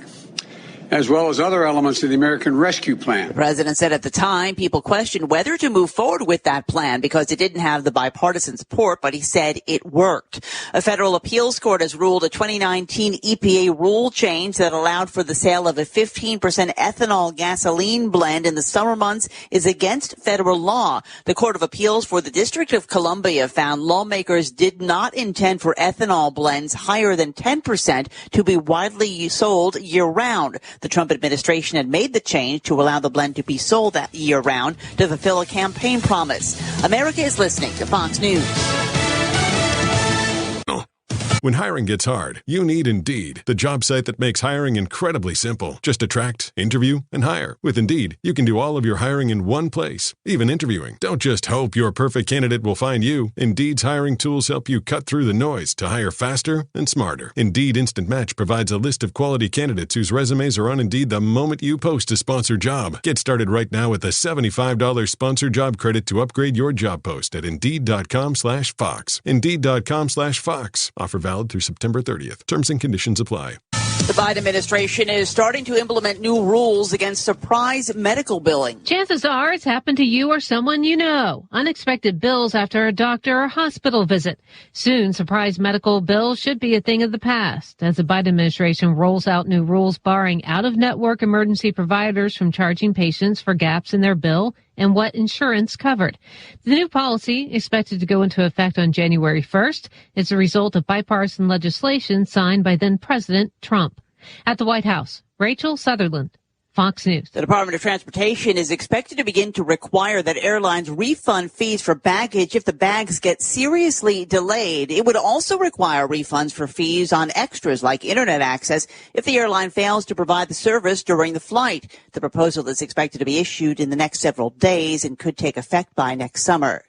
as well as other elements of the American Rescue Plan. The president said at the time people questioned whether to move forward with that plan because it didn't have the bipartisan support, but he said it worked. A federal appeals court has ruled a 2019 EPA rule change that allowed for the sale of a 15% ethanol gasoline blend in the summer months is against federal law. The Court of Appeals for the District of Columbia found lawmakers did not intend for ethanol blends higher than 10% to be widely sold year-round. The Trump administration had made the change to allow the blend to be sold that year-round to fulfill a campaign promise. America is listening to Fox News. When hiring gets hard, you need Indeed, the job site that makes hiring incredibly simple. Just attract, interview, and hire. With Indeed, you can do all of your hiring in one place, even interviewing. Don't just hope your perfect candidate will find you. Indeed's hiring tools help you cut through the noise to hire faster and smarter. Indeed Instant Match provides a list of quality candidates whose resumes are on Indeed the moment you post a sponsored job. Get started right now with a $75 sponsored job credit to upgrade your job post at Indeed.com/Fox. Indeed.com/Fox. Offer valid through September 30th. Terms and conditions apply. The Biden administration is starting to implement new rules against surprise medical billing. Chances are it's happened to you or someone you know. Unexpected bills after a doctor or hospital visit. Soon, surprise medical bills should be a thing of the past as the Biden administration rolls out new rules barring out-of-network emergency providers from charging patients for gaps in their bill and what insurance covered. The new policy, expected to go into effect on January 1st, is a result of bipartisan legislation signed by then-President Trump. At the White House, Rachel Sutherland, Fox News. The Department of Transportation is expected to begin to require that airlines refund fees for baggage if the bags get seriously delayed. It would also require refunds for fees on extras like internet access if the airline fails to provide the service during the flight. The proposal is expected to be issued in the next several days and could take effect by next summer.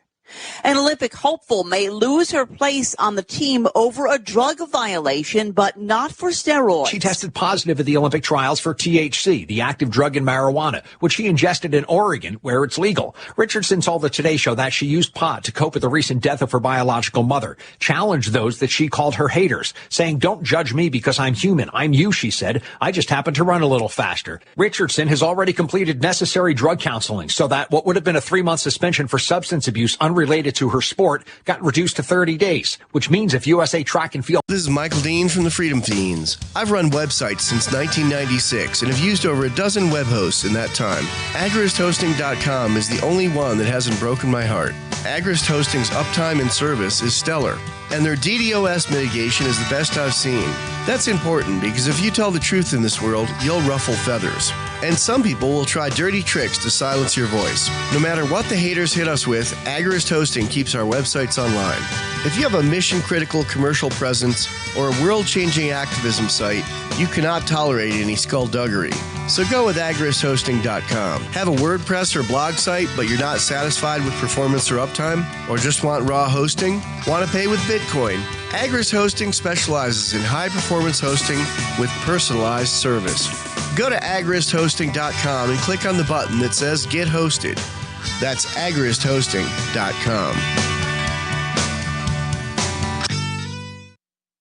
An Olympic hopeful may lose her place on the team over a drug violation, but not for steroids. She tested positive at the Olympic trials for THC, the active drug in marijuana, which she ingested in Oregon, where it's legal. Richardson told the Today Show that she used pot to cope with the recent death of her biological mother, challenged those that she called her haters, saying, "Don't judge me because I'm human. I'm you," she said. "I just happen to run a little faster." Richardson has already completed necessary drug counseling so that what would have been a 3-month suspension for substance abuse unrelated to her sport got reduced to 30 days, which means if USA Track and Field... This is Michael Dean from the Freedom Fiends. I've run websites since 1996 and have used over a dozen web hosts in that time. AgristHosting.com is the only one that hasn't broken my heart. Agrist Hosting's uptime and service is stellar, and their DDoS mitigation is the best I've seen. That's important because if you tell the truth in this world, you'll ruffle feathers. And some people will try dirty tricks to silence your voice. No matter what the haters hit us with, Agrist Hosting keeps our websites online. If you have a mission-critical commercial presence or a world-changing activism site, you cannot tolerate any skullduggery. So go with agristhosting.com. Have a WordPress or blog site, but you're not satisfied with performance or uptime? Or just want raw hosting? Want to pay with Bitcoin? Agrist Hosting specializes in high-performance hosting with personalized service. Go to agristhosting.com and click on the button that says Get Hosted. That's agristhosting.com.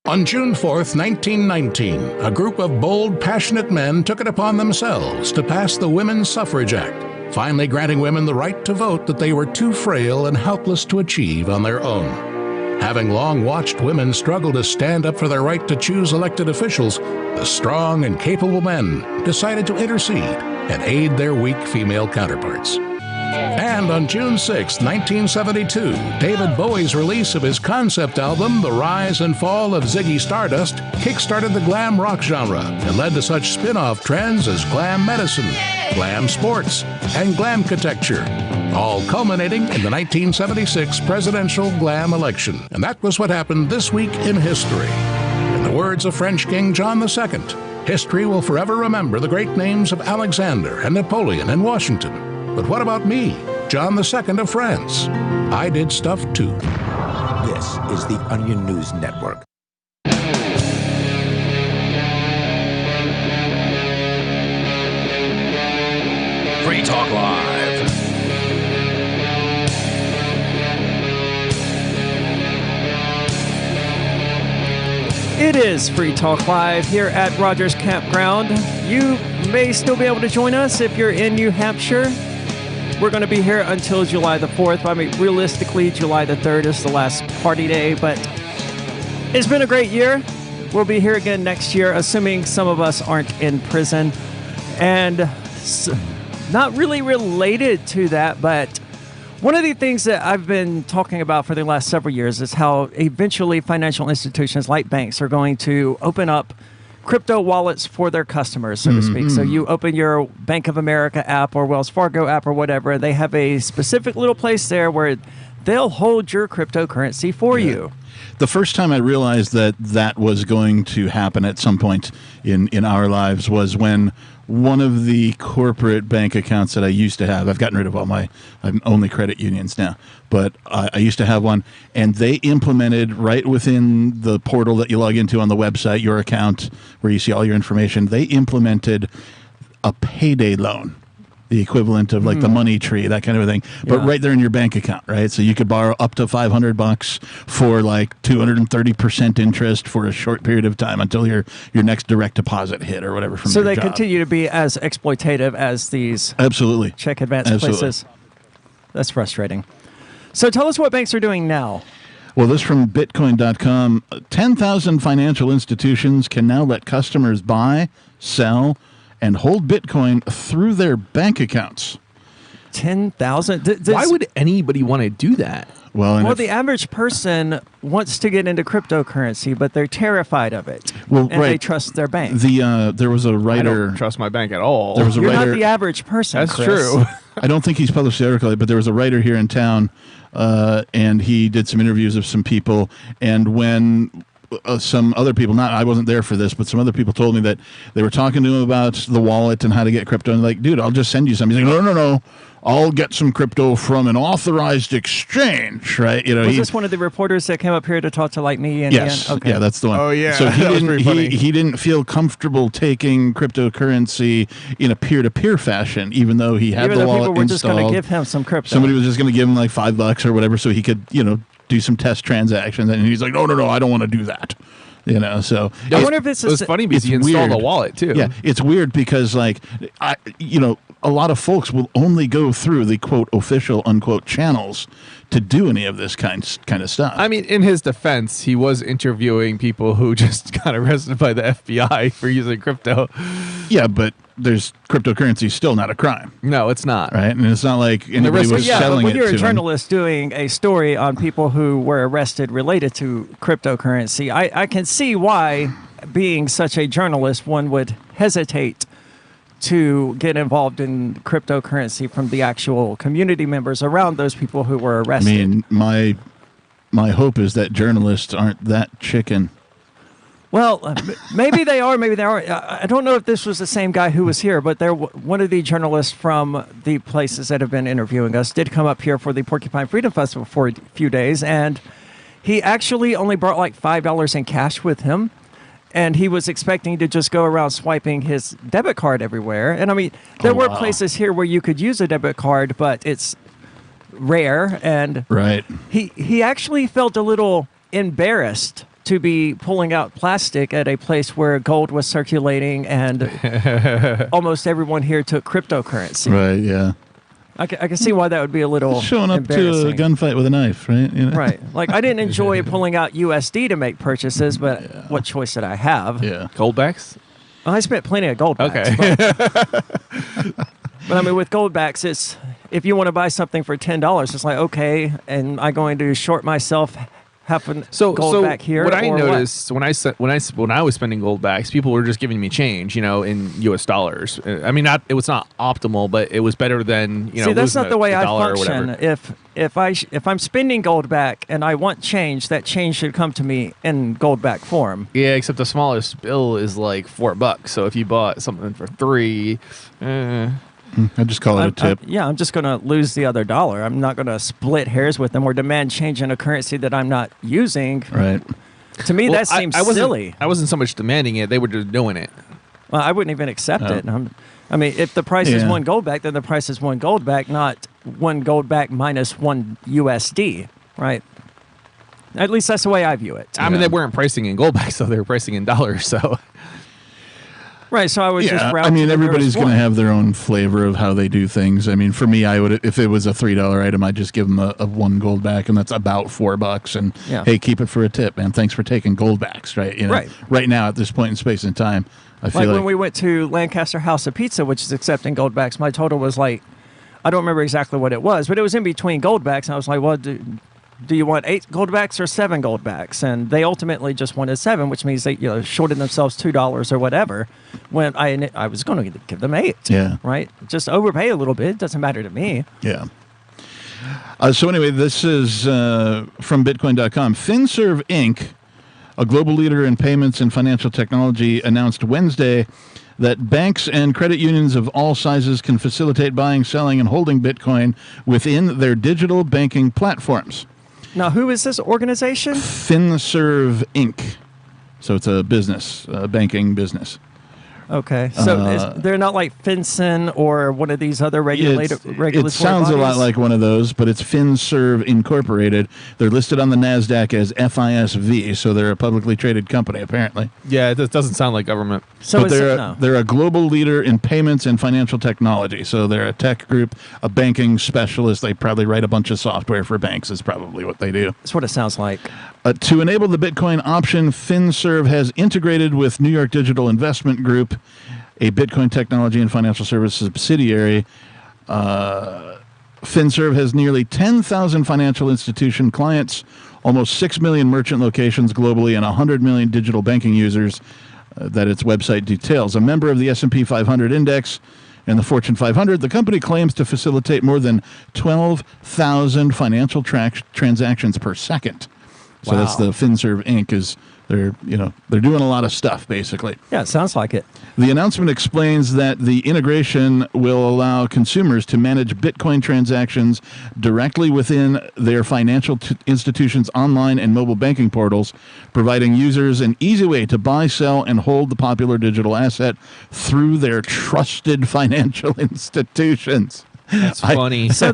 On June 4th, 1919, a group of bold, passionate men took it upon themselves to pass the Women's Suffrage Act, finally granting women the right to vote that they were too frail and helpless to achieve on their own. Having long watched women struggle to stand up for their right to choose elected officials, the strong and capable men decided to intercede and aid their weak female counterparts. And on June 6, 1972, David Bowie's release of his concept album, The Rise and Fall of Ziggy Stardust, kickstarted the glam rock genre and led to such spin-off trends as glam medicine, glam sports, and glamcatecture, all culminating in the 1976 presidential glam election. And that was what happened this week in history. In the words of French King John II, history will forever remember the great names of Alexander and Napoleon and Washington. But what about me, John II of France? I did stuff too. This is the Onion News Network. Free Talk Live. It is Free Talk Live here at Rogers Campground. You may still be able to join us if you're in New Hampshire. We're going to be here until July the 4th. I mean, realistically, July the 3rd is the last party day, but it's been a great year. We'll be here again next year, assuming some of us aren't in prison. And not really related to that, but one of the things that I've been talking about for the last several years is how eventually financial institutions like banks are going to open up crypto wallets for their customers, so to speak. So you open your Bank of America app or Wells Fargo app or whatever, they have a specific little place there where they'll hold your cryptocurrency for you. The first time I realized that that was going to happen at some point in our lives was when one of the corporate bank accounts that I used to have, I've gotten rid of I'm only credit unions now, but I used to have one, and they implemented right within the portal that you log into on the website, your account, where you see all your information, they implemented a payday loan. The equivalent of like the money tree, that kind of a thing, but right there in your bank account, right? So you could borrow up to $500 for like 230% interest for a short period of time until your next direct deposit hit or whatever from so your they job. continue to be as exploitative as these Absolutely check advance Absolutely. places. That's frustrating. So tell us what banks are doing now. Well, this from Bitcoin.com. 10,000 financial institutions can now let customers buy, sell, and hold Bitcoin through their bank accounts. 10,000? Why would anybody want to do that? Well, the average person wants to get into cryptocurrency, but they're terrified of it. Well, and right. they trust their bank. There was a writer. I don't trust my bank at all. There was a You're writer. not the average person. That's Chris. true. I don't think he's published the article, but there was a writer here in town, and he did some interviews of some people. And when some other people, I wasn't there for this, but some other people told me that they were talking to him about the wallet and how to get crypto. And like, dude, I'll just send you some. He's like, no. I'll get some crypto from an authorized exchange, right? You know, Was this one of the reporters that came up here to talk to like me? And yes, Ian? Okay. Yeah, that's the one. Oh yeah, so he that was didn't. pretty funny. He didn't feel comfortable taking cryptocurrency in a peer-to-peer fashion, even though he had Even the though wallet people were just going to installed. give him some crypto. Somebody was just going to give him like $5 or whatever, so he could, do some test transactions. And he's like, no, I don't want to do that. So I wonder if this it was is funny because he installed a wallet too. Yeah, it's weird because a lot of folks will only go through the quote official unquote channels to do any of this kind of stuff. I mean, in his defense, he was interviewing people who just got arrested by the FBI for using crypto. Yeah, but there's cryptocurrency still not a crime. No, it's not. Right? And it's not like anybody was but selling when it you're to a journalist doing a story on people who were arrested related to cryptocurrency, I can see why, being such a journalist, one would hesitate to get involved in cryptocurrency from the actual community members around those people who were arrested. I mean, my hope is that journalists aren't that chicken. Well, maybe they are, maybe they aren't. I don't know if this was the same guy who was here, but one of the journalists from the places that have been interviewing us did come up here for the Porcupine Freedom Festival for a few days, and he actually only brought like $5 in cash with him. And he was expecting to just go around swiping his debit card everywhere. And I mean, there were places here where you could use a debit card, but it's rare. And right. He actually felt a little embarrassed to be pulling out plastic at a place where gold was circulating and almost everyone here took cryptocurrency. Right, yeah. I can see why that would be a little showing up to a gunfight with a knife, right? Right. Like, I didn't enjoy pulling out USD to make purchases, but what choice did I have? Yeah. Goldbacks? Well, I spent plenty of goldbacks. Okay. But I mean, with goldbacks, it's if you want to buy something for $10, it's like, okay, and I'm going to short myself gold back here. What I noticed when I was spending gold backs, people were just giving me change, in U.S. dollars. I mean, it was not optimal, but it was better than See, that's not the way I dollar function. If I'm spending gold back and I want change, that change should come to me in gold back form. Yeah, except the smallest bill is like $4. So if you bought something for $3. I just call it a tip. I'm just going to lose the other $1. I'm not going to split hairs with them or demand change in a currency that I'm not using. Right. To me, that seems silly. I wasn't so much demanding it; they were just doing it. Well, I wouldn't even accept it. I mean, if the price is one gold back, then the price is one gold back, not one gold back minus one USD, right? At least that's the way I view it. I mean, they weren't pricing in gold back, so they were pricing in dollars. So. Right, so I would just route. I mean, everybody's going to have their own flavor of how they do things. I mean, for me, I would, if it was a $3 item, I'd just give them a one gold back, and that's about $4. And hey, keep it for a tip, man. Thanks for taking gold backs, right? Right now at this point in space and time, I feel like when we went to Lancaster House of Pizza, which is accepting gold backs, my total was like, I don't remember exactly what it was, but it was in between gold backs, and I was like, well, do you want 8 goldbacks or 7 goldbacks? And they ultimately just wanted 7, which means they shorted themselves $2 or whatever. When I was going to give them 8. Yeah. Right. Just overpay a little bit. It doesn't matter to me. Yeah. So anyway, this is from Bitcoin.com. FinServ Inc., a global leader in payments and financial technology, announced Wednesday that banks and credit unions of all sizes can facilitate buying, selling, and holding Bitcoin within their digital banking platforms. Now, who is this organization? FinServ Inc. So it's a business, a banking business. Okay, so they're not like FinCEN or one of these other regulatory It sounds bodies? a lot like one of those, but it's FinServ Incorporated. They're listed on the NASDAQ as FISV, so they're a publicly traded company, apparently. Yeah, it doesn't sound like government. So but they're a global leader in payments and financial technology. So they're a tech group, a banking specialist. They probably write a bunch of software for banks is probably what they do. That's what it sounds like. To enable the Bitcoin option, FinServ has integrated with New York Digital Investment Group, a Bitcoin technology and financial services subsidiary. FinServ has nearly 10,000 financial institution clients, almost 6 million merchant locations globally, and 100 million digital banking users that its website details. A member of the S&P 500 index and the Fortune 500, the company claims to facilitate more than 12,000 financial transactions per second. So that's the FinServ Inc. They're doing a lot of stuff, basically. Yeah, it sounds like it. The announcement explains that the integration will allow consumers to manage Bitcoin transactions directly within their financial institutions' online and mobile banking portals, providing users an easy way to buy, sell, and hold the popular digital asset through their trusted financial institutions. That's funny. So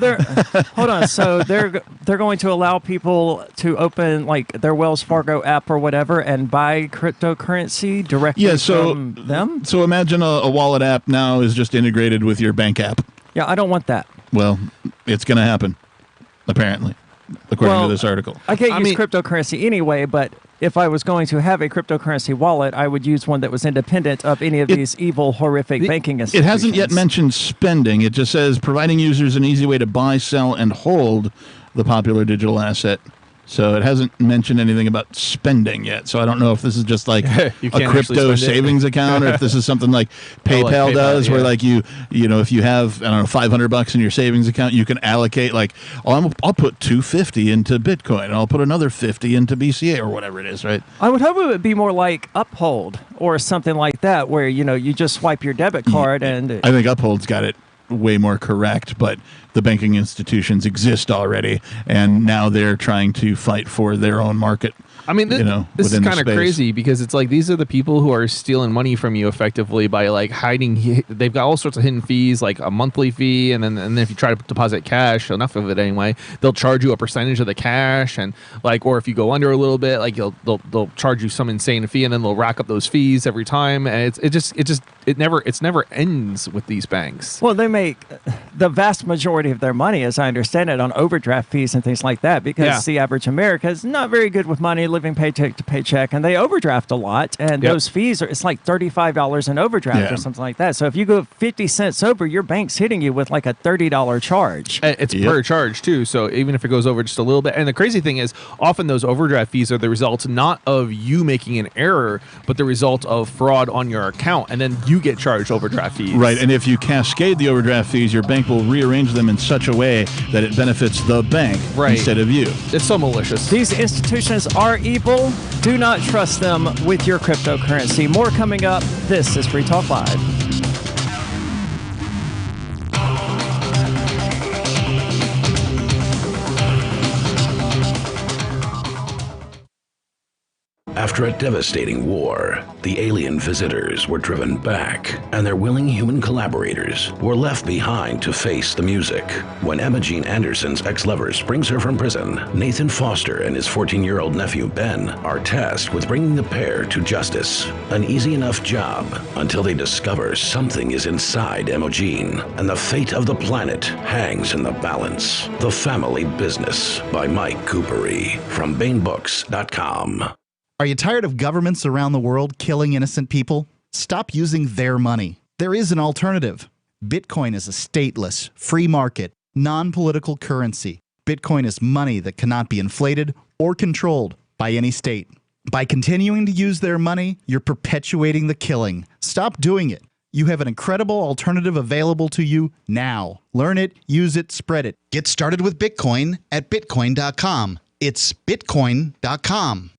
hold on. So they're going to allow people to open like their Wells Fargo app or whatever and buy cryptocurrency directly from them. So imagine a wallet app now is just integrated with your bank app. Yeah, I don't want that. Well, it's going to happen, apparently, according to this article. I can't use cryptocurrency anyway, but if I was going to have a cryptocurrency wallet, I would use one that was independent of any of these evil, horrific banking institutions. It hasn't yet mentioned spending. It just says providing users an easy way to buy, sell, and hold the popular digital asset. So it hasn't mentioned anything about spending yet. So I don't know if this is just like a crypto savings account or if this is something like PayPal does, where like you know, if you have, I don't know, $500 in your savings account, you can allocate like, I'll put $250 into Bitcoin and I'll put another $50 into BCA or whatever it is, right? I would hope it would be more like Uphold or something like that, where you just swipe your debit card and. I think Uphold's got it way more correct, but the banking institutions exist already, and now they're trying to fight for their own market. I mean, this is kind of crazy because it's like these are the people who are stealing money from you effectively by like hiding. They've got all sorts of hidden fees, like a monthly fee, and then if you try to deposit cash, enough of it anyway, they'll charge you a percentage of the cash, and like, or if you go under a little bit, like they'll charge you some insane fee, and then they'll rack up those fees every time, and it never ends with these banks. Well, they make the vast majority of their money, as I understand it, on overdraft fees and things like that, because the average American is not very good with money, living paycheck to paycheck, and they overdraft a lot, and those fees it's like $35 in overdraft or something like that. So if you go 50 cents over, your bank's hitting you with like a $30 charge. It's per charge too, so even if it goes over just a little bit. And the crazy thing is, often those overdraft fees are the result not of you making an error, but the result of fraud on your account, and then you get charged overdraft fees. Right, and if you cascade the overdraft fees, your bank will rearrange them in such a way that it benefits the bank instead of you. It's so malicious. These institutions are evil. Do not trust them with your cryptocurrency. More coming up. This is Free Talk Live. After a devastating war, the alien visitors were driven back, and their willing human collaborators were left behind to face the music. When Emma Jean Anderson's ex-lover springs her from prison, Nathan Foster and his 14-year-old nephew Ben are tasked with bringing the pair to justice. An easy enough job until they discover something is inside Emma Jean, and the fate of the planet hangs in the balance. The Family Business by Mike Coopery from BaneBooks.com. Are you tired of governments around the world killing innocent people? Stop using their money. There is an alternative. Bitcoin is a stateless, free market, non-political currency. Bitcoin is money that cannot be inflated or controlled by any state. By continuing to use their money, you're perpetuating the killing. Stop doing it. You have an incredible alternative available to you now. Learn it, use it, spread it. Get started with Bitcoin at Bitcoin.com. It's Bitcoin.com.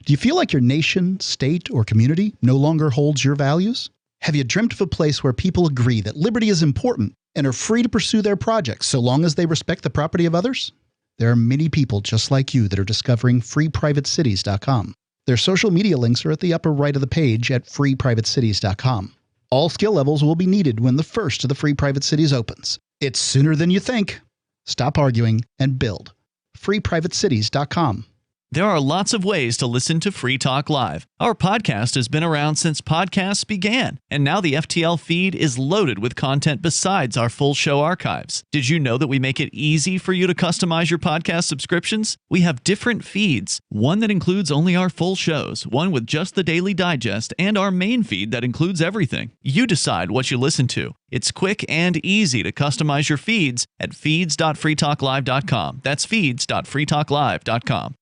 Do you feel like your nation, state, or community no longer holds your values? Have you dreamt of a place where people agree that liberty is important and are free to pursue their projects so long as they respect the property of others? There are many people just like you that are discovering freeprivatecities.com. Their social media links are at the upper right of the page at freeprivatecities.com. All skill levels will be needed when the first of the Free Private Cities opens. It's sooner than you think. Stop arguing and build. freeprivatecities.com. There are lots of ways to listen to Free Talk Live. Our podcast has been around since podcasts began, and now the FTL feed is loaded with content besides our full show archives. Did you know that we make it easy for you to customize your podcast subscriptions? We have different feeds, one that includes only our full shows, one with just the Daily Digest, and our main feed that includes everything. You decide what you listen to. It's quick and easy to customize your feeds at feeds.freetalklive.com. That's feeds.freetalklive.com.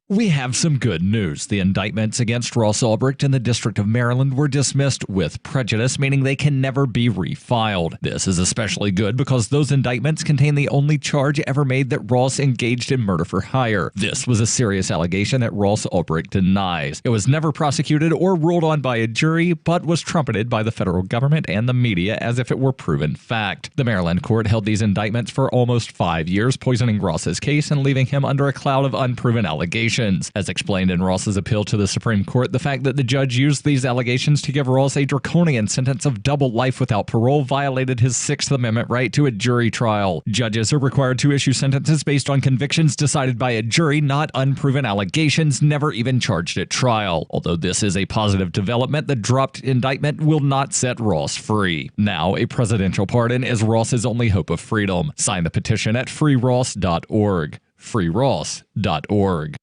We have some good news. The indictments against Ross Ulbricht in the District of Maryland were dismissed with prejudice, meaning they can never be refiled. This is especially good because those indictments contain the only charge ever made that Ross engaged in murder for hire. This was a serious allegation that Ross Ulbricht denies. It was never prosecuted or ruled on by a jury, but was trumpeted by the federal government and the media as if it were proven fact. The Maryland court held these indictments for almost 5 years, poisoning Ross's case and leaving him under a cloud of unproven allegations. As explained in Ross's appeal to the Supreme Court, the fact that the judge used these allegations to give Ross a draconian sentence of double life without parole violated his Sixth Amendment right to a jury trial. Judges are required to issue sentences based on convictions decided by a jury, not unproven allegations never even charged at trial. Although this is a positive development, the dropped indictment will not set Ross free. Now, a presidential pardon is Ross's only hope of freedom. Sign the petition at freeross.org. freeross.org.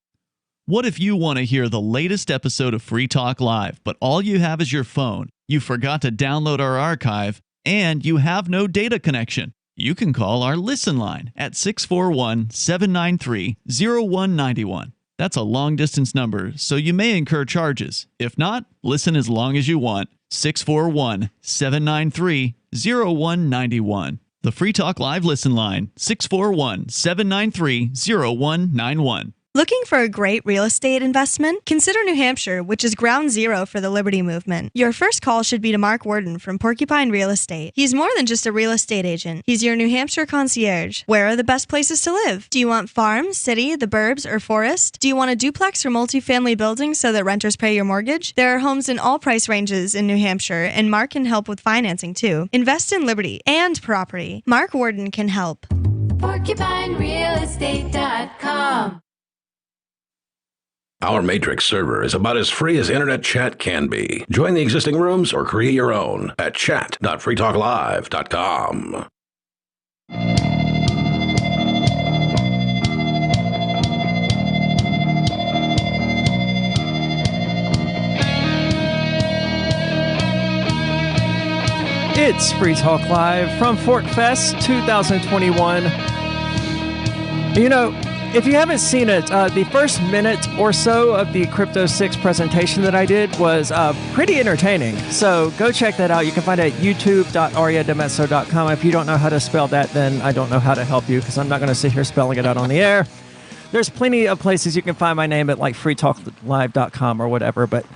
What if you want to hear the latest episode of Free Talk Live, but all you have is your phone, you forgot to download our archive, and you have no data connection? You can call our Listen line at 641-793-0191. That's a long-distance number, so you may incur charges. If not, listen as long as you want. 641-793-0191. The Free Talk Live Listen line, 641-793-0191. Looking for a great real estate investment? Consider New Hampshire, which is ground zero for the Liberty Movement. Your first call should be to Mark Worden from Porcupine Real Estate. He's more than just a real estate agent. He's your New Hampshire concierge. Where are the best places to live? Do you want farm, city, the burbs, or forest? Do you want a duplex or multifamily building so that renters pay your mortgage? There are homes in all price ranges in New Hampshire, and Mark can help with financing too. Invest in liberty and property. Mark Worden can help. PorcupineRealEstate.com. Our Matrix server is about as free as internet chat can be. Join the existing rooms or create your own at chat.freetalklive.com. It's Free Talk Live from Fork Fest 2021. You know, if you haven't seen it, the first minute or so of the Crypto 6 presentation that I did was pretty entertaining. So go check that out. You can find it at youtube.ariadamesso.com. If you don't know how to spell that, then I don't know how to help you because I'm not going to sit here spelling it out on the air. There's plenty of places you can find my name at like freetalklive.com or whatever, but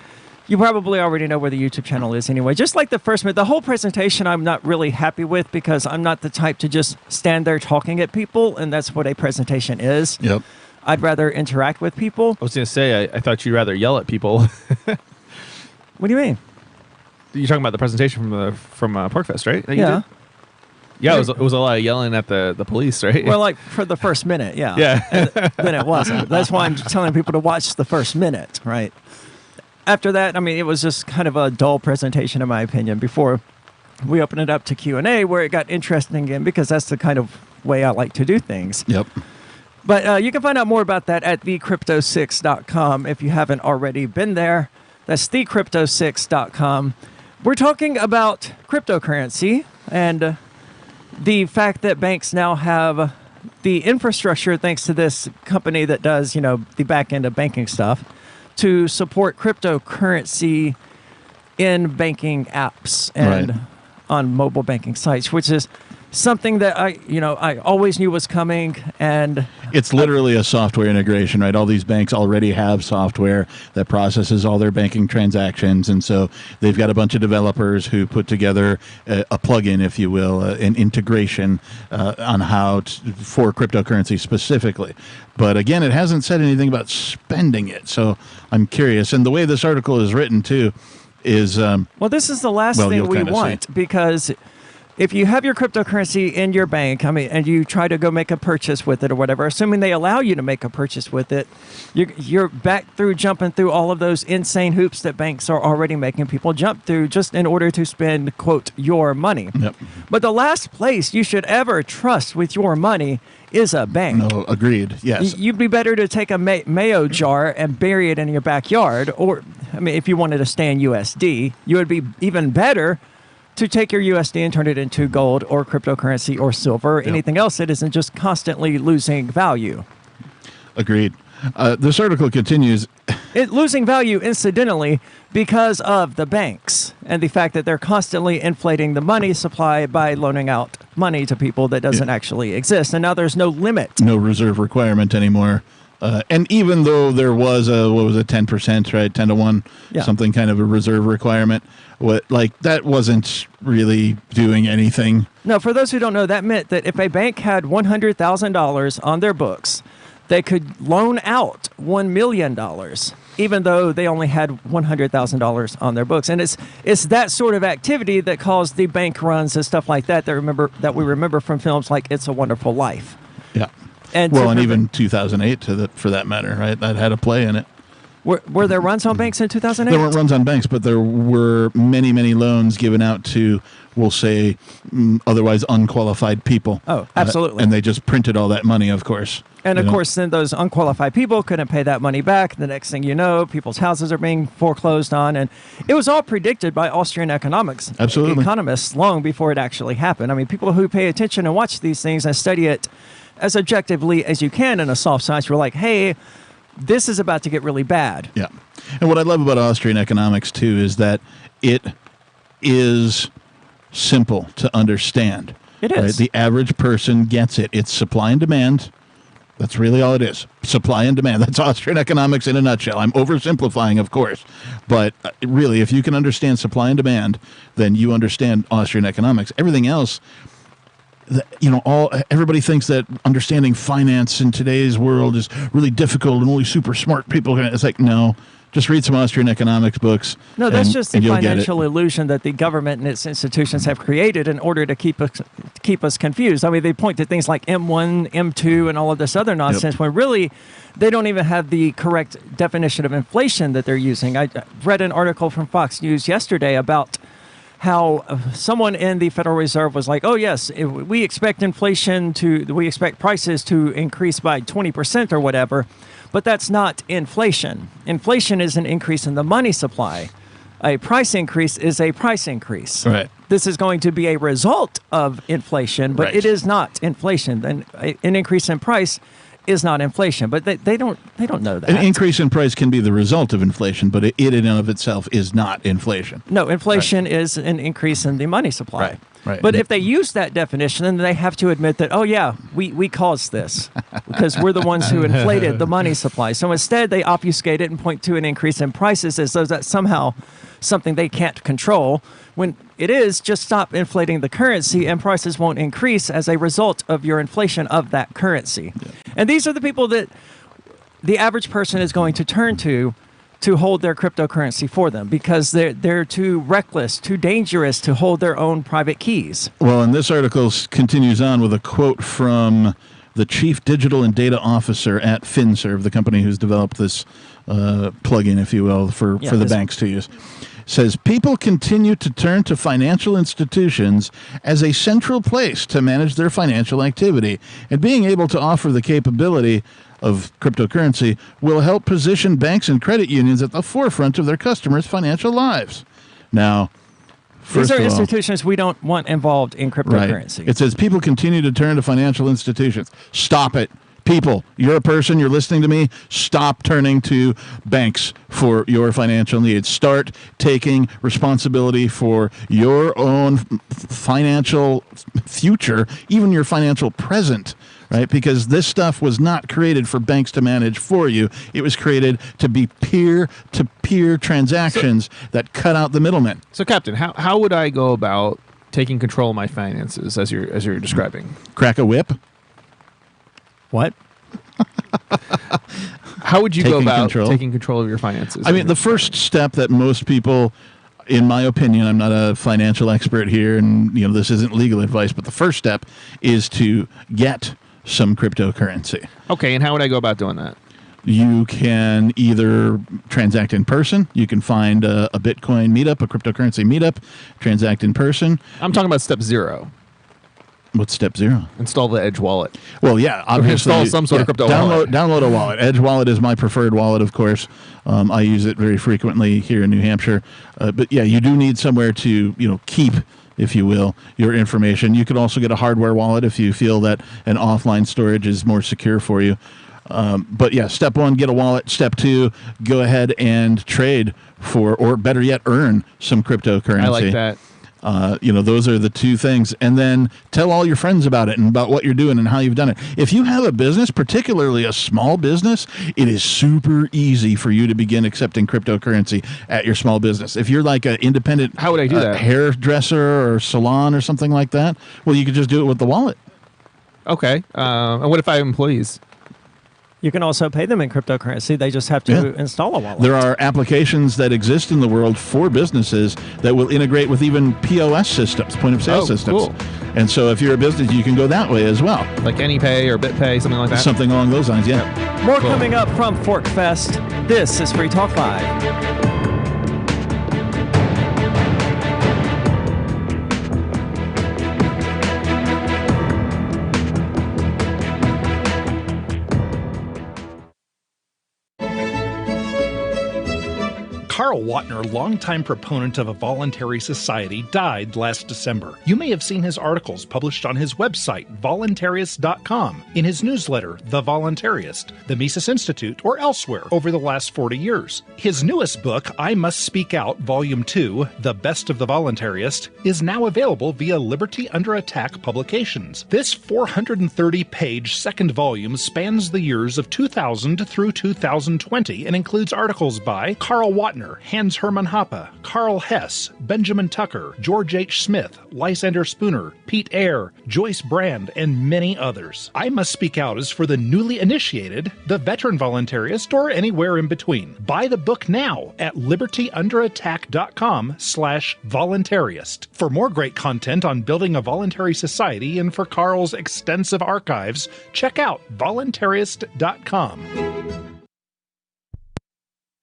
you probably already know where the YouTube channel is anyway. Just like the first minute, the whole presentation I'm not really happy with because I'm not the type to just stand there talking at people, and that's what a presentation is. Yep. I'd rather interact with people. I was going to say, I thought you'd rather yell at people. What do you mean? You're talking about the presentation from PorcFest, right? Yeah. Yeah, it was a lot of yelling at the police, right? Well, like for the first minute, yeah. Yeah. And then it wasn't. That's why I'm telling people to watch the first minute, right? After that, I mean, it was just kind of a dull presentation, in my opinion, before we opened it up to Q&A, where it got interesting again, because that's the kind of way I like to do things. Yep. But you can find out more about that at thecrypto6.com if you haven't already been there. That's thecrypto6.com. We're talking about cryptocurrency, and the fact that banks now have the infrastructure, thanks to this company that does, the back end of banking stuff, to support cryptocurrency in banking apps and on mobile banking sites, which is something that I always knew was coming. And it's literally a software integration, right? All these banks already have software that processes all their banking transactions. And so they've got a bunch of developers who put together a plugin, if you will, an integration on how for cryptocurrency specifically. But again, it hasn't said anything about spending it. So I'm curious. And the way this article is written, too, is... well, this is the last thing we want, because... if you have your cryptocurrency in your bank, and you try to go make a purchase with it or whatever, assuming they allow you to make a purchase with it, you're back through jumping through all of those insane hoops that banks are already making people jump through just in order to spend, quote, your money. Yep. But the last place you should ever trust with your money is a bank. No, agreed. Yes. You'd be better to take a mayo jar and bury it in your backyard, or, if you wanted to stay in USD, you would be even better to take your USD and turn it into gold or cryptocurrency or silver or anything else that isn't just constantly losing value. Agreed. This article continues. Losing value, incidentally, because of the banks and the fact that they're constantly inflating the money supply by loaning out money to people that doesn't actually exist. And now there's no limit. No reserve requirement anymore. And even though there was a 10%, right, 10 to 1, something kind of a reserve requirement, that wasn't really doing anything. No, for those who don't know, that meant that if a bank had $100,000 on their books, they could loan out $1 million, even though they only had $100,000 on their books. And it's that sort of activity that caused the bank runs and stuff like that that we remember from films like It's a Wonderful Life. Yeah. And even 2008, for that matter, right? That had a play in it. Were there runs on banks in 2008? There weren't runs on banks, but there were many, many loans given out to, we'll say, otherwise unqualified people. Oh, absolutely. And they just printed all that money, of course. And, of course, then those unqualified people couldn't pay that money back. The next thing you know, people's houses are being foreclosed on. And it was all predicted by Austrian economists long before it actually happened. People who pay attention and watch these things and study it as objectively as you can in a soft science, you're like, hey, this is about to get really bad. Yeah. And what I love about Austrian economics, too, is that it is simple to understand. It is. Right? The average person gets it. It's supply and demand. That's really all it is. Supply and demand. That's Austrian economics in a nutshell. I'm oversimplifying, of course. But really, if you can understand supply and demand, then you understand Austrian economics. Everything else... everybody thinks that understanding finance in today's world is really difficult and only super smart people can. It's like, no, just read some Austrian economics books. No, that's just the financial illusion that the government and its institutions have created in order to keep us confused. They point to things like M1, M2, and all of this other nonsense when really they don't even have the correct definition of inflation that they're using. I read an article from Fox News yesterday about how someone in the Federal Reserve was like, oh, yes, we expect prices to increase by 20% or whatever, but that's not inflation. Inflation is an increase in the money supply. A price increase is a price increase. Right. This is going to be a result of inflation, but it is not inflation. An increase in price is not inflation, but they don't know that. An increase in price can be the result of inflation, but it in and of itself is not inflation. No, inflation is an increase in the money supply. Right. But if they use that definition, then they have to admit that, oh yeah, we caused this because we're the ones who inflated the money supply. So instead, they obfuscate it and point to an increase in prices as though that's somehow something they can't control, when it is just stop inflating the currency and prices won't increase as a result of your inflation of that currency. Yeah. And these are the people that the average person is going to turn to hold their cryptocurrency for them because they're too reckless, too dangerous to hold their own private keys. Well, and this article continues on with a quote from the Chief Digital and Data Officer at FinServe, the company who's developed this plugin, if you will, for the banks to use. Says, people continue to turn to financial institutions as a central place to manage their financial activity, and being able to offer the capability of cryptocurrency will help position banks and credit unions at the forefront of their customers' financial lives. Now, These are of all- institutions we don't want involved in cryptocurrency. Right. It says people continue to turn to financial institutions. Stop it. People, you're a person, you're listening to me, stop turning to banks for your financial needs. Start taking responsibility for your own financial future, even your financial present, right? Because this stuff was not created for banks to manage for you. It was created to be peer-to-peer transactions that cut out the middlemen. So, Captain, how would I go about taking control of my finances as you're describing? Crack a whip. What? How would you go Taking about control? taking control of your finances? I mean, the first step that most people, in my opinion, I'm not a financial expert here, and this isn't legal advice, but the first step is to get some cryptocurrency. Okay, and how would I go about doing that? You can either transact in person. You can find a Bitcoin meetup, a cryptocurrency meetup, transact in person. I'm talking about step 0. What's step 0? Install the Edge wallet. Well, yeah, obviously. Install some sort of crypto wallet. Download a wallet. Edge wallet is my preferred wallet, of course. I use it very frequently here in New Hampshire. But yeah, you do need somewhere to keep, if you will, your information. You could also get a hardware wallet if you feel that an offline storage is more secure for you. But yeah, step 1, get a wallet. Step 2, go ahead and trade for, or better yet, earn some cryptocurrency. I like that. Those are the two things. And then tell all your friends about it and about what you're doing and how you've done it. If you have a business, particularly a small business, it is super easy for you to begin accepting cryptocurrency at your small business. If you're like an independent how would I do that? Hairdresser or salon or something like that, well, you could just do it with the wallet. Okay. And what if I have employees? You can also pay them in cryptocurrency. They just have to install a wallet. There are applications that exist in the world for businesses that will integrate with even POS systems, point of sale systems. Cool. And so if you're a business, you can go that way as well. Like AnyPay or BitPay, something like that? Something along those lines, yeah. More coming up from Fork Fest. This is Free Talk Live. Carl Watner, longtime proponent of a voluntary society, died last December. You may have seen his articles published on his website, voluntarist.com, in his newsletter, The Voluntarist, the Mises Institute, or elsewhere over the last 40 years. His newest book, I Must Speak Out, Volume 2, The Best of the Voluntarist, is now available via Liberty Under Attack Publications. This 430-page second volume spans the years of 2000 through 2020 and includes articles by Carl Watner, Hans Hermann Hoppe, Carl Hess, Benjamin Tucker, George H. Smith, Lysander Spooner, Pete Eyre, Joyce Brand, and many others. I Must Speak Out is for the newly initiated, the veteran voluntarist, or anywhere in between. Buy the book now at libertyunderattack.com/voluntarist. For more great content on building a voluntary society and for Carl's extensive archives, check out voluntarist.com.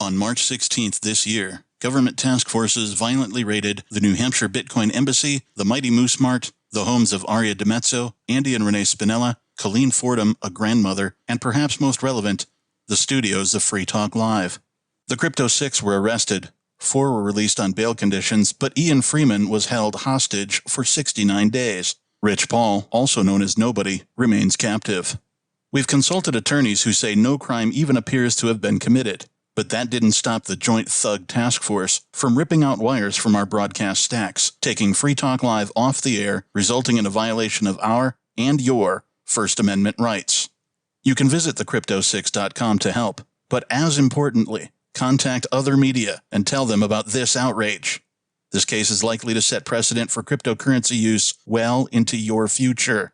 On March 16th this year, government task forces violently raided the New Hampshire Bitcoin Embassy, the Mighty Moose Mart, the homes of Aria DiMezzo, Andy and Renee Spinella, Colleen Fordham, a grandmother, and perhaps most relevant, the studios of Free Talk Live. The Crypto 6 were arrested. 4 were released on bail conditions, but Ian Freeman was held hostage for 69 days. Rich Paul, also known as Nobody, remains captive. We've consulted attorneys who say no crime even appears to have been committed. But that didn't stop the Joint Thug Task Force from ripping out wires from our broadcast stacks, taking Free Talk Live off the air, resulting in a violation of our and your First Amendment rights. You can visit thecrypto6.com to help, but as importantly, contact other media and tell them about this outrage. This case is likely to set precedent for cryptocurrency use well into your future.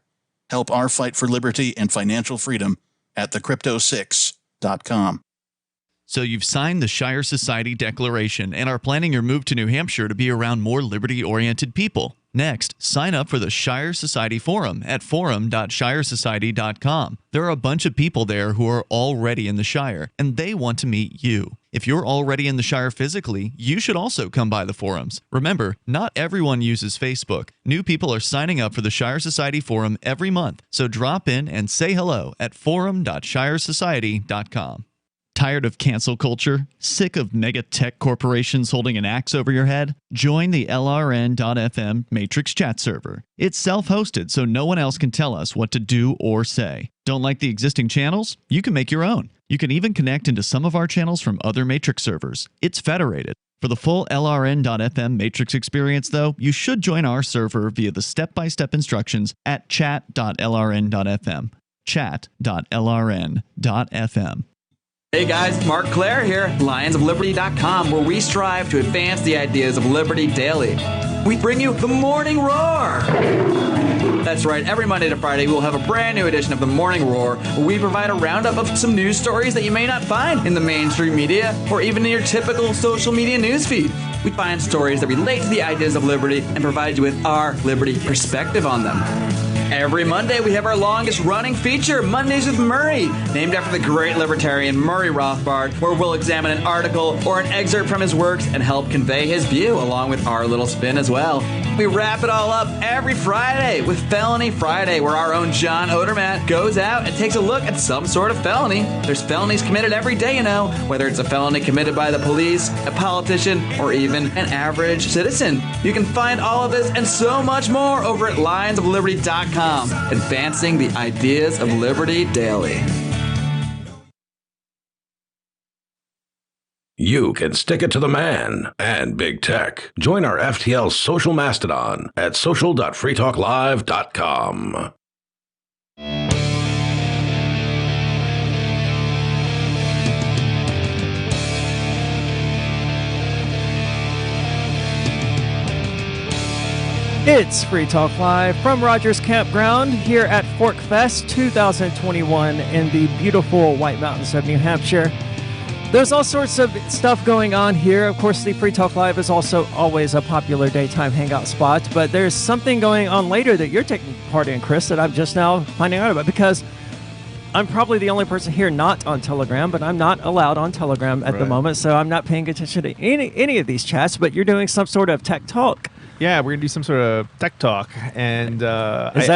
Help our fight for liberty and financial freedom at thecrypto6.com. So you've signed the Shire Society Declaration and are planning your move to New Hampshire to be around more liberty-oriented people. Next, sign up for the Shire Society Forum at forum.shiresociety.com. There are a bunch of people there who are already in the Shire, and they want to meet you. If you're already in the Shire physically, you should also come by the forums. Remember, not everyone uses Facebook. New people are signing up for the Shire Society Forum every month, so drop in and say hello at forum.shiresociety.com. Tired of cancel culture? Sick of mega tech corporations holding an axe over your head? Join the LRN.FM Matrix chat server. It's self-hosted, so no one else can tell us what to do or say. Don't like the existing channels? You can make your own. You can even connect into some of our channels from other Matrix servers. It's federated. For the full LRN.FM Matrix experience, though, you should join our server via the step-by-step instructions at chat.lrn.fm. chat.lrn.fm. Hey guys, Mark Claire here, lionsofliberty.com, where we strive to advance the ideas of liberty daily. We bring you the Morning Roar. That's right, every Monday to Friday we'll have a brand new edition of the Morning Roar, where we provide a roundup of some news stories that you may not find in the mainstream media or even in your typical social media newsfeed. We find stories that relate to the ideas of liberty and provide you with our liberty perspective on them. Every Monday, we have our longest-running feature, Mondays with Murray, named after the great libertarian Murray Rothbard, where we'll examine an article or an excerpt from his works and help convey his view, along with our little spin as well. We wrap it all up every Friday with Felony Friday, where our own John Odermatt goes out and takes a look at some sort of felony. There's felonies committed every day, you know, whether it's a felony committed by the police, a politician, or even an average citizen. You can find all of this and so much more over at lionsofliberty.com. Advancing the ideas of liberty daily. You can stick it to the man and big tech. Join our FTL social mastodon at social.freetalklive.com. It's Free Talk Live from Rogers Campground here at Fork Fest 2021 in the beautiful White Mountains of New Hampshire. There's all sorts of stuff going on here. Of course, the Free Talk Live is also always a popular daytime hangout spot, but there's something going on later that you're taking part in, Chris, that I'm just now finding out about, because I'm probably the only person here not on Telegram, but I'm not allowed on Telegram at the moment, so I'm not paying attention to any of these chats, but you're doing some sort of tech talk. Yeah, we're going to do some sort of tech talk, and I think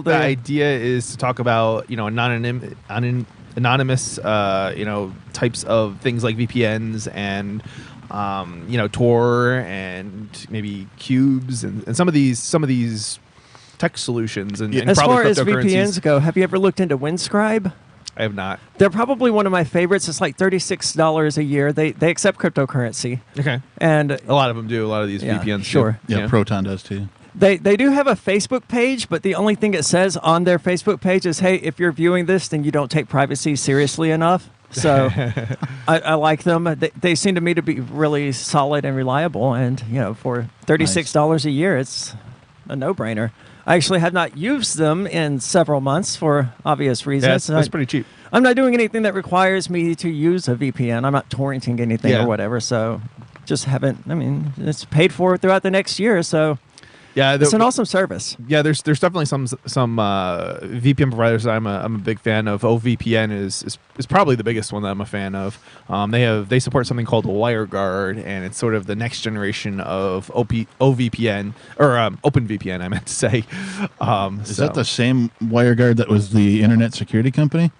the idea is to talk about, anonymous, types of things like VPNs and, Tor and maybe cubes and some of these tech solutions. And as far as VPNs go, have you ever looked into Windscribe? I have not. They're probably one of my favorites. It's like $36 a year. They accept cryptocurrency. Okay. And a lot of them do. A lot of these VPNs. Sure. Yeah, Proton does too. They do have a Facebook page, but the only thing it says on their Facebook page is, hey, if you're viewing this, then you don't take privacy seriously enough. So I like them. They seem to me to be really solid and reliable. And, for $36 a year, it's a no-brainer. I actually have not used them in several months for obvious reasons. Yeah, that's pretty cheap. I'm not doing anything that requires me to use a VPN. I'm not torrenting anything or whatever. So just haven't, it's paid for throughout the next year. So yeah, it's an awesome service. Yeah, there's definitely some VPN providers that I'm a big fan of. OVPN is probably the biggest one that I'm a fan of. They support something called WireGuard, and it's sort of the next generation of OVPN or OpenVPN. I meant to say. Is that the same WireGuard that was the internet security company?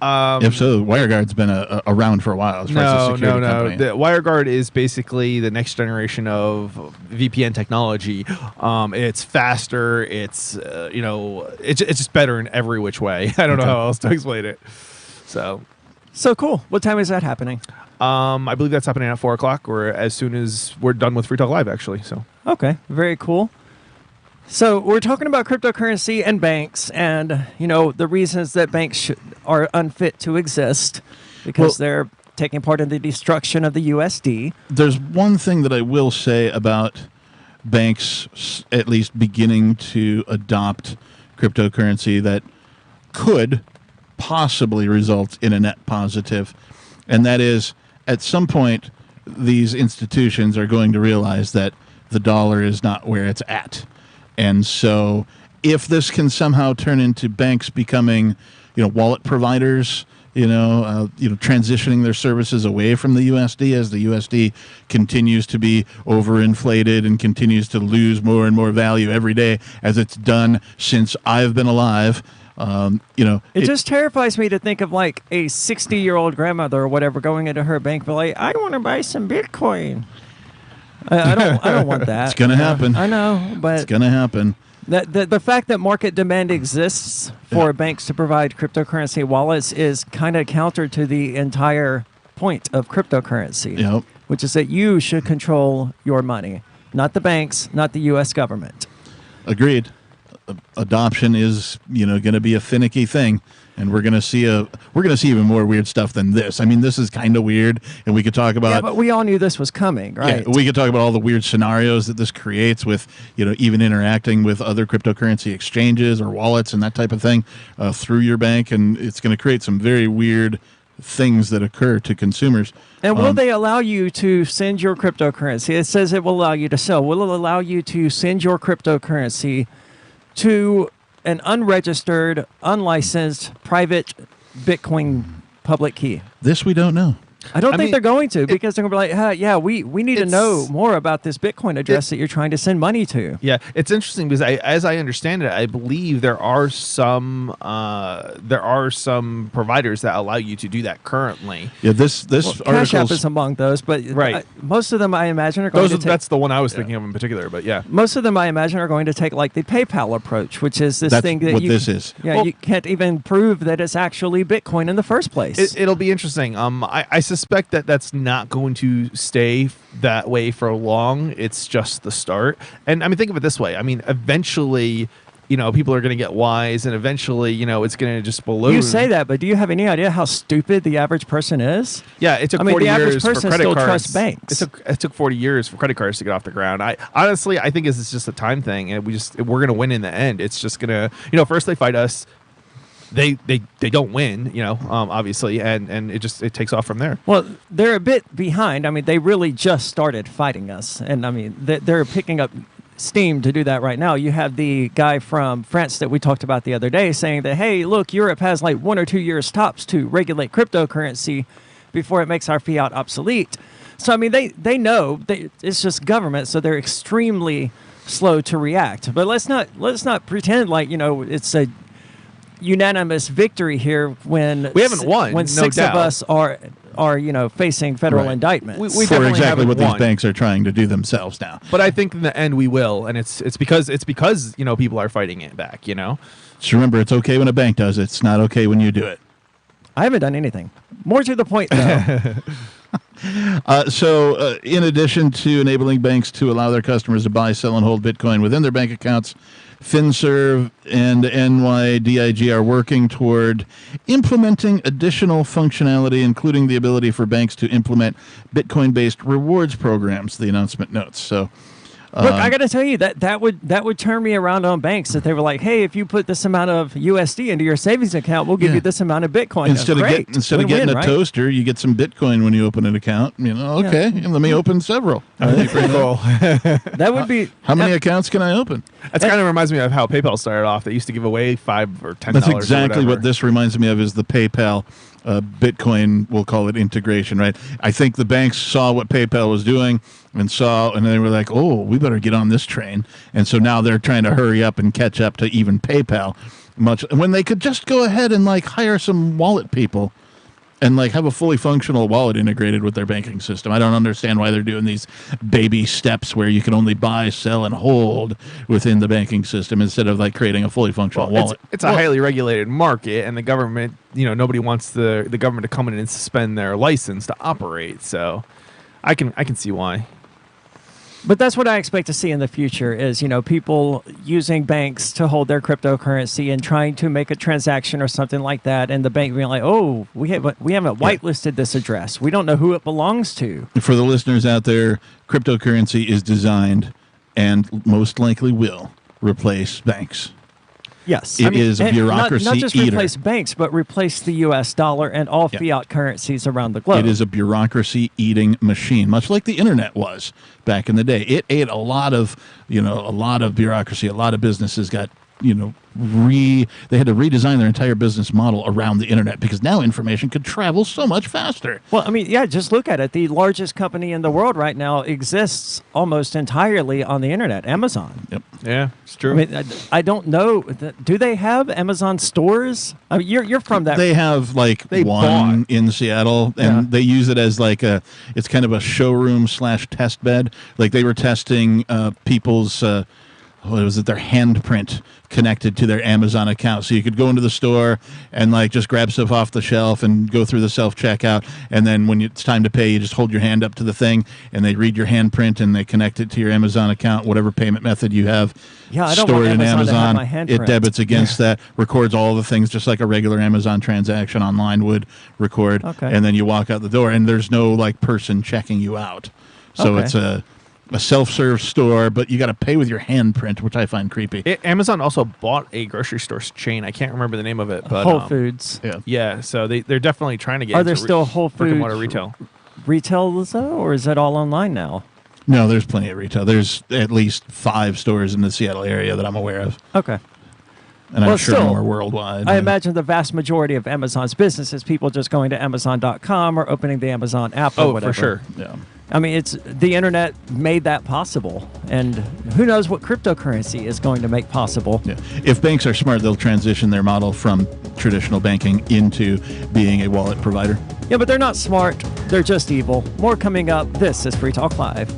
If so, WireGuard's been around for a while. As far as a security company. The WireGuard is basically the next generation of VPN technology. It's faster. It's it's just better in every which way. I don't know how else to explain it. So cool. What time is that happening? I believe that's happening at 4:00, or as soon as we're done with Free Talk Live, actually. So okay, very cool. So we're talking about cryptocurrency and banks, and the reasons that banks are unfit to exist because they're taking part in the destruction of the USD. There's one thing that I will say about banks, at least beginning to adopt cryptocurrency, that could possibly result in a net positive, and that is, at some point, these institutions are going to realize that the dollar is not where it's at. And so if this can somehow turn into banks becoming, wallet providers, transitioning their services away from the USD as the USD continues to be overinflated and continues to lose more and more value every day, as it's done since I've been alive, It just terrifies me to think of like a 60-year-old grandmother or whatever going into her bank, but like, I want to buy some Bitcoin. I don't want that. It's going to happen. I know, but it's going to happen. The fact that market demand exists for banks to provide cryptocurrency wallets is kind of counter to the entire point of cryptocurrency, which is that you should control your money, not the banks, not the U.S. government. Agreed. Adoption is, going to be a finicky thing, and we're going to see even more weird stuff than this. I mean, this is kind of weird, and we could talk about. Yeah, but we all knew this was coming, right? Yeah, we could talk about all the weird scenarios that this creates with, even interacting with other cryptocurrency exchanges or wallets and that type of thing through your bank, and it's going to create some very weird things that occur to consumers. And will they allow you to send your cryptocurrency? It says it will allow you to sell. Will it allow you to send your cryptocurrency to an unregistered, unlicensed, private Bitcoin public key? This we don't know. I don't think they're going to, because they're going to be like, we need to know more about this Bitcoin address that you're trying to send money to. Yeah, it's interesting because as I understand it, I believe there are some providers that allow you to do that currently. Yeah, this Cash App is among those, but most of them I imagine are going to take. That's the one I was thinking of in particular, but yeah. Most of them I imagine are going to take like the PayPal approach, which is this thing that this is. Yeah, you can't even prove that it's actually Bitcoin in the first place. It'll be interesting. I suspect that that's not going to stay that way for long. It's just the start. And I mean, think of it this way. I mean, eventually, people are going to get wise, and eventually, it's going to just balloon. You say that, but do you have any idea how stupid the average person is? Yeah, it took 40 years for credit still cards. Trust banks. It took 40 years for credit cards to get off the ground. I think it's just a time thing, and we're going to win in the end. It's just going to, first they fight us. They don't win, obviously, and it takes off from there. Well, they're a bit behind. I mean, they really just started fighting us, and I mean, they're picking up steam to do that right now. You have the guy from France that we talked about the other day saying that, hey, look, Europe has like 1 or 2 years tops to regulate cryptocurrency before it makes our fiat obsolete. So, I mean, they know it's just government, so they're extremely slow to react. But let's not pretend like, it's a unanimous victory here when we haven't won. When six of us are facing federal indictments. We for exactly what these banks are trying to do themselves now. But I think in the end we will, and it's because people are fighting it back. Just remember, it's okay when a bank does it. It's not okay when you do it. I haven't done anything. More to the point, though. In addition to enabling banks to allow their customers to buy, sell, and hold Bitcoin within their bank accounts, FinServ and NYDIG are working toward implementing additional functionality, including the ability for banks to implement Bitcoin-based rewards programs, the announcement notes. So, look, I got to tell you that would turn me around on banks if they were like, "Hey, if you put this amount of USD into your savings account, we'll give you this amount of Bitcoin." Instead of getting a toaster, you get some Bitcoin when you open an account. Okay, and let me open several. That'd be pretty cool. That would be. How many accounts can I open? That kind of reminds me of how PayPal started off. They used to give away $5 or $10. That's exactly what this reminds me of. Is the PayPal. Bitcoin, we'll call it integration, right? I think the banks saw what PayPal was doing and they were like, oh, we better get on this train. And so now they're trying to hurry up and catch up to even PayPal, when they could just go ahead and hire some wallet people and have a fully functional wallet integrated with their banking system. I don't understand why they're doing these baby steps where you can only buy, sell, and hold within the banking system instead of creating a fully functional wallet. It's a highly regulated market, and the government, nobody wants the government to come in and suspend their license to operate. So I can see why. But that's what I expect to see in the future is, people using banks to hold their cryptocurrency and trying to make a transaction or something like that. And the bank being like, oh, we haven't whitelisted this address. We don't know who it belongs to. For the listeners out there, cryptocurrency is designed and most likely will replace banks. Yes. It is a bureaucracy not just eater. Replace banks, but replace the U.S. dollar and all fiat currencies around the globe. It is a bureaucracy-eating machine, much like the internet was back in the day. It ate a lot of bureaucracy. A lot of businesses got they had to redesign their entire business model around the internet because now information could travel so much faster. Well, I mean, yeah, just look at it. The largest company in the world right now exists almost entirely on the internet, Amazon. Yep. Yeah, it's true. I mean, I don't know. Do they have Amazon stores? I mean, you're from that. They have one in Seattle, and they use it as it's kind of a showroom / test bed. Like they were testing people's their handprint connected to their Amazon account. So you could go into the store and just grab stuff off the shelf and go through the self-checkout. And then when it's time to pay, you just hold your hand up to the thing and they read your handprint and they connect it to your Amazon account, whatever payment method you have stored in Amazon. It debits against that, records all the things just like a regular Amazon transaction online would record. Okay. And then you walk out the door and there's no person checking you out. So it's a self-serve store, but you got to pay with your handprint, which I find creepy. Amazon also bought a grocery store chain. I can't remember the name of it, but Whole Foods. Yeah, so they're definitely trying to get. Are there still Whole Foods brick-and-mortar retail? Or is that all online now? No, there's plenty of retail. There's at least 5 stores in the Seattle area that I'm aware of. Okay. And I'm sure more worldwide. I imagine the vast majority of Amazon's business is people just going to Amazon.com or opening the Amazon app or whatever. For sure. Yeah. I mean, the internet made that possible, and who knows what cryptocurrency is going to make possible. Yeah. If banks are smart, they'll transition their model from traditional banking into being a wallet provider. Yeah, but they're not smart. They're just evil. More coming up. This is Free Talk Live.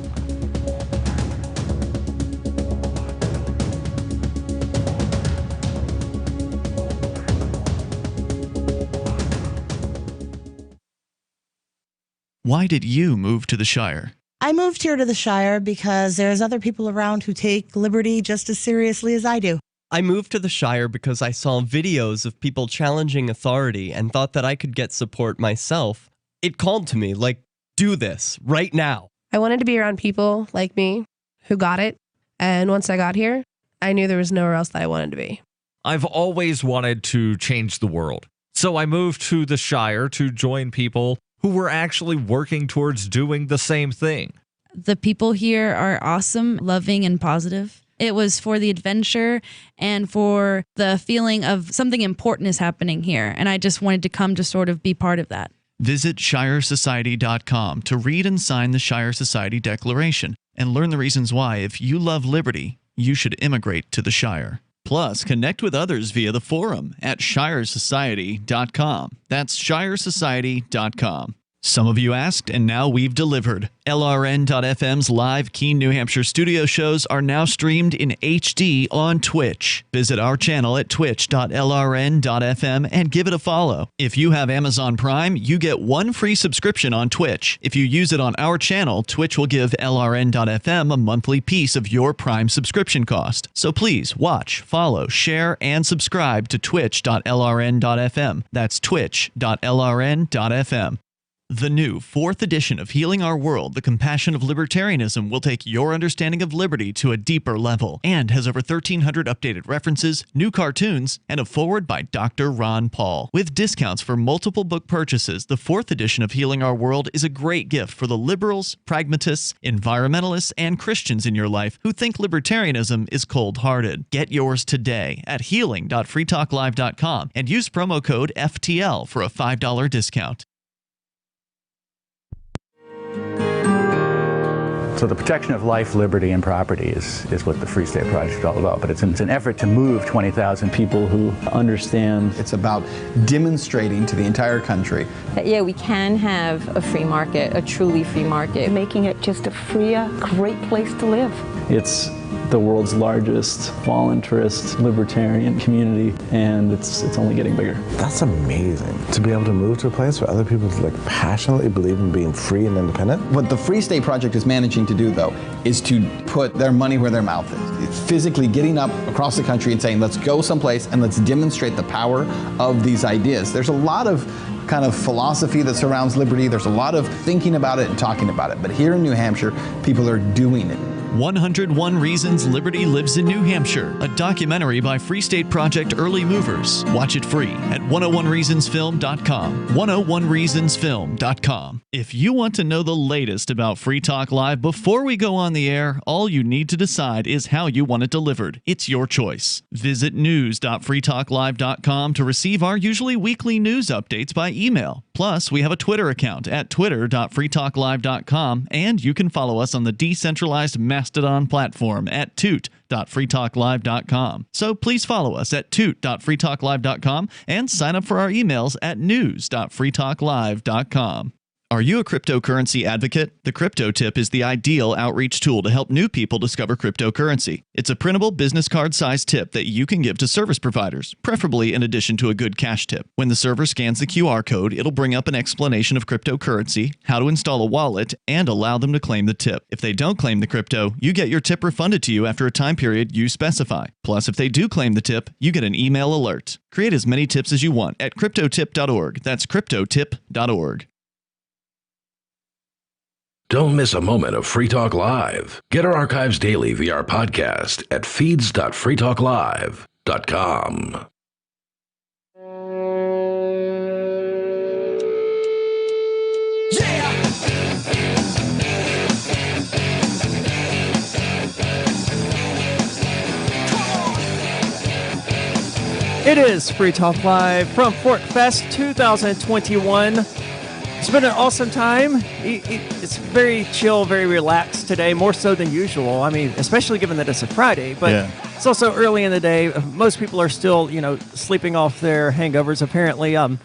Why did you move to the Shire? I moved here to the Shire because there's other people around who take liberty just as seriously as I do. I moved to the Shire because I saw videos of people challenging authority and thought that I could get support myself. It called to me, do this, right now. I wanted to be around people like me who got it, and once I got here, I knew there was nowhere else that I wanted to be. I've always wanted to change the world, so I moved to the Shire to join people who were actually working towards doing the same thing. The people here are awesome, loving, and positive. It was for the adventure and for the feeling of something important is happening here. And I just wanted to come to sort of be part of that. Visit ShireSociety.com to read and sign the Shire Society Declaration and learn the reasons why, if you love liberty, you should immigrate to the Shire. Plus, connect with others via the forum at ShireSociety.com. That's ShireSociety.com. Some of you asked, and now we've delivered. LRN.FM's live Keene, New Hampshire studio shows are now streamed in HD on Twitch. Visit our channel at twitch.lrn.fm and give it a follow. If you have Amazon Prime, you get 1 free subscription on Twitch. If you use it on our channel, Twitch will give LRN.FM a monthly piece of your Prime subscription cost. So please watch, follow, share, and subscribe to twitch.lrn.fm. That's twitch.lrn.fm. The new 4th edition of Healing Our World, The Compassion of Libertarianism, will take your understanding of liberty to a deeper level and has over 1,300 updated references, new cartoons, and a foreword by Dr. Ron Paul. With discounts for multiple book purchases, the 4th edition of Healing Our World is a great gift for the liberals, pragmatists, environmentalists, and Christians in your life who think libertarianism is cold-hearted. Get yours today at healing.freetalklive.com and use promo code FTL for a $5 discount. So the protection of life, liberty, and property is what the Free State Project is all about. But it's an effort to move 20,000 people who understand. It's about demonstrating to the entire country that, yeah, we can have a free market, a truly free market. Making it just a freer, great place to live. It's the world's largest voluntarist libertarian community, and it's only getting bigger. That's amazing, to be able to move to a place where other people passionately believe in being free and independent. What the Free State Project is managing to do, though, is to put their money where their mouth is. It's physically getting up across the country and saying, let's go someplace and let's demonstrate the power of these ideas. There's a lot of kind of philosophy that surrounds liberty. There's a lot of thinking about it and talking about it. But here in New Hampshire, people are doing it. 101 Reasons Liberty Lives in New Hampshire, a documentary by Free State Project Early Movers. Watch it free at 101reasonsfilm.com. 101reasonsfilm.com. If you want to know the latest about Free Talk Live before we go on the air, all you need to decide is how you want it delivered. It's your choice. Visit news.freetalklive.com to receive our usually weekly news updates by email. Plus, we have a Twitter account at twitter.freetalklive.com, and you can follow us on the decentralized Mastodon platform at toot.freetalklive.com. So please follow us at toot.freetalklive.com and sign up for our emails at news.freetalklive.com. Are you a cryptocurrency advocate? The Crypto Tip is the ideal outreach tool to help new people discover cryptocurrency. It's a printable business card-sized tip that you can give to service providers, preferably in addition to a good cash tip. When the server scans the QR code, it'll bring up an explanation of cryptocurrency, how to install a wallet, and allow them to claim the tip. If they don't claim the crypto, you get your tip refunded to you after a time period you specify. Plus, if they do claim the tip, you get an email alert. Create as many tips as you want at cryptotip.org. That's cryptotip.org. Don't miss a moment of Free Talk Live. Get our archives daily via our podcast at feeds.freetalklive.com. It is Free Talk Live from Fork Fest 2021. It's been an awesome time. It's very chill, very relaxed today, more so than usual. I mean, especially given that it's a Friday, but it's also early in the day. Most people are still, sleeping off their hangovers. Apparently, a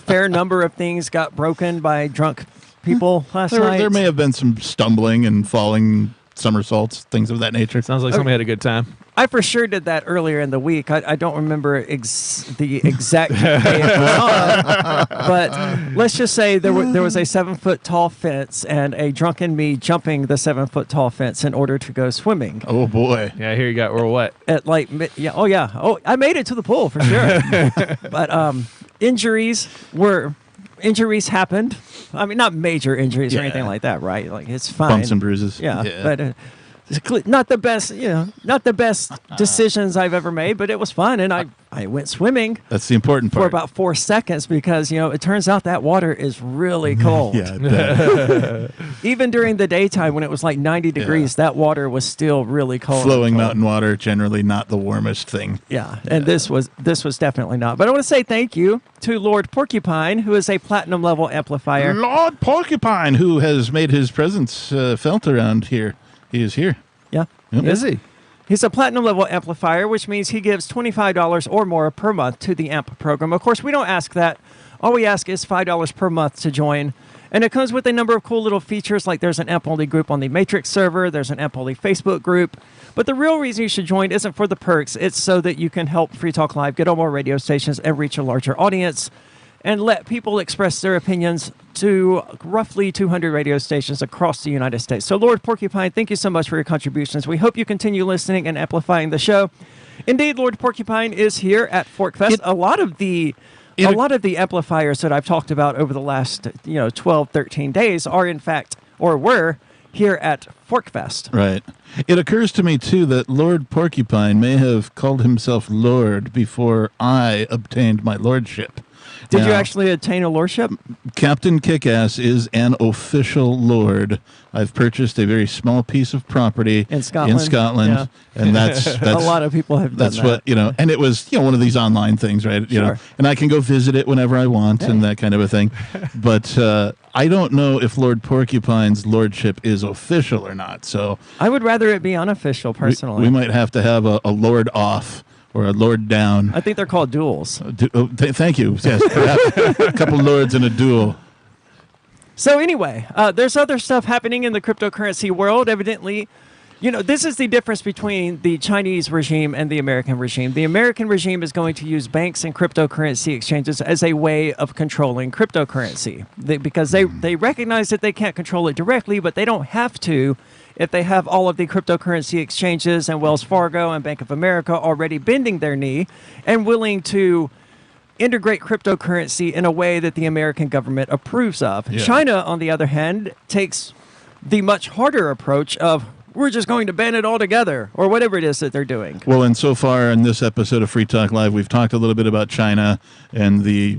fair number of things got broken by drunk people last night. There may have been some stumbling and falling somersaults, things of that nature. Sounds like somebody had a good time. I for sure did that earlier in the week. I don't remember the exact day it was on, but let's just say there was a 7-foot tall fence and a drunken me jumping the 7-foot tall fence in order to go swimming. Oh boy! Yeah, here you got or what? At I made it to the pool for sure. But injuries happened. I mean, not major injuries or anything like that, right? Like it's fine. Bumps and bruises. Yeah. But. Not the best, not the best decisions I've ever made, but it was fun, and I went swimming. That's the important part. For about 4 seconds because it turns out that water is really cold. Even during the daytime when it was like 90 degrees, that water was still really cold. Flowing mountain water, generally not the warmest thing. Yeah, and this was definitely not. But I want to say thank you to Lord Porcupine, who is a platinum level amplifier. Lord Porcupine, who has made his presence felt around here. He is here. Yeah. Yep. Is he? He's a platinum level amplifier, which means he gives $25 or more per month to the AMP program. Of course, we don't ask that. All we ask is $5 per month to join. And it comes with a number of cool little features, like there's an AMP-only group on the Matrix server, there's an AMP-only Facebook group. But the real reason you should join isn't for the perks. It's so that you can help Free Talk Live get on more radio stations and reach a larger audience, and let people express their opinions to roughly 200 radio stations across the United States. So, Lord Porcupine, thank you so much for your contributions. We hope you continue listening and amplifying the show. Indeed, Lord Porcupine is here at Fork Fest. A lot of the amplifiers that I've talked about over the last 12, 13 days are in fact, or were, here at Fork Fest. Right. It occurs to me, too, that Lord Porcupine may have called himself Lord before I obtained my lordship. Did you actually attain a lordship? Captain Kickass is an official lord. I've purchased a very small piece of property in Scotland, and that's a lot of people have done that's that. What and it was one of these online things, right? Sure. And I can go visit it whenever I want and that kind of a thing. But I don't know if Lord Porcupine's lordship is official or not. So I would rather it be unofficial, personally. We might have to have a lord off. Or a lord down. I think they're called duels. Thank you. Yes, perhaps a couple lords in a duel. So anyway, there's other stuff happening in the cryptocurrency world. Evidently, this is the difference between the Chinese regime and the American regime. The American regime is going to use banks and cryptocurrency exchanges as a way of controlling cryptocurrency because they recognize that they can't control it directly, but they don't have to if they have all of the cryptocurrency exchanges and Wells Fargo and Bank of America already bending their knee and willing to integrate cryptocurrency in a way that the American government approves of. Yeah. China, on the other hand, takes the much harder approach of we're just going to ban it altogether, or whatever it is that they're doing. Well, and so far in this episode of Free Talk Live, we've talked a little bit about China and the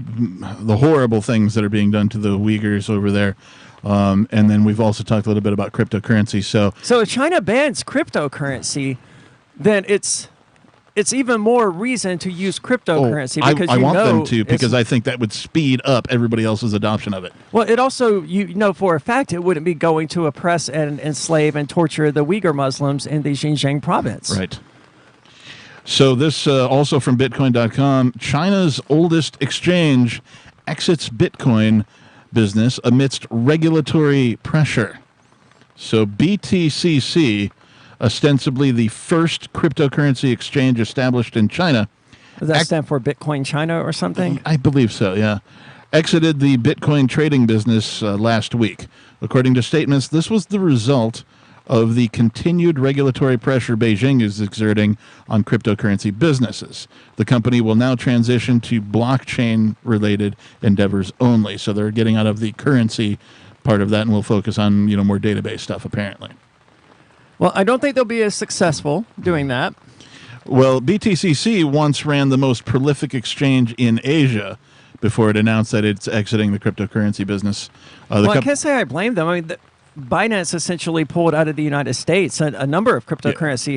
horrible things that are being done to the Uyghurs over there. And then we've also talked a little bit about cryptocurrency. So if China bans cryptocurrency, then it's even more reason to use cryptocurrency because I want them to, because I think that would speed up everybody else's adoption of it. Well, it also, you know for a fact, it wouldn't be going to oppress and enslave and torture the Uyghur Muslims in the Xinjiang province. Right. So this also from Bitcoin.com, China's oldest exchange exits Bitcoin business amidst regulatory pressure. So BTCC, ostensibly the first cryptocurrency exchange established in China. Does that stand for Bitcoin China or something? I believe so, yeah. Exited the Bitcoin trading business last week. According to statements, this was the result of the continued regulatory pressure Beijing is exerting on cryptocurrency businesses. The company will now transition to blockchain-related endeavors only. So they're getting out of the currency part of that and will focus on, more database stuff, apparently. Well, I don't think they'll be as successful doing that. Well, BTCC once ran the most prolific exchange in Asia before it announced that it's exiting the cryptocurrency business. I can't say I blame them. I mean, Binance essentially pulled out of the United States. A number of cryptocurrency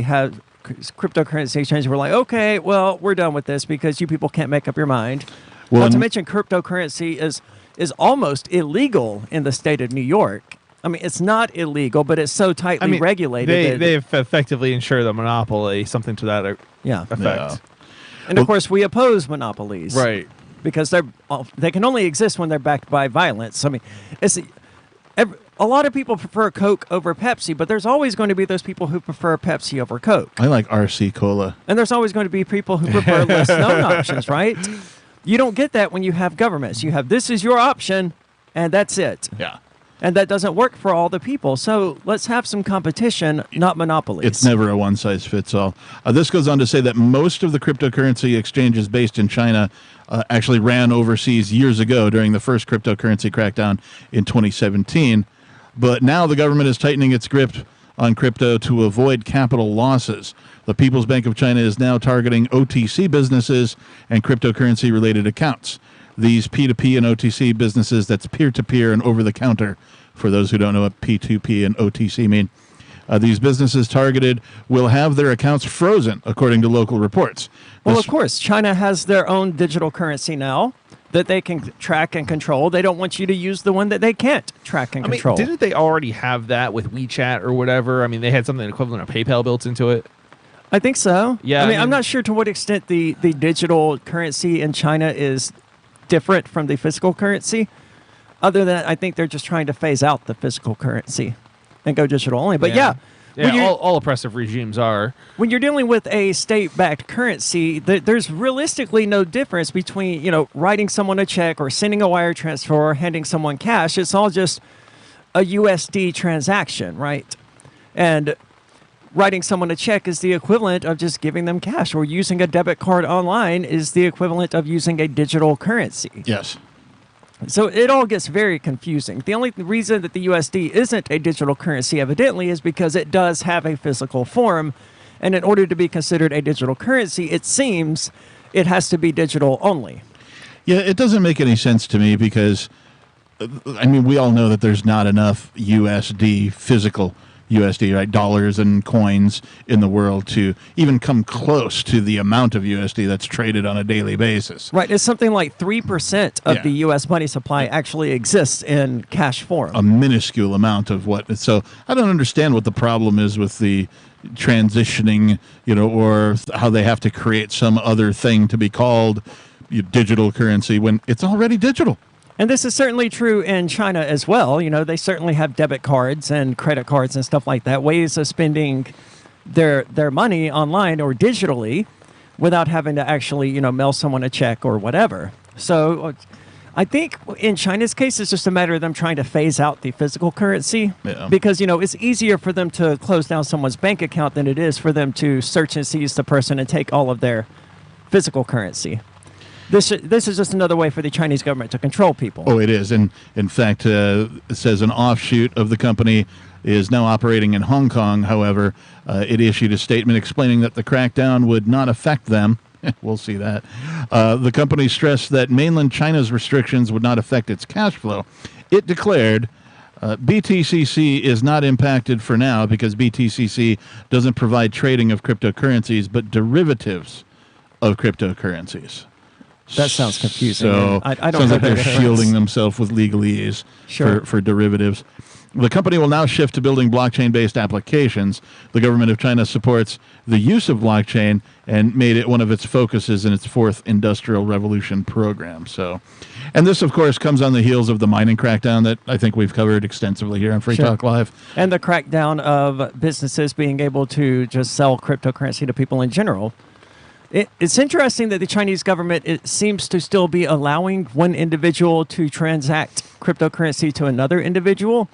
exchanges were like, okay, well, we're done with this because you people can't make up your mind. Well, not to mention cryptocurrency is almost illegal in the state of New York. I mean, it's not illegal, but it's so tightly regulated. They've effectively ensured a monopoly, something to that effect. Yeah. And of course, we oppose monopolies. Right. Because they can only exist when they're backed by violence. I mean, a lot of people prefer Coke over Pepsi, but there's always going to be those people who prefer Pepsi over Coke. I like RC Cola. And there's always going to be people who prefer less known options, right? You don't get that when you have governments. You have, this is your option, and that's it. Yeah. And that doesn't work for all the people. So let's have some competition, not monopolies. It's never a one-size-fits-all. This goes on to say that most of the cryptocurrency exchanges based in China actually ran overseas years ago during the first cryptocurrency crackdown in 2017. But now the government is tightening its grip on crypto to avoid capital losses. The People's Bank of China is now targeting OTC businesses and cryptocurrency-related accounts. These P2P and OTC businesses, that's peer-to-peer and over-the-counter, for those who don't know what P2P and OTC mean. These businesses targeted will have their accounts frozen, according to local reports. Well, of course, China has their own digital currency now that they can track and control. They don't want you to use the one that they can't track and control. Didn't they already have that with WeChat or whatever? I mean, they had something equivalent of PayPal built into it. I think so. Yeah. I mean, I'm not sure to what extent the digital currency in China is different from the physical currency. Other than I think they're just trying to phase out the physical currency and go digital only. But yeah, all oppressive regimes are. When you're dealing with a state-backed currency, there's realistically no difference between, writing someone a check or sending a wire transfer or handing someone cash. It's all just a USD transaction, right? And writing someone a check is the equivalent of just giving them cash, or using a debit card online is the equivalent of using a digital currency. Yes. So it all gets very confusing. The only reason that the USD isn't a digital currency, evidently, is because it does have a physical form. And in order to be considered a digital currency, it seems it has to be digital only. Yeah, it doesn't make any sense to me because, we all know that there's not enough physical USD, right, dollars and coins in the world to even come close to the amount of USD that's traded on a daily basis. Right, it's something like 3% of the U.S. money supply actually exists in cash form. A minuscule amount of what. So I don't understand what the problem is with the transitioning, or how they have to create some other thing to be called digital currency when it's already digital. And this is certainly true in China as well. They certainly have debit cards and credit cards and stuff like that, ways of spending their money online or digitally without having to actually, mail someone a check or whatever. So I think in China's case, it's just a matter of them trying to phase out the physical currency because, it's easier for them to close down someone's bank account than it is for them to search and seize the person and take all of their physical currency. This is just another way for the Chinese government to control people. Oh, it is. And in fact, it says an offshoot of the company is now operating in Hong Kong. However, it issued a statement explaining that the crackdown would not affect them. We'll see that. The company stressed that mainland China's restrictions would not affect its cash flow. It declared BTCC is not impacted for now because BTCC doesn't provide trading of cryptocurrencies, but derivatives of cryptocurrencies. That sounds confusing. So I don't sounds know like they're the difference. shielding themselves with legalese for derivatives. The company will now shift to building blockchain-based applications. The government of China supports the use of blockchain and made it one of its focuses in its fourth industrial revolution program. So, and this, of course, comes on the heels of the mining crackdown that I think we've covered extensively here on Free Talk Live. And the crackdown of businesses being able to just sell cryptocurrency to people in general. It's interesting that the Chinese government, it seems to still be allowing one individual to transact cryptocurrency to another individual.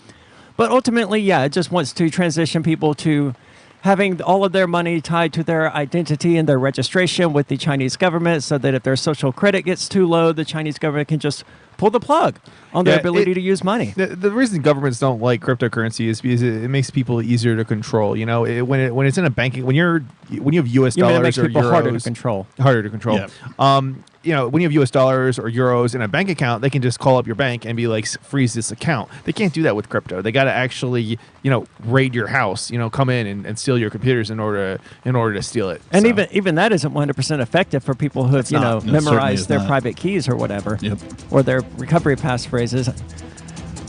But ultimately, yeah, it just wants to transition people to having all of their money tied to their identity and their registration with the Chinese government so that if their social credit gets too low, the Chinese government can just pull the plug on their ability to use money. The reason governments don't like cryptocurrency is because it makes people easier to control. You know, when it's in a banking, when you have U.S. You mean dollars it makes or people euros, harder to control. Harder to control. Yeah. You know, when you have U.S. dollars or euros in a bank account, they can just call up your bank and be like, freeze this account. They can't do that with crypto. They got to actually, raid your house. Come in and steal your computers in order to steal it. And even that isn't 100% effective for people who have memorized their private keys or whatever, or their recovery passphrases.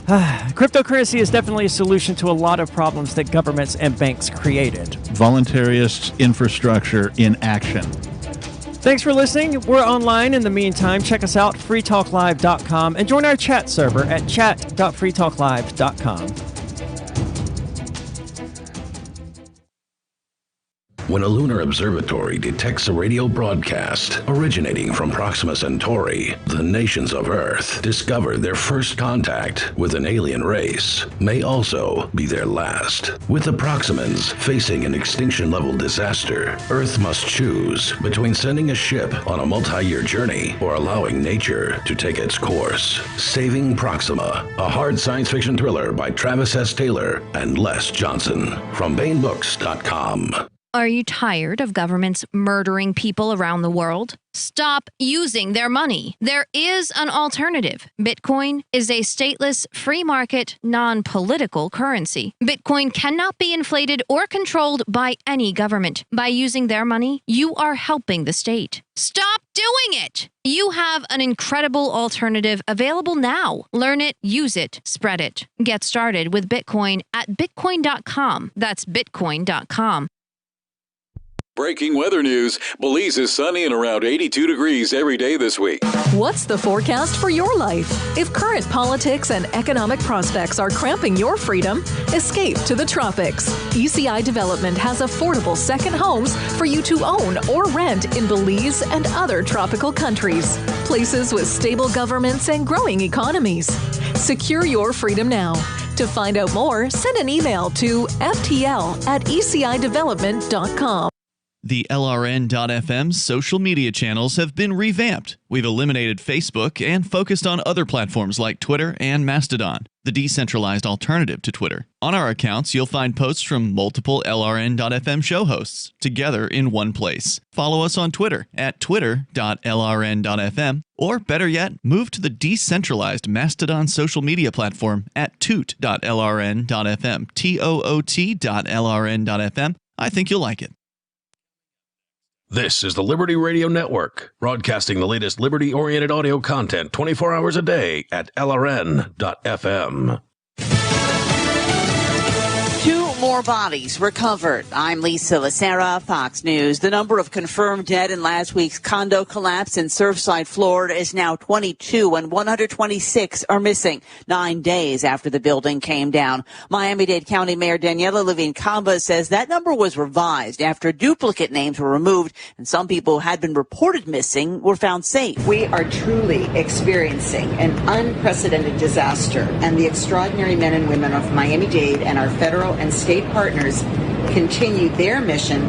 Cryptocurrency is definitely a solution to a lot of problems that governments and banks created. Voluntarist infrastructure in action. Thanks for listening. We're online in the meantime. Check us out, freetalklive.com, and join our chat server at chat.freetalklive.com. When a lunar observatory detects a radio broadcast originating from Proxima Centauri, the nations of Earth discover their first contact with an alien race may also be their last. With the Proximans facing an extinction-level disaster, Earth must choose between sending a ship on a multi-year journey or allowing nature to take its course. Saving Proxima, a hard science fiction thriller by Travis S. Taylor and Les Johnson from BaneBooks.com. Are you tired of governments murdering people around the world? Stop using their money. There is an alternative. Bitcoin is a stateless, free market, non-political currency. Bitcoin cannot be inflated or controlled by any government. By using their money, you are helping the state. Stop doing it! You have an incredible alternative available now. Learn it, use it, spread it. Get started with Bitcoin at bitcoin.com. That's bitcoin.com. Breaking weather news. Belize is sunny and around 82 degrees every day this week. What's the forecast for your life? If current politics and economic prospects are cramping your freedom, escape to the tropics. ECI Development has affordable second homes for you to own or rent in Belize and other tropical countries. Places with stable governments and growing economies. Secure your freedom now. To find out more, send an email to ftl@ecidevelopment.com. The LRN.FM social media channels have been revamped. We've eliminated Facebook and focused on other platforms like Twitter and Mastodon, the decentralized alternative to Twitter. On our accounts, you'll find posts from multiple LRN.FM show hosts together in one place. Follow us on Twitter at twitter.lrn.fm, or better yet, move to the decentralized Mastodon social media platform at toot.lrn.fm, toot.lrn.fm. I think you'll like it. This is the Liberty Radio Network, broadcasting the latest liberty-oriented audio content 24 hours a day at LRN.FM. 2 more bodies recovered. I'm Lisa Lacera, Fox News. The number of confirmed dead in last week's condo collapse in Surfside, Florida is now 22, and 126 are missing 9 days after the building came down. Miami-Dade County Mayor Daniela Levine-Cava says that number was revised after duplicate names were removed and some people who had been reported missing were found safe. We are truly experiencing an unprecedented disaster, and the extraordinary men and women of Miami-Dade and our federal and state partners continue their mission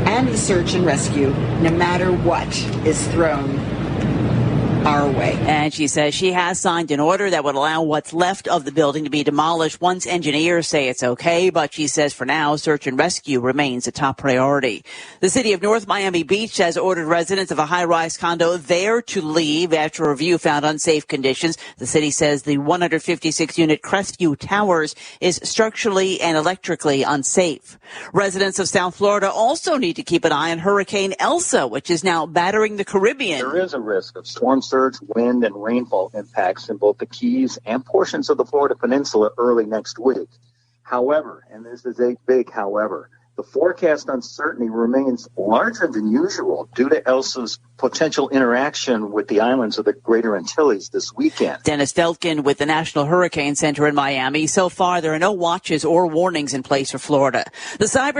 and the search and rescue no matter what is thrown our way. And she says she has signed an order that would allow what's left of the building to be demolished once engineers say it's okay. But she says for now, search and rescue remains a top priority. The city of North Miami Beach has ordered residents of a high-rise condo there to leave after a review found unsafe conditions. The city says the 156-unit Crestview Towers is structurally and electrically unsafe. Residents of South Florida also need to keep an eye on Hurricane Elsa, which is now battering the Caribbean. There is a risk of storm surge, wind, and rainfall impacts in both the Keys and portions of the Florida Peninsula early next week. However, and this is a big however, the forecast uncertainty remains larger than usual due to Elsa's potential interaction with the islands of the Greater Antilles this weekend. Dennis Feltgen with the National Hurricane Center in Miami. So far, there are no watches or warnings in place for Florida. The cyber